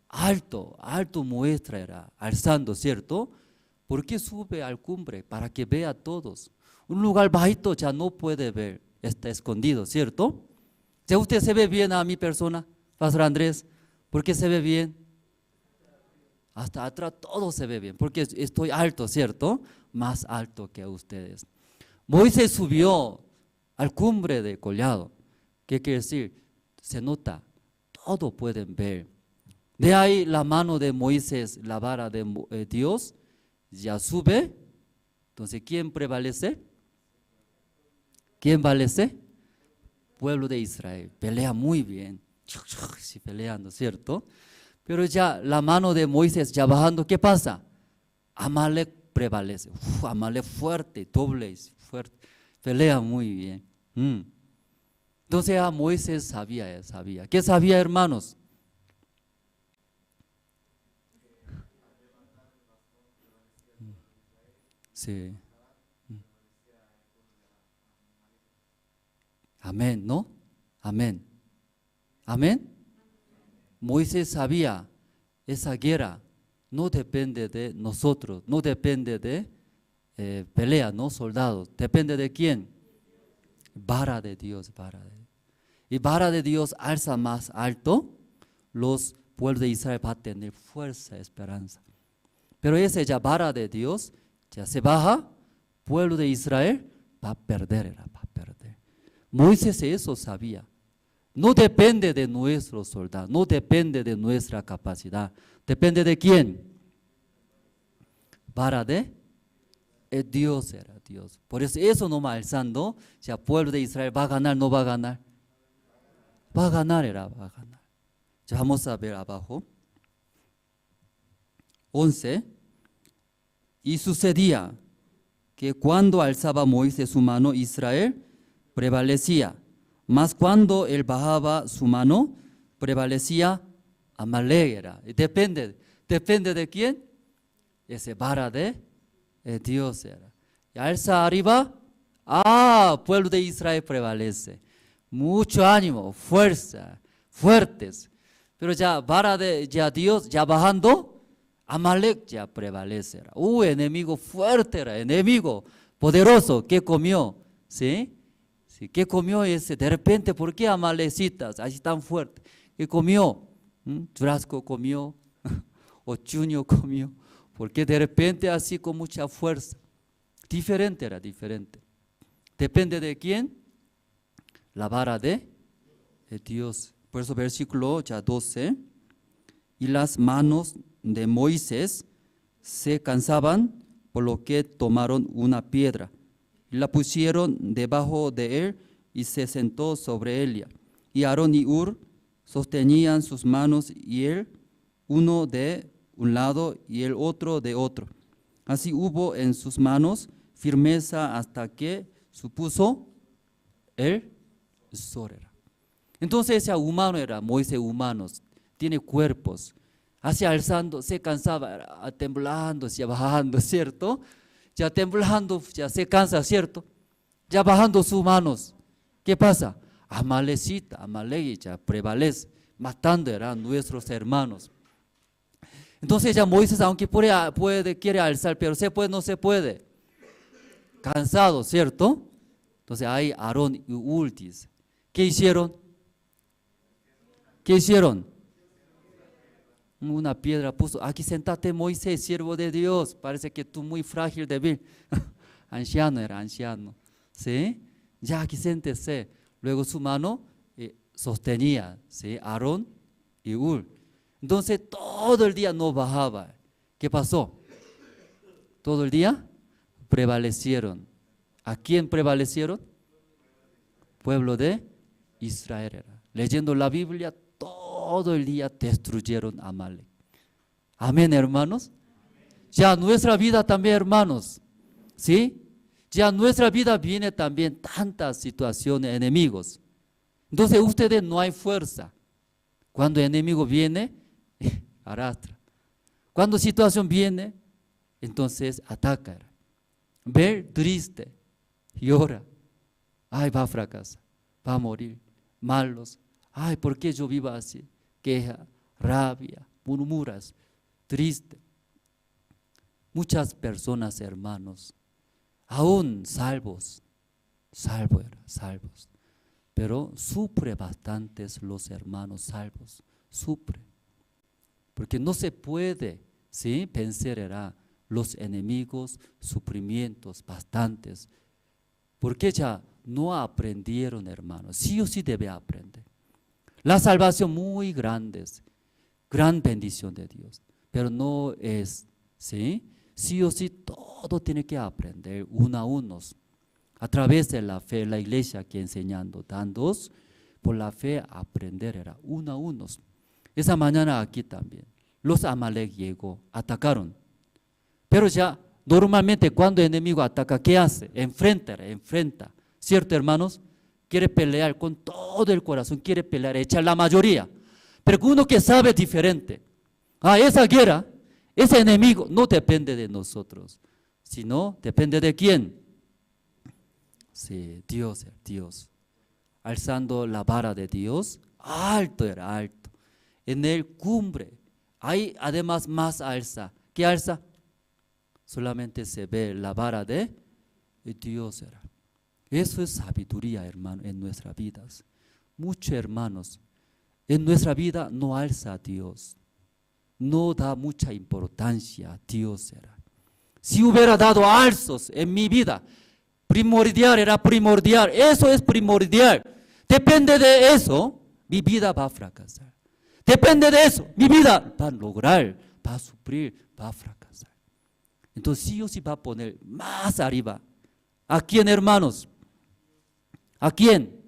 alto muestra era, alzando, ¿cierto? ¿Por qué sube al cumbre? Para que vea a todos. Un lugar bajito ya no puede ver, está escondido, ¿cierto? Si usted se ve bien a mi persona, Pastor Andrés, ¿por qué se ve bien? Hasta atrás todo se ve bien, porque estoy alto, ¿cierto? Más alto que ustedes. Moisés subió al cumbre de collado. ¿Qué quiere decir? Se nota, todo pueden ver. De ahí la mano de Moisés, la vara de Dios, ya sube. Entonces, ¿quién prevalece? ¿Quién prevalece? Pueblo de Israel. Pelea muy bien. Sí, peleando, ¿cierto? Pero ya la mano de Moisés ya bajando, ¿qué pasa? Amalek prevalece. Amalek fuerte, doble, fuerte. Pelea muy bien. Entonces Moisés sabía. ¿Qué sabía, hermanos? Sí. Amén, ¿no? Amén. Amén. Moisés sabía, esa guerra no depende de nosotros, no depende de pelea, no soldados. ¿Depende de quién? Vara de Dios, Y vara de Dios alza más alto, los pueblos de Israel van a tener fuerza, esperanza. Pero esa ya vara de Dios, ya se baja, pueblo de Israel va a perder. Moisés eso sabía. No depende de nuestros soldados, no depende de nuestra capacidad. ¿Depende de quién? Vara de Dios era. Dios. Por eso nomás alzando, ya pueblo de Israel va a ganar, no va a ganar. Va a ganar, va a ganar. Ya vamos a ver abajo. 11. Y sucedía que cuando alzaba Moisés su mano, Israel prevalecía. Mas cuando él bajaba su mano, prevalecía Amalek. Depende de quién. Ese vara de Dios era. Y alza arriba, pueblo de Israel prevalece. Mucho ánimo, fuerza, fuertes. Pero ya vara de ya Dios, ya bajando, Amalek ya prevalece. Enemigo fuerte era, enemigo poderoso, ¿qué comió? ¿Sí? ¿Sí? ¿Qué comió ese? De repente, ¿por qué amalecitas así tan fuerte? ¿Qué comió? Churrasco comió, o chuño comió. Porque de repente así con mucha fuerza. Diferente era, diferente. Depende de quién. La vara de Dios. Por eso versículo ya 12. Y las manos de Moisés se cansaban, por lo que tomaron una piedra. Y la pusieron debajo de él y se sentó sobre ella. Y Aarón y Hur sostenían sus manos y él, uno de un lado y el otro de otro. Así hubo en sus manos firmeza hasta que supuso el sol. Entonces ese humano era, Moisés humano, tiene cuerpos, así alzando, se cansaba, temblando, ya bajando, ¿cierto? Ya temblando, ya se cansa, ¿cierto? Ya bajando sus manos, ¿qué pasa? Amalek ya prevalece, matando eran nuestros hermanos. Entonces ya Moisés, aunque quiere alzar, pero se puede, no se puede. Cansado, ¿cierto? Entonces ahí Aarón y Hur dice, ¿qué hicieron? ¿Qué hicieron? Una piedra puso, aquí sentate Moisés, siervo de Dios, parece que tú muy frágil, débil. Anciano era, anciano. ¿Sí? Ya aquí siéntese. Luego su mano sostenía, ¿sí? Aarón y Hur. Entonces todo el día no bajaba. ¿Qué pasó? Todo el día prevalecieron. ¿A quién prevalecieron? Pueblo de Israel era. Leyendo la Biblia, todo el día destruyeron a Amalek. Amén, hermanos. Ya nuestra vida también, hermanos. ¿Sí? Ya nuestra vida viene también tantas situaciones, enemigos. Entonces ustedes no hay fuerza. Cuando el enemigo viene, arrastra. Cuando situación viene, entonces ataca. Ver triste, llora. Ay, va a fracasar, va a morir, malos. Ay, ¿por qué yo vivo así? Queja, rabia, murmuras, triste. Muchas personas, hermanos, aún salvos, pero sufre bastantes los hermanos salvos, sufre. Porque no se puede, ¿sí? Vencer los enemigos, sufrimientos bastantes. Porque ya no aprendieron, hermanos. Sí o sí debe aprender. La salvación muy grande, gran bendición de Dios. Pero no es, ¿sí? Sí o sí todo tiene que aprender uno a unos. A través de la fe, la iglesia que enseñando, dando, por la fe aprender uno a unos. Esa mañana aquí también, los Amalek llegó, atacaron. Pero ya normalmente cuando el enemigo ataca, ¿qué hace? Enfrenta. ¿Cierto, hermanos? Quiere pelear con todo el corazón, quiere pelear, echar la mayoría. Pero uno que sabe diferente. Esa guerra, ese enemigo no depende de nosotros, sino depende de quién. Sí, Dios. Alzando la vara de Dios, alto. En el cumbre, hay además más alza. ¿Qué alza? Solamente se ve la vara de Dios. Eso es sabiduría, hermano, en nuestras vidas. Muchos hermanos, en nuestra vida no alza a Dios. No da mucha importancia a Dios. Si hubiera dado alzos en mi vida, primordial. Eso es primordial. Depende de eso, mi vida va a fracasar. Depende de eso, mi vida va a lograr, va a sufrir, va a fracasar. Entonces sí o sí va a poner más arriba ¿A quién, hermanos? ¿A quién?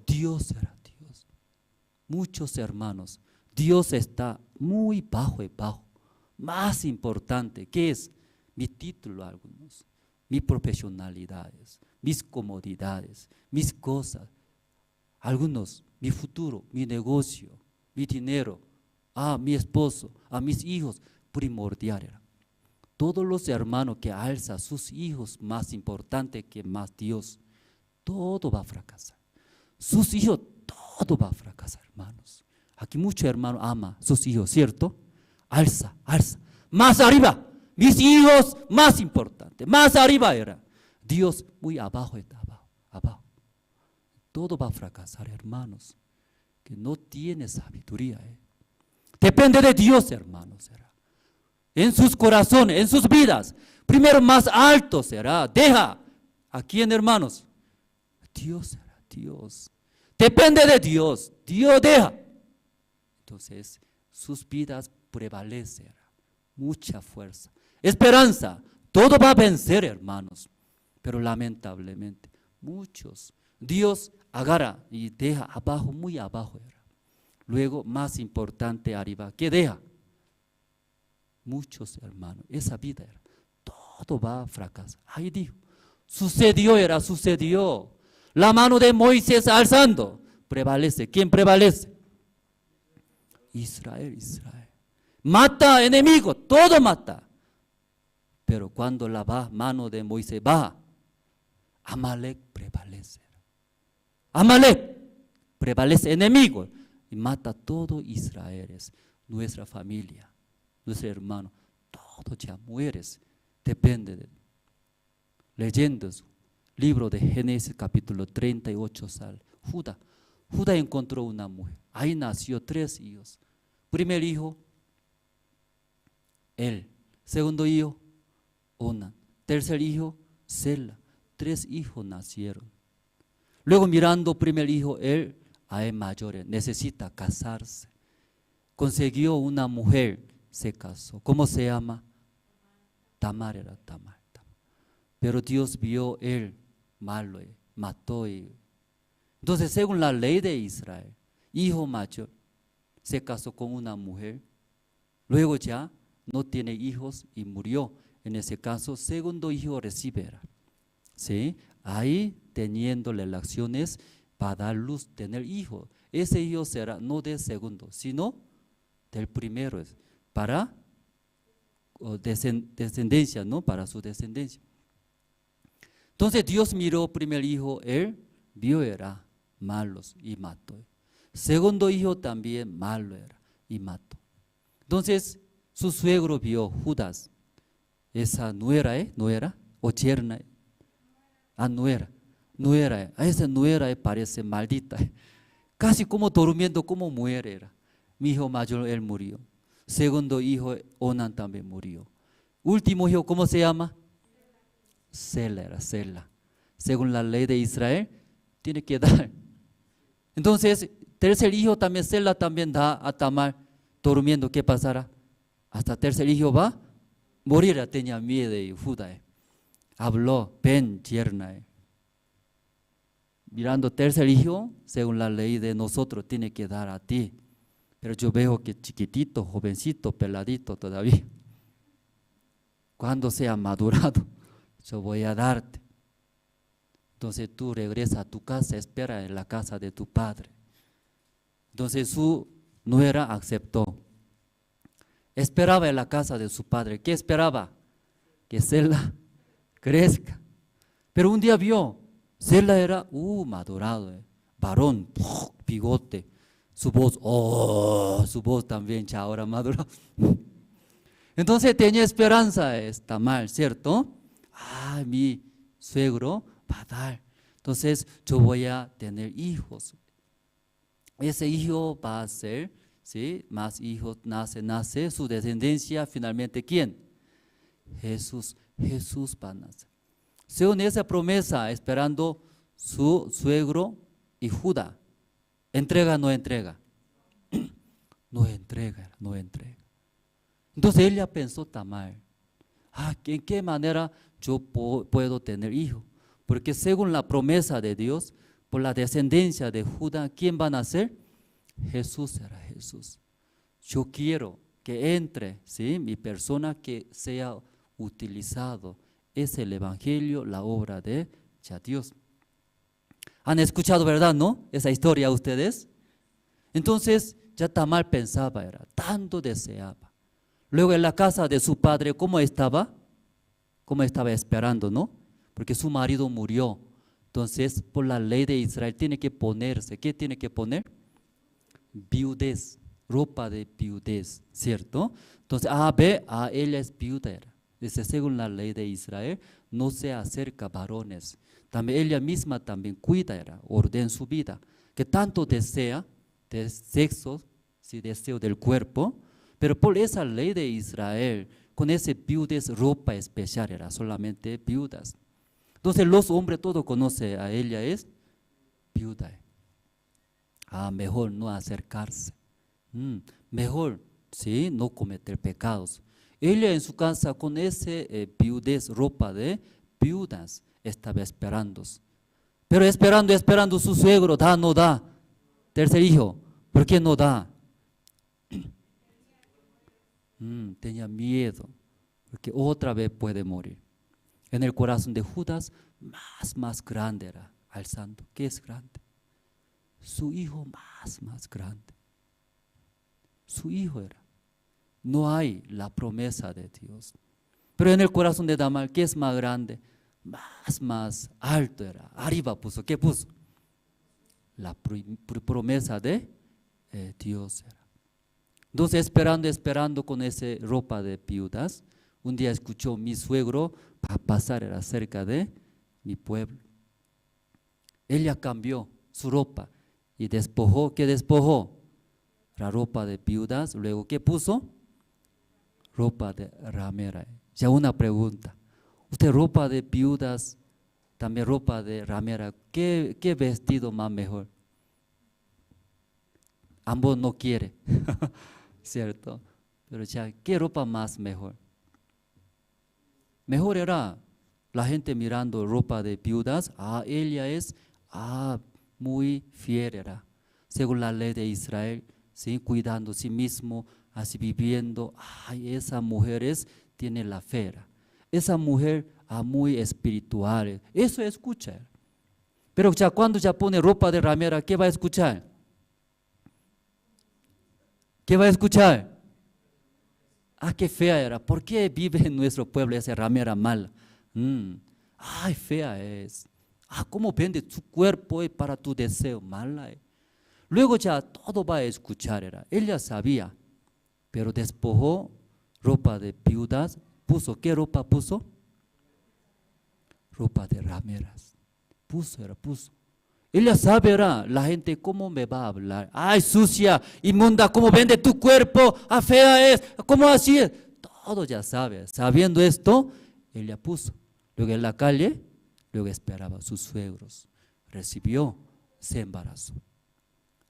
Dios era Dios. Muchos hermanos, Dios está muy bajo y bajo. Más importante, ¿qué es? Mi título algunos, mis profesionalidades, mis comodidades, mis cosas, algunos, mi futuro, mi negocio, mi dinero, a mi esposo, a mis hijos, primordial era. Todos los hermanos que alzan sus hijos más importante que más Dios, todo va a fracasar. Sus hijos, todo va a fracasar, hermanos. Aquí muchos hermanos aman a sus hijos, ¿cierto? Alza, alza, más arriba. Mis hijos más importante, más arriba era. Dios muy abajo está, abajo, abajo. Todo va a fracasar, hermanos, que no tiene sabiduría. Depende de Dios, hermanos, será. En sus corazones, en sus vidas. Primero más alto será. Deja. ¿A quién, hermanos? Dios será, Dios. Depende de Dios. Dios deja. Entonces, sus vidas prevalecerán. Mucha fuerza. Esperanza. Todo va a vencer, hermanos. Pero lamentablemente, muchos. Dios agarra y deja abajo, muy abajo. Luego, más importante, arriba. ¿Qué deja? Muchos hermanos, esa vida era, todo va a fracasar. Ahí dijo, sucedió. La mano de Moisés alzando, prevalece. ¿Quién prevalece? Israel. Mata enemigo, todo mata. Pero cuando la mano de Moisés baja, Amalek prevalece. Amalek prevalece enemigo y mata todo Israel, nuestra familia. Nuestro hermano, todo ya mueres, depende de leyendas, libro de Génesis capítulo 38 sale. Judá encontró una mujer, ahí nació 3 hijos. Primer hijo, él. Segundo hijo, Onán. Tercer hijo, Sela. 3 hijos nacieron. Luego mirando primer hijo, él es mayor, necesita casarse. Consiguió una mujer. Se casó. ¿Cómo se llama? Tamar era Tamar. Pero Dios vio él malo, mató. Entonces, según la ley de Israel, hijo mayor se casó con una mujer, luego ya no tiene hijos y murió. En ese caso, segundo hijo recibe. ¿Sí? Ahí teniendo relaciones para dar luz, tener hijo. Ese hijo será no del segundo, sino del primero. Para descendencia, ¿no? Para su descendencia. Entonces Dios miró primer hijo, él vio era malos y mató. Segundo hijo también malo era y mató. Entonces su suegro vio Judas, esa nuera, nuera o yerna, nuera, a esa nuera parece maldita, casi como durmiendo, como muere era. Mi hijo mayor, él murió. Segundo hijo, Onán también murió. Último hijo, ¿cómo se llama? Sela. Según la ley de Israel, tiene que dar. Entonces, tercer hijo también, Sela también da a Tamar, durmiendo. ¿Qué pasará? Hasta tercer hijo va a morir, tenía miedo de Judá. Habló, ven, yerna. Mirando tercer hijo, según la ley de nosotros, tiene que dar a ti. Pero yo veo que chiquitito, jovencito, peladito todavía. Cuando sea madurado, yo voy a darte. Entonces tú regresas a tu casa, espera en la casa de tu padre. Entonces su nuera aceptó. Esperaba en la casa de su padre. ¿Qué esperaba? Que Sela crezca. Pero un día vio, Sela era madurado, varón, bigote. Su voz también ya ahora madura. Entonces tenía esperanza, está mal, ¿cierto? Mi suegro va a dar. Entonces yo voy a tener hijos. Ese hijo va a ser, ¿sí? Más hijos nace, su descendencia finalmente, ¿quién? Jesús va a nacer. Según esa promesa, esperando su suegro y Judá. ¿Entrega o no entrega? No entrega. Entonces ella pensó Tamar, ¿en qué manera yo puedo tener hijo? Porque según la promesa de Dios, por la descendencia de Judá, ¿quién van a ser? Jesús era Jesús. Yo quiero que entre, ¿sí?, mi persona, que sea utilizado. Es el evangelio, la obra de Dios. ¿Han escuchado, verdad, no? Esa historia ustedes. Entonces, ya Tamar pensaba, tanto deseaba. Luego en la casa de su padre, ¿cómo estaba? ¿Cómo estaba esperando, no? Porque su marido murió. Entonces, por la ley de Israel, tiene que ponerse, ¿qué tiene que poner? Viudez, ropa de viudez, ¿cierto? Entonces, ella es viuda. Dice, según la ley de Israel, no se acerca a varones. También ella misma también cuida, ordena su vida, que tanto desea de sexo, si deseo del cuerpo, pero por esa ley de Israel, con ese viudez, ropa especial, era solamente viudas. Entonces los hombres todos conocen a ella, es viuda. Mejor no acercarse, mejor, ¿sí?, no cometer pecados. Ella en su casa con ese viudez, ropa de viudas, estaba esperando. Pero esperando su suegro, da, no da. Tercer hijo, ¿por qué no da? Tenía miedo, porque otra vez puede morir. En el corazón de Judas, más grande era alzando. ¿Qué es grande? Su hijo más grande. Su hijo era. No hay la promesa de Dios. Pero en el corazón de Tamar, ¿qué es más grande? Más alto era. Arriba puso, ¿qué puso? La promesa de Dios era. Entonces esperando con esa ropa de viudas, un día escuchó mi suegro a pasar cerca de mi pueblo. Ella cambió su ropa y despojó. ¿Qué despojó? La ropa de viudas. Luego, ¿qué puso? Ropa de ramera. Ya una pregunta. Usted ropa de viudas, también ropa de ramera, ¿qué vestido más mejor? Ambos no quiere, ¿cierto? Pero ya, ¿qué ropa más mejor? Mejor era la gente mirando ropa de viudas, ella es muy fiel, era, según la ley de Israel, ¿sí?, cuidando a sí mismo, así viviendo. Esa mujer tiene la fe, esa mujer muy espiritual, eso escucha. Pero ya cuando ya pone ropa de ramera, ¿qué va a escuchar? ¿Qué va a escuchar? Qué fea era. ¿Por qué vive en nuestro pueblo esa ramera mala? Fea es. ¿Cómo vende su cuerpo para tu deseo? Mala. Luego ya todo va a escuchar. Ella sabía, pero despojó ropa de viudas. ¿Qué ropa puso? Ropa de rameras. Puso. Ella sabe, la gente cómo me va a hablar. Sucia, inmunda, cómo vende tu cuerpo, fea es, cómo así es. Todo ya sabe. Sabiendo esto, ella puso. Luego en la calle, luego esperaba a sus suegros. Recibió, se embarazó.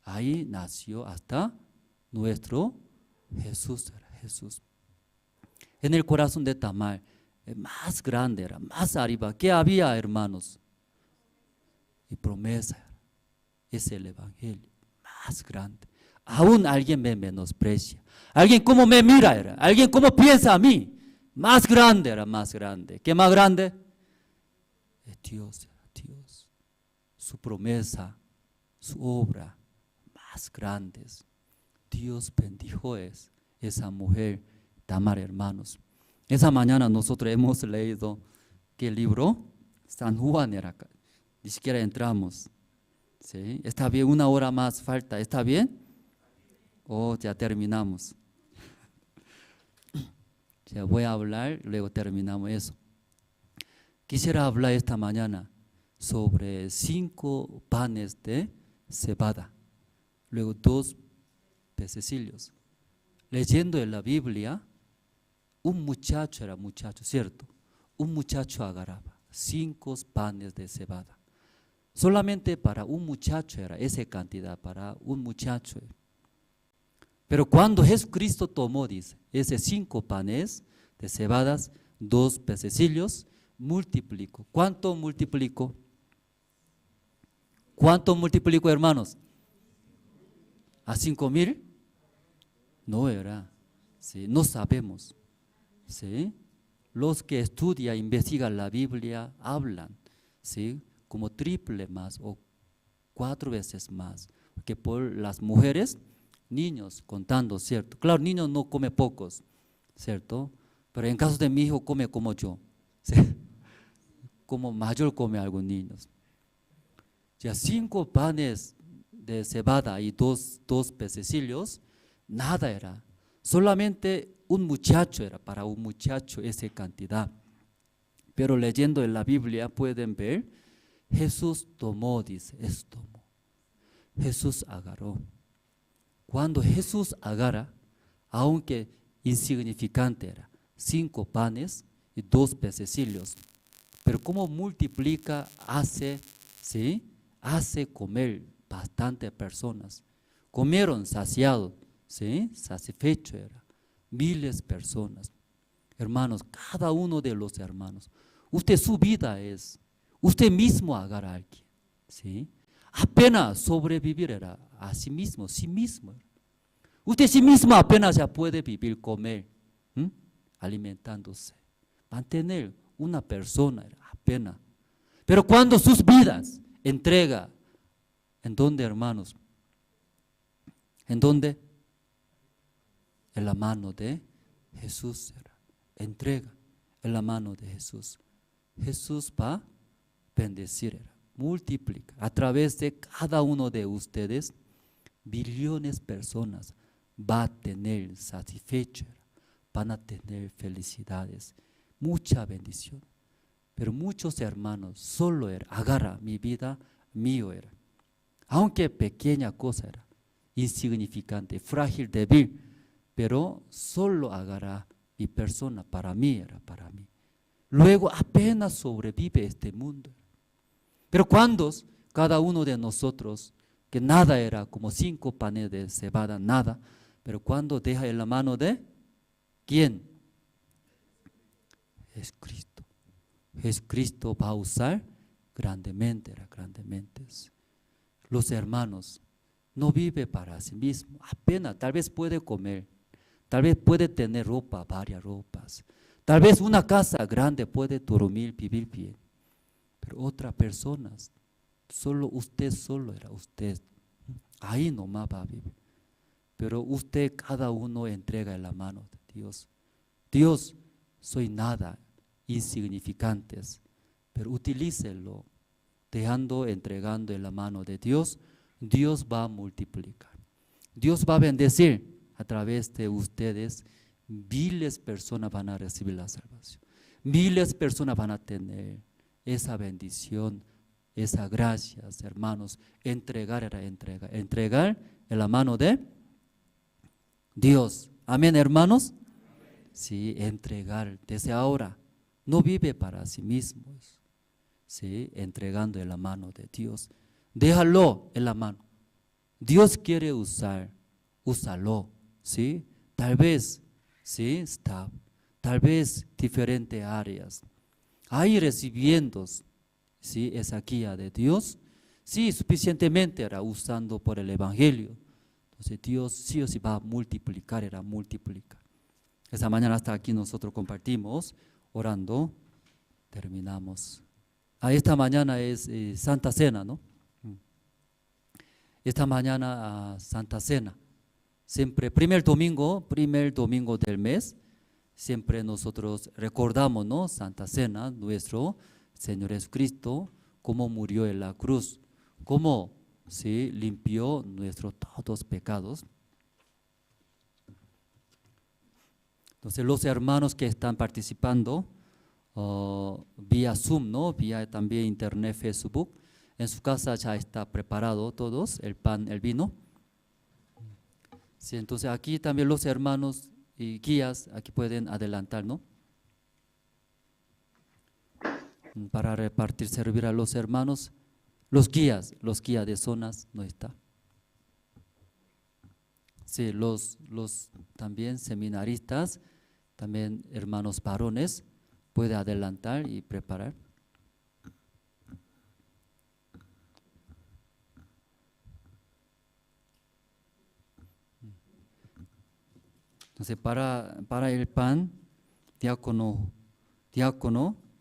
Ahí nació hasta nuestro Jesús. En el corazón de Tamar, más grande era, más arriba. ¿Qué había, hermanos? Y promesa, es el evangelio más grande. Aún alguien me menosprecia, alguien como me mira, alguien como piensa a mí, más grande era, más grande. ¿Qué más grande? Es Dios, su promesa, su obra, más grandes. Dios bendijo esa mujer, Tamar, hermanos. Esa mañana nosotros hemos leído, ¿qué libro? San Juan era acá. Ni siquiera entramos. ¿Sí? ¿Está bien? Una hora más falta. ¿Está bien? Ya terminamos. Ya voy a hablar, luego terminamos eso. Quisiera hablar esta mañana sobre 5 panes de cebada, luego 2 pececillos. Leyendo en la Biblia, un muchacho era muchacho, ¿cierto? Un muchacho agarraba 5 panes de cebada. Solamente para un muchacho era esa cantidad, para un muchacho. Pero cuando Jesucristo tomó, dice, esos 5 panes de cebadas, 2 pececillos, multiplico. ¿Cuánto multiplico? ¿Cuánto multiplico, hermanos? ¿A 5,000? No era, ¿sí? No sabemos, ¿sí? Los que estudian, investigan la Biblia, hablan, ¿sí? Como triple más o 4 veces más, que por las mujeres, niños contando, ¿cierto? Claro, niños no come pocos, ¿cierto? Pero en caso de mi hijo come como yo, ¿sí? Como mayor come algunos niños. Ya 5 panes de cebada y dos pececillos, nada era. Solamente un muchacho era, para un muchacho esa cantidad. Pero leyendo en la Biblia pueden ver, Jesús tomó, dice, es tomó. Jesús agarró. Cuando Jesús agarra, aunque insignificante era, 5 panes y 2 pececillos, pero como multiplica, hace, ¿sí? Hace comer bastantes personas. Comieron saciado, ¿sí? Satisfecho era. Miles de personas. Hermanos, cada uno de los hermanos, usted su vida es, usted mismo agarra a alguien, ¿sí? Apenas sobrevivir era a sí mismo, sí mismo. Usted sí mismo apenas ya puede vivir, comer, alimentándose, mantener una persona era apenas. Pero cuando sus vidas entrega, ¿en dónde, hermanos? ¿En dónde? En la mano de Jesús era. Entrega en la mano de Jesús. Jesús va a bendecir, era, multiplica. A través de cada uno de ustedes, billones de personas va a tener satisfecho, van a tener felicidades, mucha bendición. Pero muchos hermanos solo era, agarra mi vida, mío era. Aunque pequeña cosa era, insignificante, frágil, débil, pero solo agarra mi persona, para mí era, para mí. Luego apenas sobrevive este mundo. Pero cuando cada uno de nosotros, que nada era, como 5 panes de cebada, nada, pero cuando deja en la mano de ¿quién? Jesucristo. Jesucristo va a usar grandemente, era grandemente. Los hermanos no vive para sí mismo, apenas, tal vez puede comer, tal vez puede tener ropa, varias ropas, tal vez una casa grande puede dormir, vivir bien, pero otras personas, solo usted solo era usted, ahí nomás va a vivir. Pero usted, cada uno entrega en la mano de Dios. Dios, soy nada, insignificantes, pero utilícelo, dejando, entregando en la mano de Dios. Dios va a multiplicar. Dios va a bendecir a través de ustedes. Miles de personas van a recibir la salvación. Miles de personas van a tener esa bendición, esa gracia, hermanos. Entregar era entrega. Entregar en la mano de Dios. Amén, hermanos. Sí, entregar desde ahora. No vive para sí mismos. Sí, entregando en la mano de Dios. Déjalo en la mano. Dios quiere usar, úsalo, ¿sí? Tal vez, ¿sí? Está, tal vez diferentes áreas. Ahí recibiendo, ¿sí? Esa guía de Dios, sí, suficientemente era usando por el Evangelio. Entonces Dios sí o sí va a multiplicar, era multiplicar. Esa mañana hasta aquí nosotros compartimos, orando, terminamos. Esta mañana es Santa Cena, ¿no? Esta mañana Santa Cena, siempre primer domingo del mes, siempre nosotros recordamos, ¿no? Santa Cena, nuestro Señor Jesucristo, cómo murió en la cruz, cómo, ¿sí? Limpió nuestros todos pecados. Entonces los hermanos que están participando vía Zoom, ¿no? Vía también internet, Facebook, en su casa ya está preparado todos, el pan, el vino. Sí, entonces aquí también los hermanos y guías, aquí pueden adelantar, ¿no? Para repartir, servir a los hermanos. Los guías de zonas no está. Sí, los también seminaristas, también hermanos varones, puede adelantar y preparar. Entonces, para el pan, diácono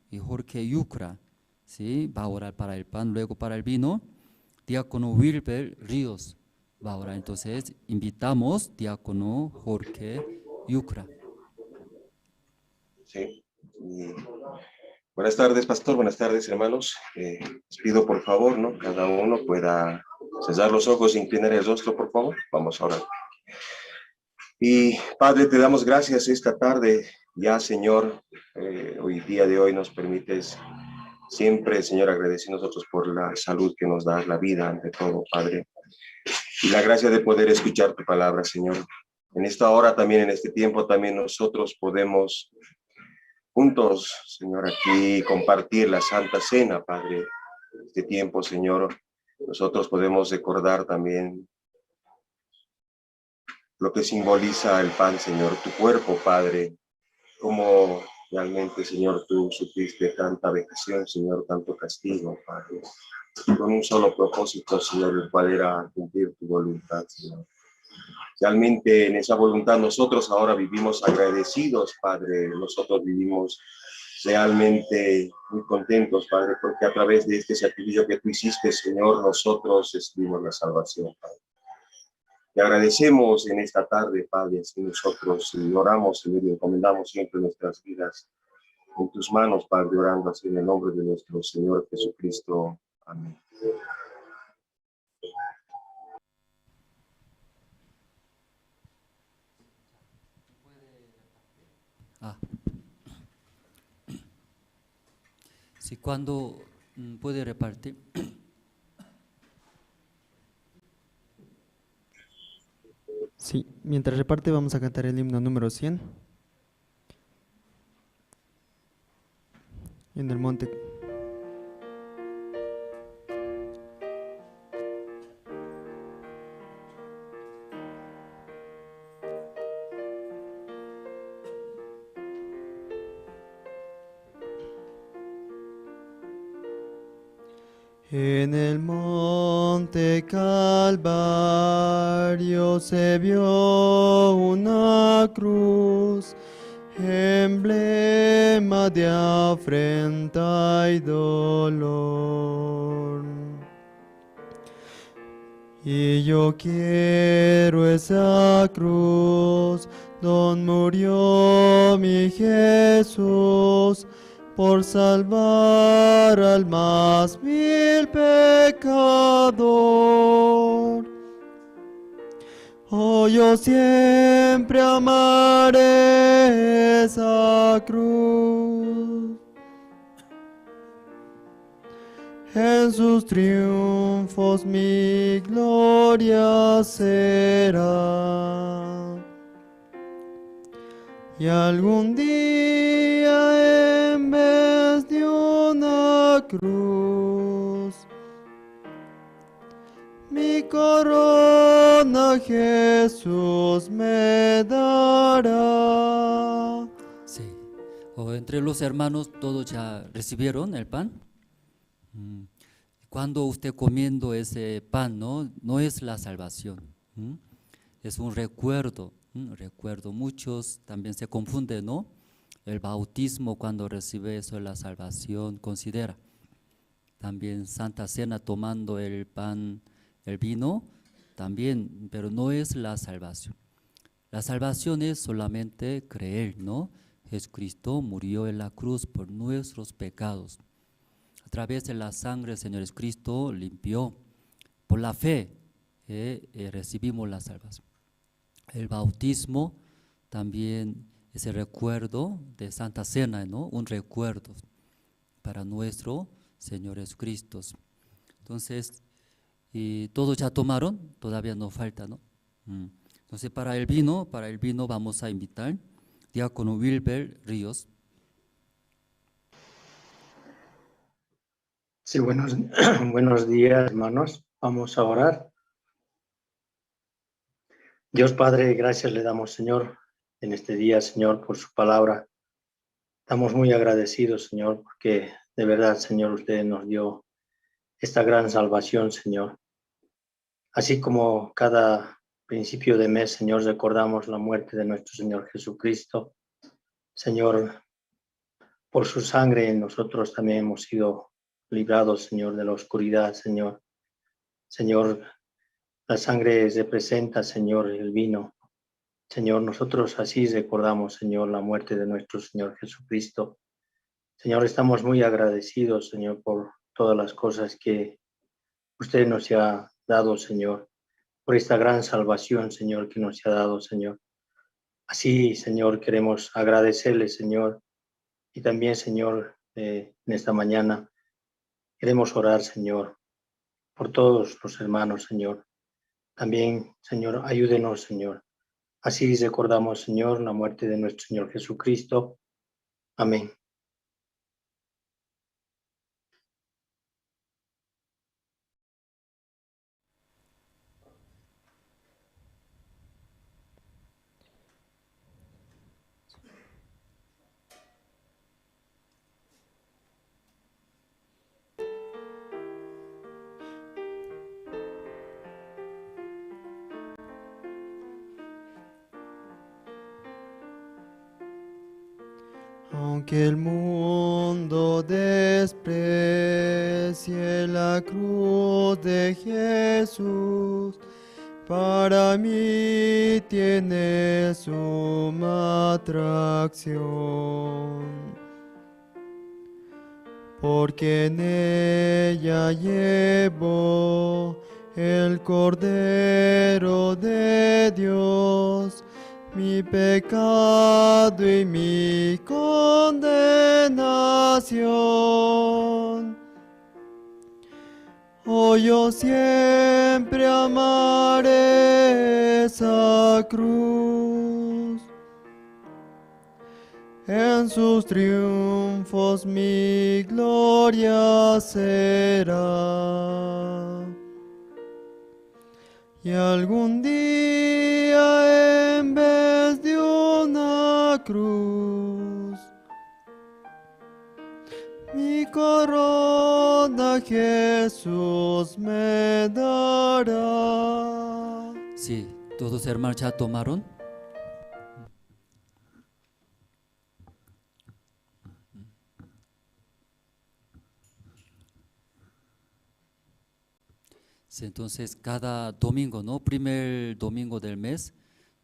y Jorge Yucra, ¿sí? Va a orar para el pan. Luego para el vino, diácono Wilber Ríos va a orar. Entonces, invitamos diácono Jorge Yucra. Sí. Buenas tardes, pastor. Buenas tardes, hermanos. Les pido, por favor, ¿no? Cada uno pueda cerrar los ojos e inclinar el rostro, por favor. Vamos a orar. Y, Padre, te damos gracias esta tarde. Ya, Señor, hoy día de hoy nos permites siempre, Señor, agradecer nosotros por la salud que nos das, la vida ante todo, Padre. Y la gracia de poder escuchar tu palabra, Señor. En esta hora también, en este tiempo, también nosotros podemos juntos, Señor, aquí compartir la Santa Cena, Padre. En este tiempo, Señor, nosotros podemos recordar también lo que simboliza el pan, Señor, tu cuerpo, Padre, como realmente, Señor, tú sufriste tanta vejación, Señor, tanto castigo, Padre, con un solo propósito, Señor, el cual era cumplir tu voluntad, Señor. Realmente en esa voluntad nosotros ahora vivimos agradecidos, Padre, nosotros vivimos realmente muy contentos, Padre, porque a través de este sacrificio que tú hiciste, Señor, nosotros recibimos la salvación, Padre. Te agradecemos en esta tarde, Padre, así nosotros oramos, Señor, y encomendamos siempre nuestras vidas en tus manos, Padre, orando así en el nombre de nuestro Señor Jesucristo. Amén. Sí, cuando puede repartir. Sí, mientras reparte vamos a cantar el himno número 100. En el monte. En el monte Calvario se vio una cruz, emblema de afrenta y dolor. Y yo quiero esa cruz, donde murió mi Jesús, por salvar al más vil pecador. Oh, yo siempre amaré esa cruz. En sus triunfos mi gloria será. Y algún día en vez de una cruz, mi corona Jesús me dará. Sí. Entre los hermanos todos ya recibieron el pan. Cuando usted comiendo ese pan, no es la salvación, es un recuerdo. Recuerdo, muchos también se confunden, ¿no? El bautismo, cuando recibe eso, la salvación, considera. También Santa Cena, tomando el pan, el vino, también, pero no es la salvación. La salvación es solamente creer, ¿no? Jesucristo murió en la cruz por nuestros pecados. A través de la sangre del Señor Jesucristo limpió. Por la fe recibimos la salvación. El bautismo también es el recuerdo de Santa Cena, ¿no? Un recuerdo para nuestro Señor Jesucristo. Entonces, y todos ya tomaron, todavía no falta, ¿no? Entonces, para el vino vamos a invitar diácono Wilber Ríos. Sí, buenos días, hermanos. Vamos a orar. Dios Padre, gracias le damos, Señor, en este día, Señor, por su palabra. Estamos muy agradecidos, Señor, porque de verdad, Señor, usted nos dio esta gran salvación, Señor. Así como cada principio de mes, Señor, recordamos la muerte de nuestro Señor Jesucristo. Señor, por su sangre nosotros también hemos sido librados, Señor, de la oscuridad, Señor. Señor, la sangre representa, Señor, el vino. Señor, nosotros así recordamos, Señor, la muerte de nuestro Señor Jesucristo. Señor, estamos muy agradecidos, Señor, por todas las cosas que usted nos ha dado, Señor, por esta gran salvación, Señor, que nos ha dado, Señor. Así, Señor, queremos agradecerle, Señor, y también, Señor, en esta mañana queremos orar, Señor, por todos los hermanos, Señor. También, Señor, ayúdenos, Señor. Así recordamos, Señor, la muerte de nuestro Señor Jesucristo. Amén. Aunque el mundo desprecie la cruz de Jesús, para mí tiene suma atracción, porque en ella llevo el Cordero de Dios, mi pecado y mi condenación. Oh, yo siempre amaré esa cruz. En sus triunfos mi gloria será. Y algún día en vez de una cruz, mi corona Jesús me dará. Sí, todos hermanos ya tomaron. Sí, entonces cada domingo, ¿no? Primer domingo del mes,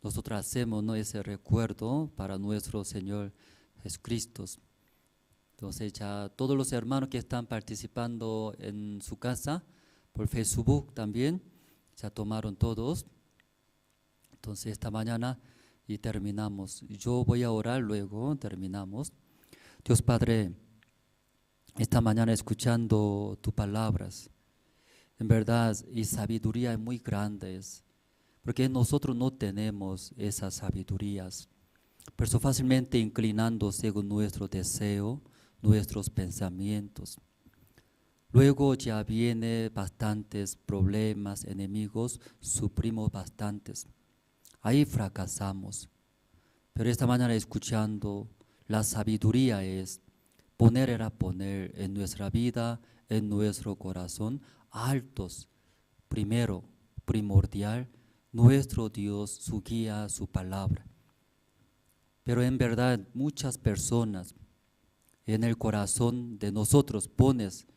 nosotros hacemos, ¿no?, ese recuerdo para nuestro Señor Jesucristo. Entonces ya todos los hermanos que están participando en su casa, por Facebook también, ya tomaron todos. Entonces esta mañana y terminamos. Yo voy a orar luego, terminamos. Dios Padre, esta mañana escuchando tus palabras, en verdad, y sabiduría muy grandes, porque nosotros no tenemos esas sabidurías, pero fácilmente inclinando según nuestro deseo, nuestros pensamientos. Luego ya viene bastantes problemas, enemigos, sufrimos bastantes. Ahí fracasamos. Pero esta mañana escuchando, la sabiduría es poner en nuestra vida, en nuestro corazón, altos, primero, primordial, nuestro Dios, su guía, su palabra. Pero en verdad muchas personas en el corazón de nosotros pones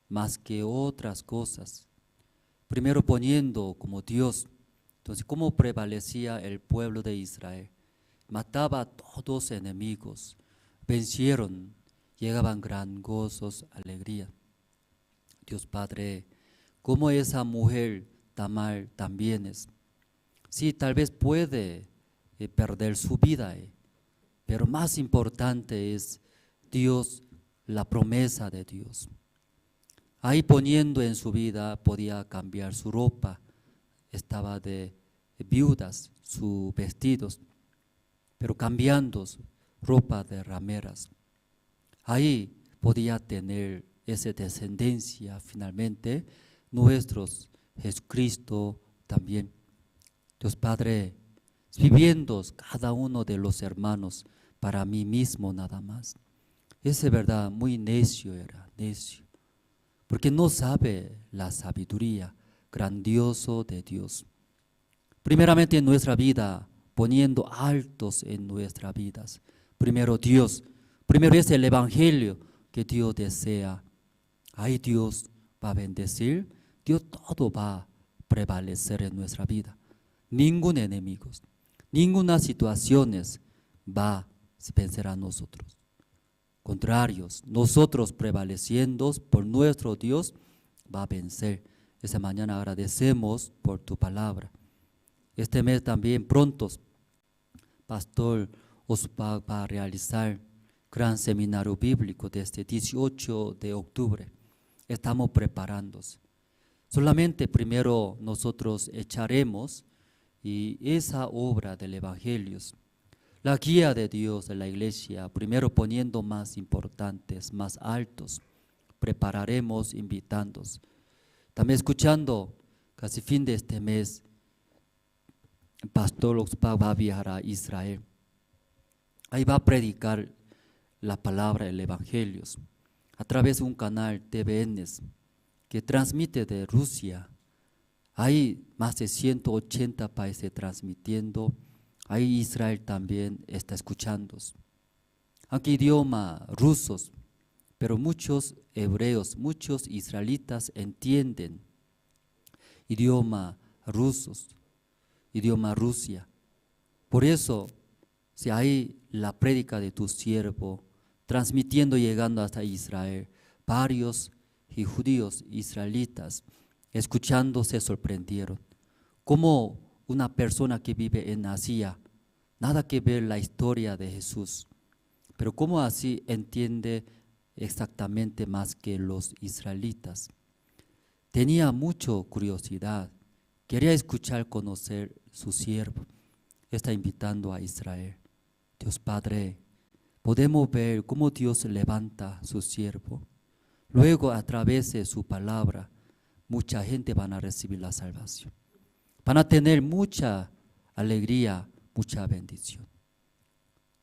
más que otras cosas. Primero poniendo como Dios. Entonces, ¿cómo prevalecía el pueblo de Israel? Mataba a todos los enemigos, vencieron, llegaban gran gozos, alegría. Dios Padre, como esa mujer Tamar también es. Sí, tal vez puede perder su vida, pero más importante es Dios, la promesa de Dios. Ahí poniendo en su vida podía cambiar su ropa, estaba de viudas, sus vestidos, pero cambiando ropa de rameras. Ahí podía tener esa descendencia finalmente, nuestros Jesucristo también. Dios Padre, viviendo cada uno de los hermanos para mí mismo nada más. Ese verdad, muy necio era, necio, porque no sabe la sabiduría grandioso de Dios. Primeramente en nuestra vida, poniendo altos en nuestras vidas. Primero Dios, primero es el Evangelio que Dios desea. Ahí Dios va a bendecir, Dios todo va a prevalecer en nuestra vida. Ningún enemigo, ninguna situación va a vencer a nosotros. Contrarios, nosotros prevaleciendo por nuestro Dios va a vencer. Esta mañana agradecemos por tu palabra. Este mes también pronto, Pastor Ospa va a realizar gran seminario bíblico desde 18 de octubre. Estamos preparándose. Solamente primero nosotros echaremos y esa obra del Evangelio, la guía de Dios de la iglesia, primero poniendo más importantes, más altos, prepararemos invitándonos. También escuchando, casi fin de este mes, el pastor Oxpac va a viajar a Israel. Ahí va a predicar la palabra, el Evangelio, a través de un canal TVN que transmite de Rusia. Hay más de 180 países transmitiendo. Ahí Israel también está escuchando. Aunque idioma rusos, pero muchos hebreos, muchos israelitas entienden idioma rusos, idioma Rusia. Por eso, si hay la prédica de tu siervo, transmitiendo, llegando hasta Israel, varios y judíos israelitas, escuchando, se sorprendieron. Como una persona que vive en Asia, nada que ver la historia de Jesús, pero cómo así entiende exactamente más que los israelitas. Tenía mucha curiosidad, quería escuchar, conocer su siervo. Está invitando a Israel. Dios Padre, podemos ver cómo Dios levanta a su siervo. Luego, a través de su palabra, mucha gente van a recibir la salvación. Van a tener mucha alegría, mucha bendición.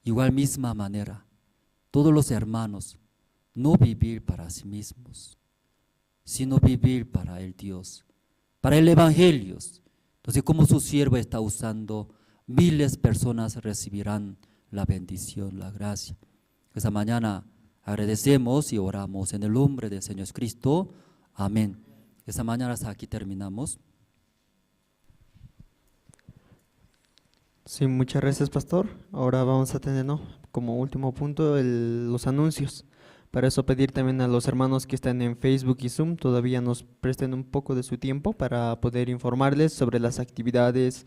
Igual misma manera, todos los hermanos, no vivir para sí mismos, sino vivir para el Dios, para el Evangelio. Entonces, como su siervo está usando, miles de personas recibirán la bendición, la gracia. Esta mañana agradecemos y oramos en el nombre del Señor Cristo. Amén. Esta mañana hasta aquí terminamos. Sí, muchas gracias, pastor. Ahora vamos a tener, ¿no?, como último punto los anuncios. Para eso pedir también a los hermanos que están en Facebook y Zoom, todavía nos presten un poco de su tiempo para poder informarles sobre las actividades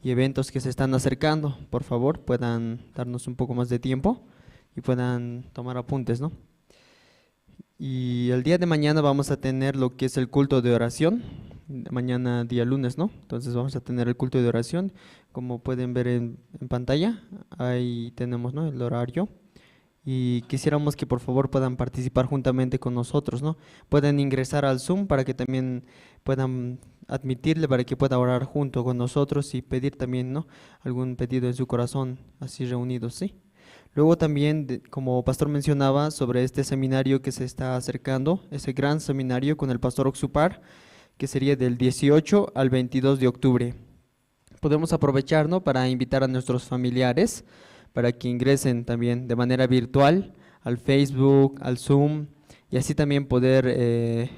y eventos que se están acercando. Por favor, puedan darnos un poco más de tiempo y puedan tomar apuntes, ¿no? Y el día de mañana vamos a tener lo que es el culto de oración. Mañana día lunes, ¿no? Entonces vamos a tener el culto de oración. Como pueden ver en pantalla, ahí tenemos, ¿no?, el horario. Y quisiéramos que por favor puedan participar juntamente con nosotros, ¿no? Pueden ingresar al Zoom para que también puedan admitirle, para que pueda orar junto con nosotros y pedir también, ¿no?, algún pedido en su corazón, así reunidos, ¿sí? Luego también, como pastor mencionaba, sobre este seminario que se está acercando, ese gran seminario con el pastor Oxupar, que sería del 18 al 22 de octubre. Podemos aprovechar, ¿no?, para invitar a nuestros familiares para que ingresen también de manera virtual al Facebook, al Zoom, y así también poder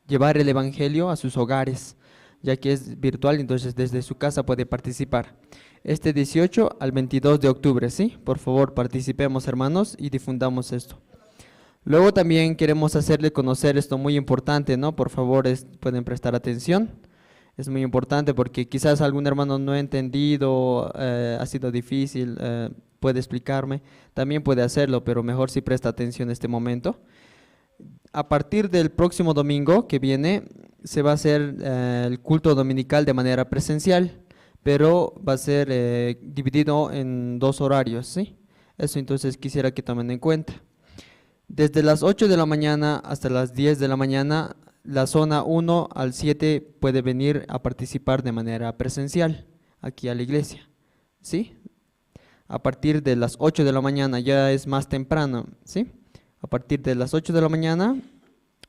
llevar el Evangelio a sus hogares, ya que es virtual, entonces desde su casa puede participar. Este 18 al 22 de octubre, ¿sí? Por favor, participemos, hermanos, y difundamos esto. Luego también queremos hacerle conocer esto muy importante, ¿no? Por favor, pueden prestar atención. Es muy importante porque quizás algún hermano no ha entendido, ha sido difícil, puede explicarme, también puede hacerlo, pero mejor si presta atención en este momento. A partir del próximo domingo que viene, se va a hacer el culto dominical de manera presencial, pero va a ser dividido en 2 horarios, ¿sí? Eso entonces quisiera que tomen en cuenta. Desde las 8 de la mañana hasta las 10 de la mañana, la zona 1 al 7 puede venir a participar de manera presencial aquí a la iglesia, ¿sí? A partir de las 8 de la mañana ya es más temprano, ¿sí? A partir de las 8 de la mañana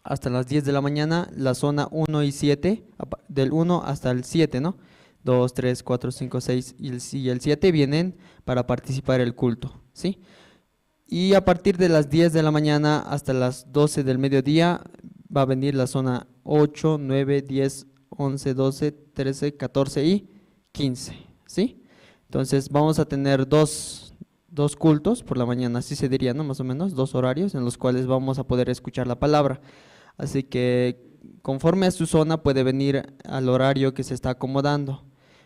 hasta las 10 de la mañana, la zona 1 y 7, del 1 hasta el 7, ¿no? 2, 3, 4, 5, 6 y el 7 vienen para participar en el culto, ¿sí? Y a partir de las 10 de la mañana hasta las 12 del mediodía va a venir la zona 8, 9, 10, 11, 12, 13, 14 y 15, ¿sí? Entonces vamos a tener dos cultos por la mañana, así se diría, ¿no? Más o menos, 2 horarios en los cuales vamos a poder escuchar la palabra. Así que conforme a su zona puede venir al horario que se está acomodando.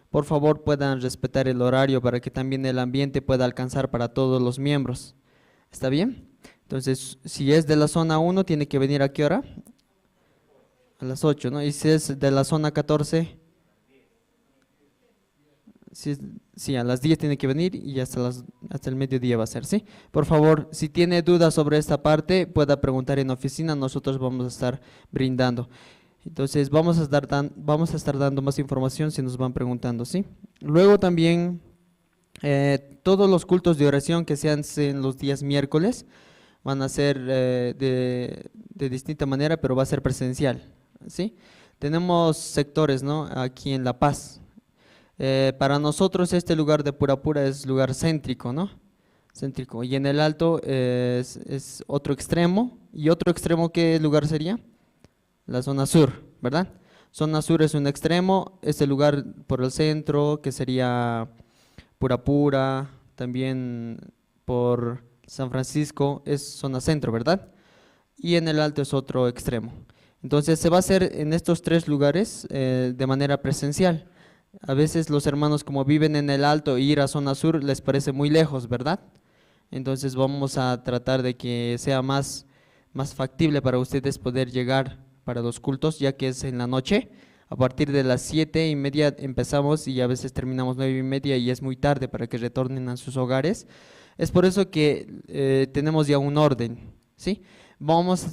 Por favor, puedan respetar el horario para que también el ambiente pueda alcanzar para todos los miembros. ¿Está bien? Entonces, si es de la zona 1, tiene que venir ¿a qué hora? A las 8, ¿no? Y si es de la zona 14, sí, a las 10 tiene que venir y hasta el mediodía va a ser, ¿sí? Por favor, si tiene dudas sobre esta parte, pueda preguntar en oficina, nosotros vamos a estar brindando. Entonces, vamos a estar dando más información si nos van preguntando, ¿sí? Luego también, todos los cultos de oración que se hacen los días miércoles van a ser de distinta manera, pero va a ser presencial, ¿sí? Tenemos sectores, ¿no? Aquí en La Paz. Para nosotros este lugar de Purapura es lugar céntrico, ¿no? Céntrico. Y en el alto es otro extremo. ¿Y otro extremo qué lugar sería? La zona sur, ¿verdad? Zona sur es un extremo, este lugar por el centro, que sería Purapura, también por San Francisco, es zona centro, ¿verdad? Y en el alto es otro extremo. Entonces se va a hacer en estos 3 lugares de manera presencial. A veces los hermanos, como viven en el alto, ir a zona sur les parece muy lejos, ¿verdad? Entonces vamos a tratar de que sea más factible para ustedes poder llegar para los cultos, ya que es en la noche. A partir de las 7:30 empezamos y a veces terminamos 9:30 y es muy tarde para que retornen a sus hogares. Es por eso que tenemos ya un orden, ¿sí? Vamos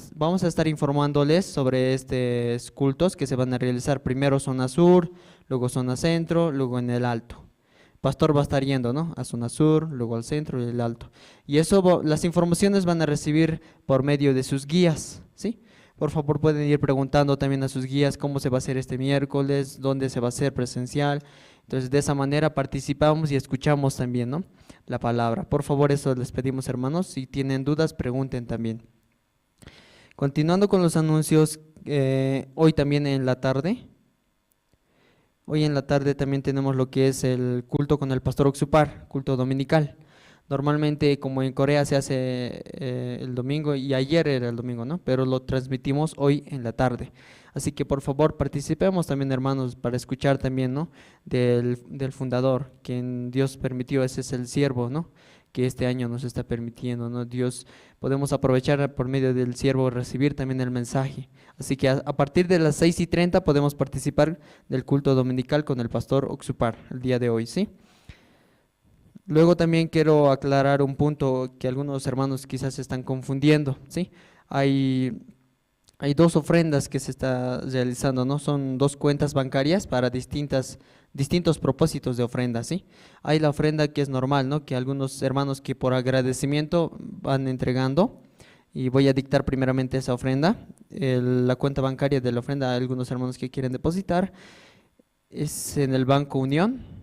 a estar informándoles sobre estos cultos que se van a realizar. Primero zona sur, luego zona centro, luego en el alto. Pastor va a estar yendo, ¿no? A zona sur, luego al centro y el alto. Y eso, las informaciones van a recibir por medio de sus guías, ¿sí? Por favor, pueden ir preguntando también a sus guías cómo se va a hacer este miércoles, dónde se va a hacer presencial. Entonces, de esa manera participamos y escuchamos también, ¿no? La palabra. Por favor, eso les pedimos, hermanos. Si tienen dudas, pregunten también. Continuando con los anuncios, hoy también en la tarde. Hoy en la tarde también tenemos lo que es el culto con el pastor Oxupar, culto dominical. Normalmente, como en Corea se hace el domingo, y ayer era el domingo, ¿no? Pero lo transmitimos hoy en la tarde. Así que por favor participemos también, hermanos, para escuchar también, ¿no? Del fundador, quien Dios permitió, ese es el siervo, ¿no? Que este año nos está permitiendo, ¿no? Dios, podemos aprovechar por medio del siervo recibir también el mensaje. Así que a partir de las 6:30 podemos participar del culto dominical con el pastor Oxupar el día de hoy, ¿sí? Luego también quiero aclarar un punto que algunos hermanos quizás se están confundiendo, ¿sí? Hay 2 ofrendas que se está realizando, ¿no? Son 2 cuentas bancarias para distintos propósitos de ofrenda, ¿sí? Hay la ofrenda que es normal, ¿no? Que algunos hermanos que por agradecimiento van entregando, y voy a dictar primeramente esa ofrenda. La cuenta bancaria de la ofrenda, algunos hermanos que quieren depositar, es en el Banco Unión.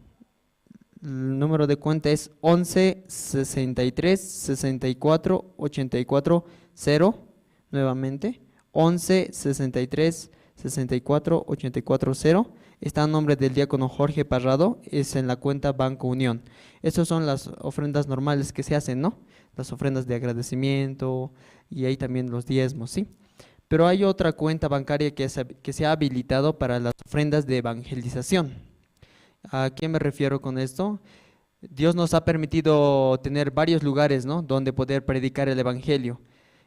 El número de cuenta es 11 63 64 84 0, nuevamente 11 63 64 84 0. Está a nombre del diácono Jorge Parrado, es en la cuenta Banco Unión. Esas son las ofrendas normales que se hacen, ¿no? Las ofrendas de agradecimiento y ahí también los diezmos, ¿sí? Pero hay otra cuenta bancaria que se ha habilitado para las ofrendas de evangelización. ¿A qué me refiero con esto? Dios nos ha permitido tener varios lugares, ¿no? Donde poder predicar el evangelio.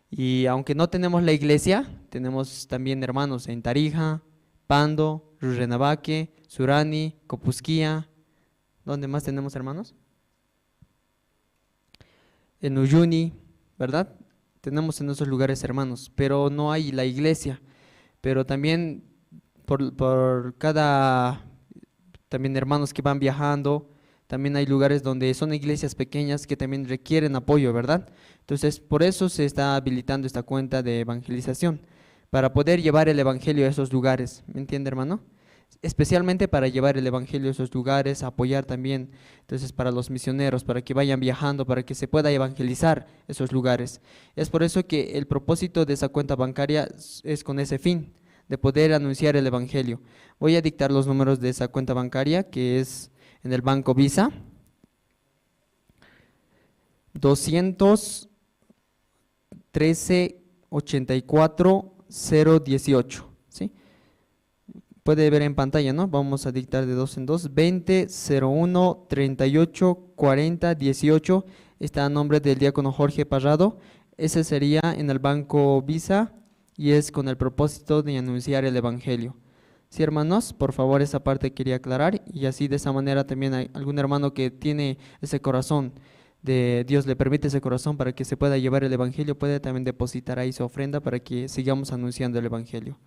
Y aunque no tenemos la iglesia, tenemos también hermanos en Tarija, Pando, Rurrenabaque, Surani, Copusquía. ¿Dónde más tenemos hermanos? En Uyuni, ¿verdad? Tenemos en esos lugares hermanos, pero no hay la iglesia. Pero también por cada... También hermanos que van viajando, también hay lugares donde son iglesias pequeñas que también requieren apoyo, ¿verdad? Entonces, por eso se está habilitando esta cuenta de evangelización, para poder llevar el evangelio a esos lugares, ¿me entiende, hermano? Especialmente para llevar el evangelio a esos lugares, apoyar también, entonces, para los misioneros, para que vayan viajando, para que se pueda evangelizar esos lugares. Es por eso que el propósito de esa cuenta bancaria es con ese fin, de poder anunciar el evangelio. Voy a dictar los números de esa cuenta bancaria, que es en el Banco Visa, 213-84-018, ¿sí? Puede ver en pantalla, ¿no? Vamos a dictar de dos en dos. 20-01-38-40-18. Está a nombre del diácono Jorge Parrado. Ese sería en el Banco Visa y es con el propósito de anunciar el evangelio. Sí, hermanos, por favor, esa parte quería aclarar, y así de esa manera también hay algún hermano que tiene ese corazón, de Dios le permite ese corazón para que se pueda llevar el evangelio, puede también depositar ahí su ofrenda para que sigamos anunciando el evangelio.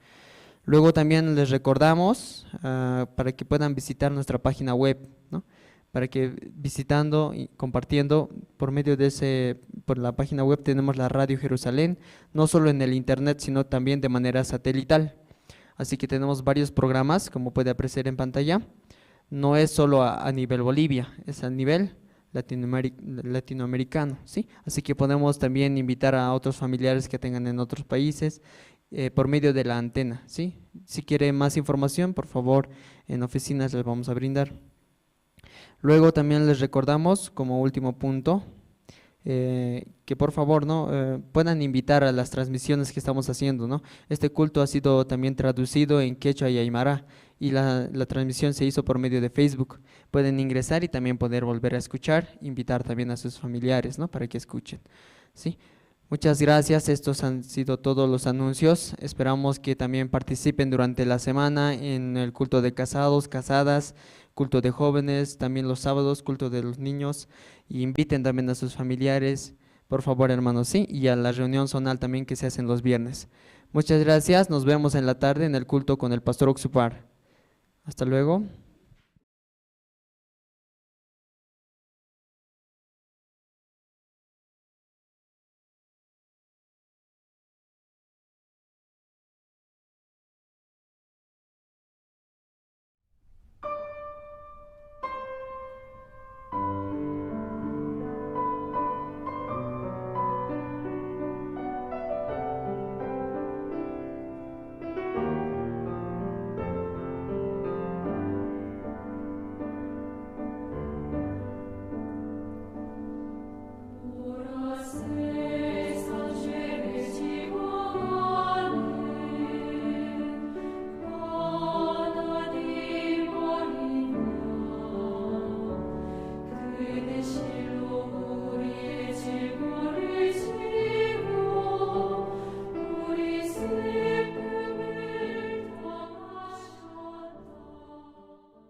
Luego también les recordamos para que puedan visitar nuestra página web, ¿no? Para que visitando y compartiendo por medio de por la página web tenemos la Radio Jerusalén, no solo en el internet, sino también de manera satelital. Así que tenemos varios programas, como puede apreciar en pantalla. No es solo a nivel Bolivia, es a nivel latinoamericano, ¿sí? Así que podemos también invitar a otros familiares que tengan en otros países por medio de la antena, ¿sí? Si quiere más información, por favor, en oficinas les vamos a brindar. Luego también les recordamos, como último punto, que por favor puedan invitar a las transmisiones que estamos haciendo, ¿no? Este culto ha sido también traducido en quechua y aymara, y la transmisión se hizo por medio de Facebook. Pueden ingresar y también poder volver a escuchar, invitar también a sus familiares, ¿no? Para que escuchen, ¿sí? Muchas gracias, estos han sido todos los anuncios. Esperamos que también participen durante la semana en el culto de casados, casadas, culto de jóvenes, también los sábados, culto de los niños, y inviten también a sus familiares, por favor, hermanos, sí, y a la reunión zonal también que se hacen los viernes. Muchas gracias, nos vemos en la tarde en el culto con el pastor Oxupar. Hasta luego.